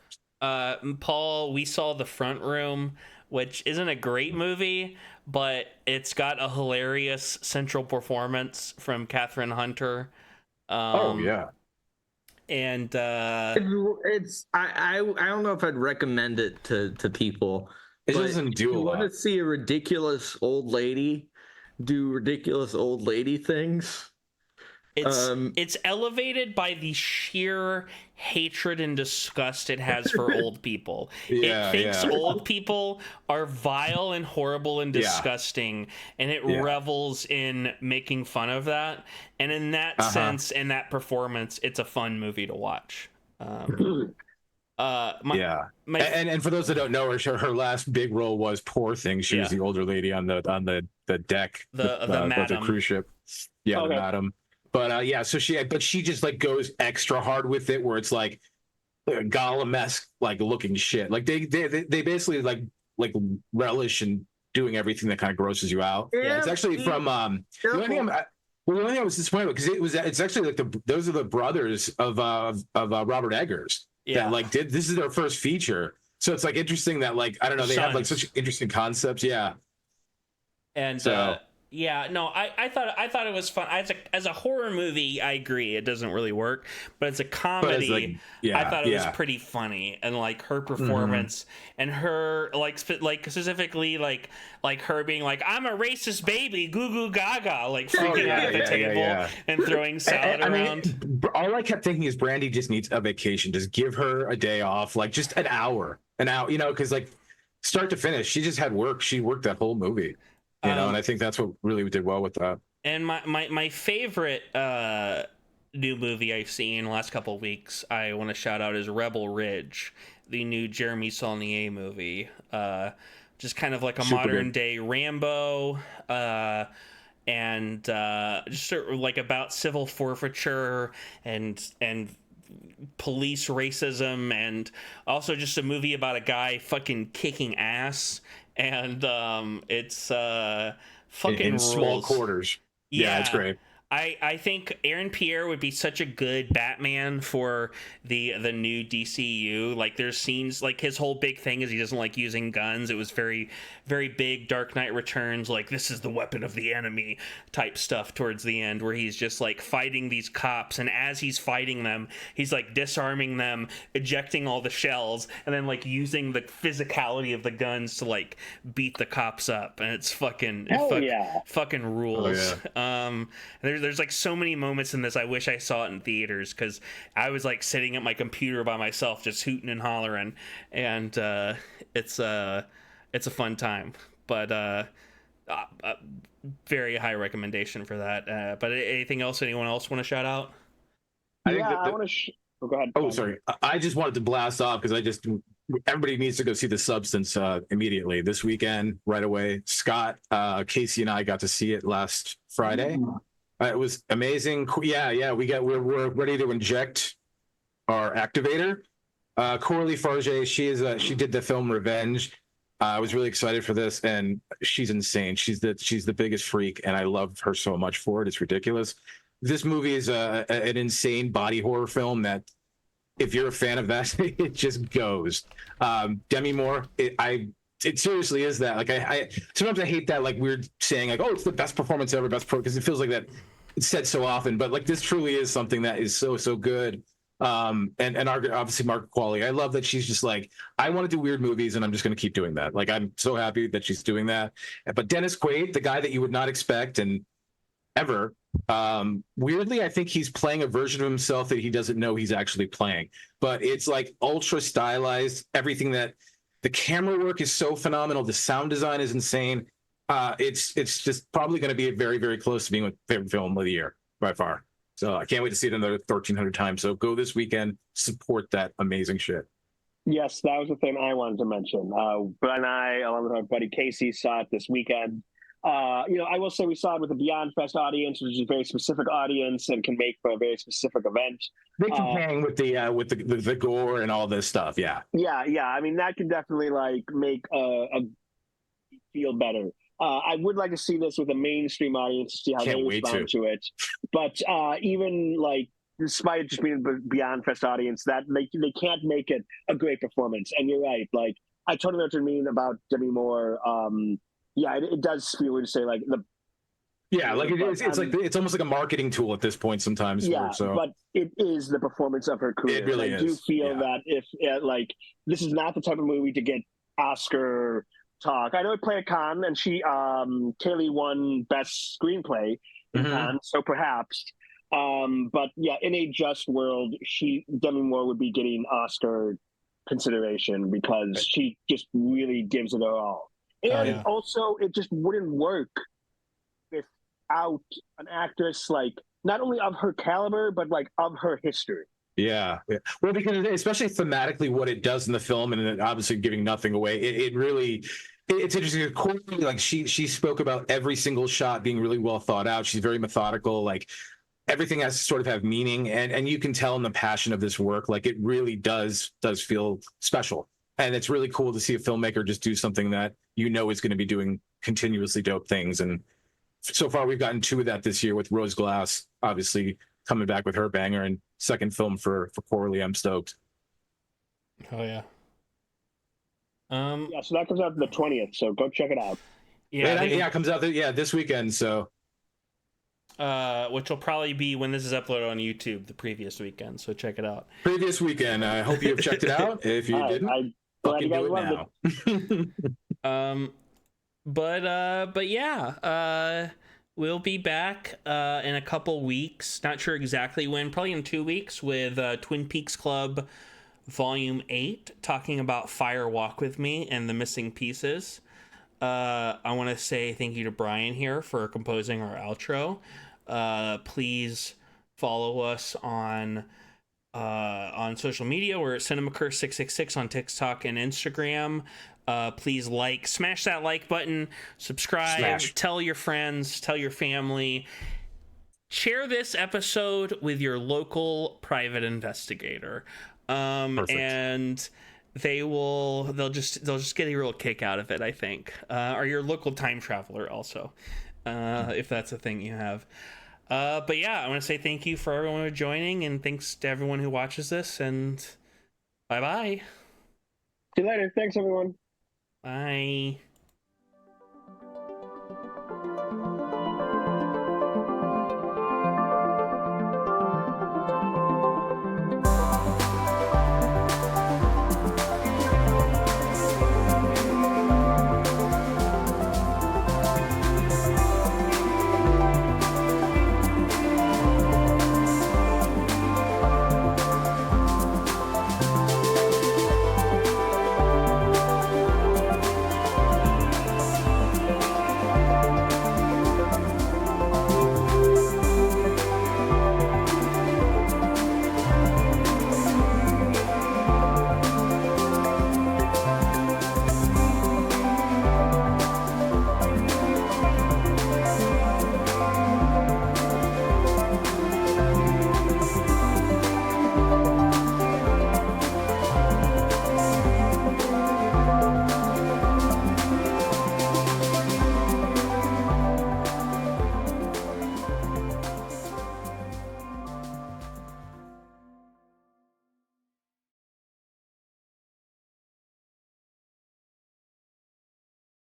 S1: Paul, we saw The Front Room, which isn't a great movie, but it's got a hilarious central performance from Catherine Hunter.
S2: Oh yeah.
S1: And
S5: it's I don't know if I'd recommend it to people.
S2: It doesn't do a lot.
S5: You want to see a ridiculous old lady do ridiculous old lady things?
S1: It's elevated by the sheer hatred and disgust it has for old people. It thinks old people are vile and horrible and disgusting, and it revels in making fun of that. And in that sense, in that performance, it's a fun movie to watch.
S2: And for those that don't know her last big role was Poor Thing. She was the older lady on the deck, the cruise ship. Yeah, the madam. But so she just like goes extra hard with it, where it's like Gollum-esque like looking shit. Like they basically like relish in doing everything that kind of grosses you out.
S5: Yeah,
S2: it's actually from the only thing I was disappointed with, because it's actually like those are the brothers of Robert Eggers that like did this is their first feature. So it's like interesting that like I don't know, they have like such interesting concepts. Yeah.
S1: And so I thought it was fun. As a horror movie, I agree it doesn't really work, but as a comedy, I thought it was pretty funny. And like her performance and her like specifically like her being like, I'm a racist baby, goo goo gaga, like freaking out at the table and throwing salad around.
S2: I mean, all I kept thinking is Brandy just needs a vacation. Just give her a day off, like just an hour, you know, because like start to finish, she just had work. She worked that whole movie. You know, and I think that's what really did well with that.
S1: And my favorite new movie I've seen in the last couple of weeks, I want to shout out, is Rebel Ridge, the new Jeremy Saulnier movie. Just kind of like a modern day Rambo, and just sort of like about civil forfeiture and police racism, and also just a movie about a guy fucking kicking ass. And it's fucking
S2: in
S1: rules.
S2: Small quarters. Yeah, it's great.
S1: I think Aaron Pierre would be such a good Batman for the new DCU. Like there's scenes, like his whole big thing is he doesn't like using guns. It was very, very big Dark Knight Returns, like this is the weapon of the enemy type stuff towards the end, where he's just like fighting these cops, and as he's fighting them, he's like disarming them, ejecting all the shells, and then like using the physicality of the guns to like beat the cops up, and it's fucking fucking rules. There's like so many moments in this. I wish I saw it in theaters, because I was like sitting at my computer by myself just hooting and hollering, and it's a fun time. But very high recommendation for that. But anything else anyone else want to shout out?
S3: I want to go ahead.
S2: Oh, sorry. I just wanted to blast off because everybody needs to go see The Substance immediately this weekend, right away. Scott, Casey, and I got to see it last Friday. It was amazing. We're ready to inject our activator. Coralie Farge, she did the film Revenge. I was really excited for this, and she's insane. She's the biggest freak, and I love her so much for it. It's ridiculous. This movie is an insane body horror film that, if you're a fan of that, it just goes. Demi Moore, it seriously is that. Like I sometimes I hate that like weird saying like, oh, it's the best performance ever, because it feels like that it's said so often. But like this truly is something that is so good. And obviously Margaret Qualley. I love that she's just like, I want to do weird movies, and I'm just going to keep doing that. Like I'm so happy that she's doing that. But Dennis Quaid, the guy that you would not expect and ever. Weirdly, I think he's playing a version of himself that he doesn't know he's actually playing. But it's like ultra stylized. Everything that the camera work is so phenomenal. The sound design is insane. It's just probably going to be very, very close to being my favorite film of the year by far. So I can't wait to see it another 1,300 times. So go this weekend, support that amazing shit.
S3: Yes, that was the thing I wanted to mention. Brett and I, along with our buddy Casey, saw it this weekend. I will say we saw it with a Beyond Fest audience, which is a very specific audience and can make for a very specific event.
S2: They can hang with the gore and all this stuff. Yeah.
S3: I mean, that can definitely like make a feel better. I would like to see this with a mainstream audience to see how they respond to it. But even like, despite just being a Beyond Fest audience, that they can't make it a great performance. And you're right. Like, I totally know what you mean about Demi Moore. It does feel weird to say like the.
S2: Yeah, like it's like it's almost like a marketing tool at this point sometimes.
S3: Yeah, but it is the performance of her career.
S2: It really is.
S3: I do feel that if like this is not the type of movie to get Oscar talk. I know it played at Cannes, and Kaylee won Best Screenplay in Cannes, so perhaps. But yeah, in a just world, Demi Moore would be getting Oscar consideration because she just really gives it her all. And also, it just wouldn't work without an actress like not only of her caliber, but like of her history.
S2: Yeah. Well, because especially thematically what it does in the film, and obviously giving nothing away, it really. It's interesting. Courtney, like she spoke about every single shot being really well thought out. She's very methodical. Like everything has to sort of have meaning, and you can tell in the passion of this work, like it really does feel special. And it's really cool to see a filmmaker just do something that you know is going to be doing continuously dope things. And so far we've gotten 2 of that this year with Rose Glass, obviously coming back with her banger, and second film for Coralie. I'm stoked.
S1: Oh yeah.
S3: Yeah, so that comes out the 20th, so go check it out.
S2: Yeah, it comes out this weekend, so
S1: which will probably be when this is uploaded on YouTube the previous weekend, so check it out.
S2: Previous weekend. I hope you've checked it out. If you didn't, fucking do it now.
S1: But yeah, we'll be back in a couple weeks. Not sure exactly when, probably in 2 weeks, with Twin Peaks Club Volume 8, talking about Fire Walk With Me and the missing pieces. I want to say thank you to Brian here for composing our outro. Please follow us on social media. We're at CinemaCurse666 on TikTok and Instagram. Please smash that like button, subscribe, tell your friends, tell your family. Share this episode with your local private investigator. And they'll just get a real kick out of it, I think. Or your local time traveler also, if that's a thing you have. But yeah, I want to say thank you for everyone for joining, and thanks to everyone who watches this, and bye-bye.
S3: See you later. Thanks, everyone.
S1: Bye.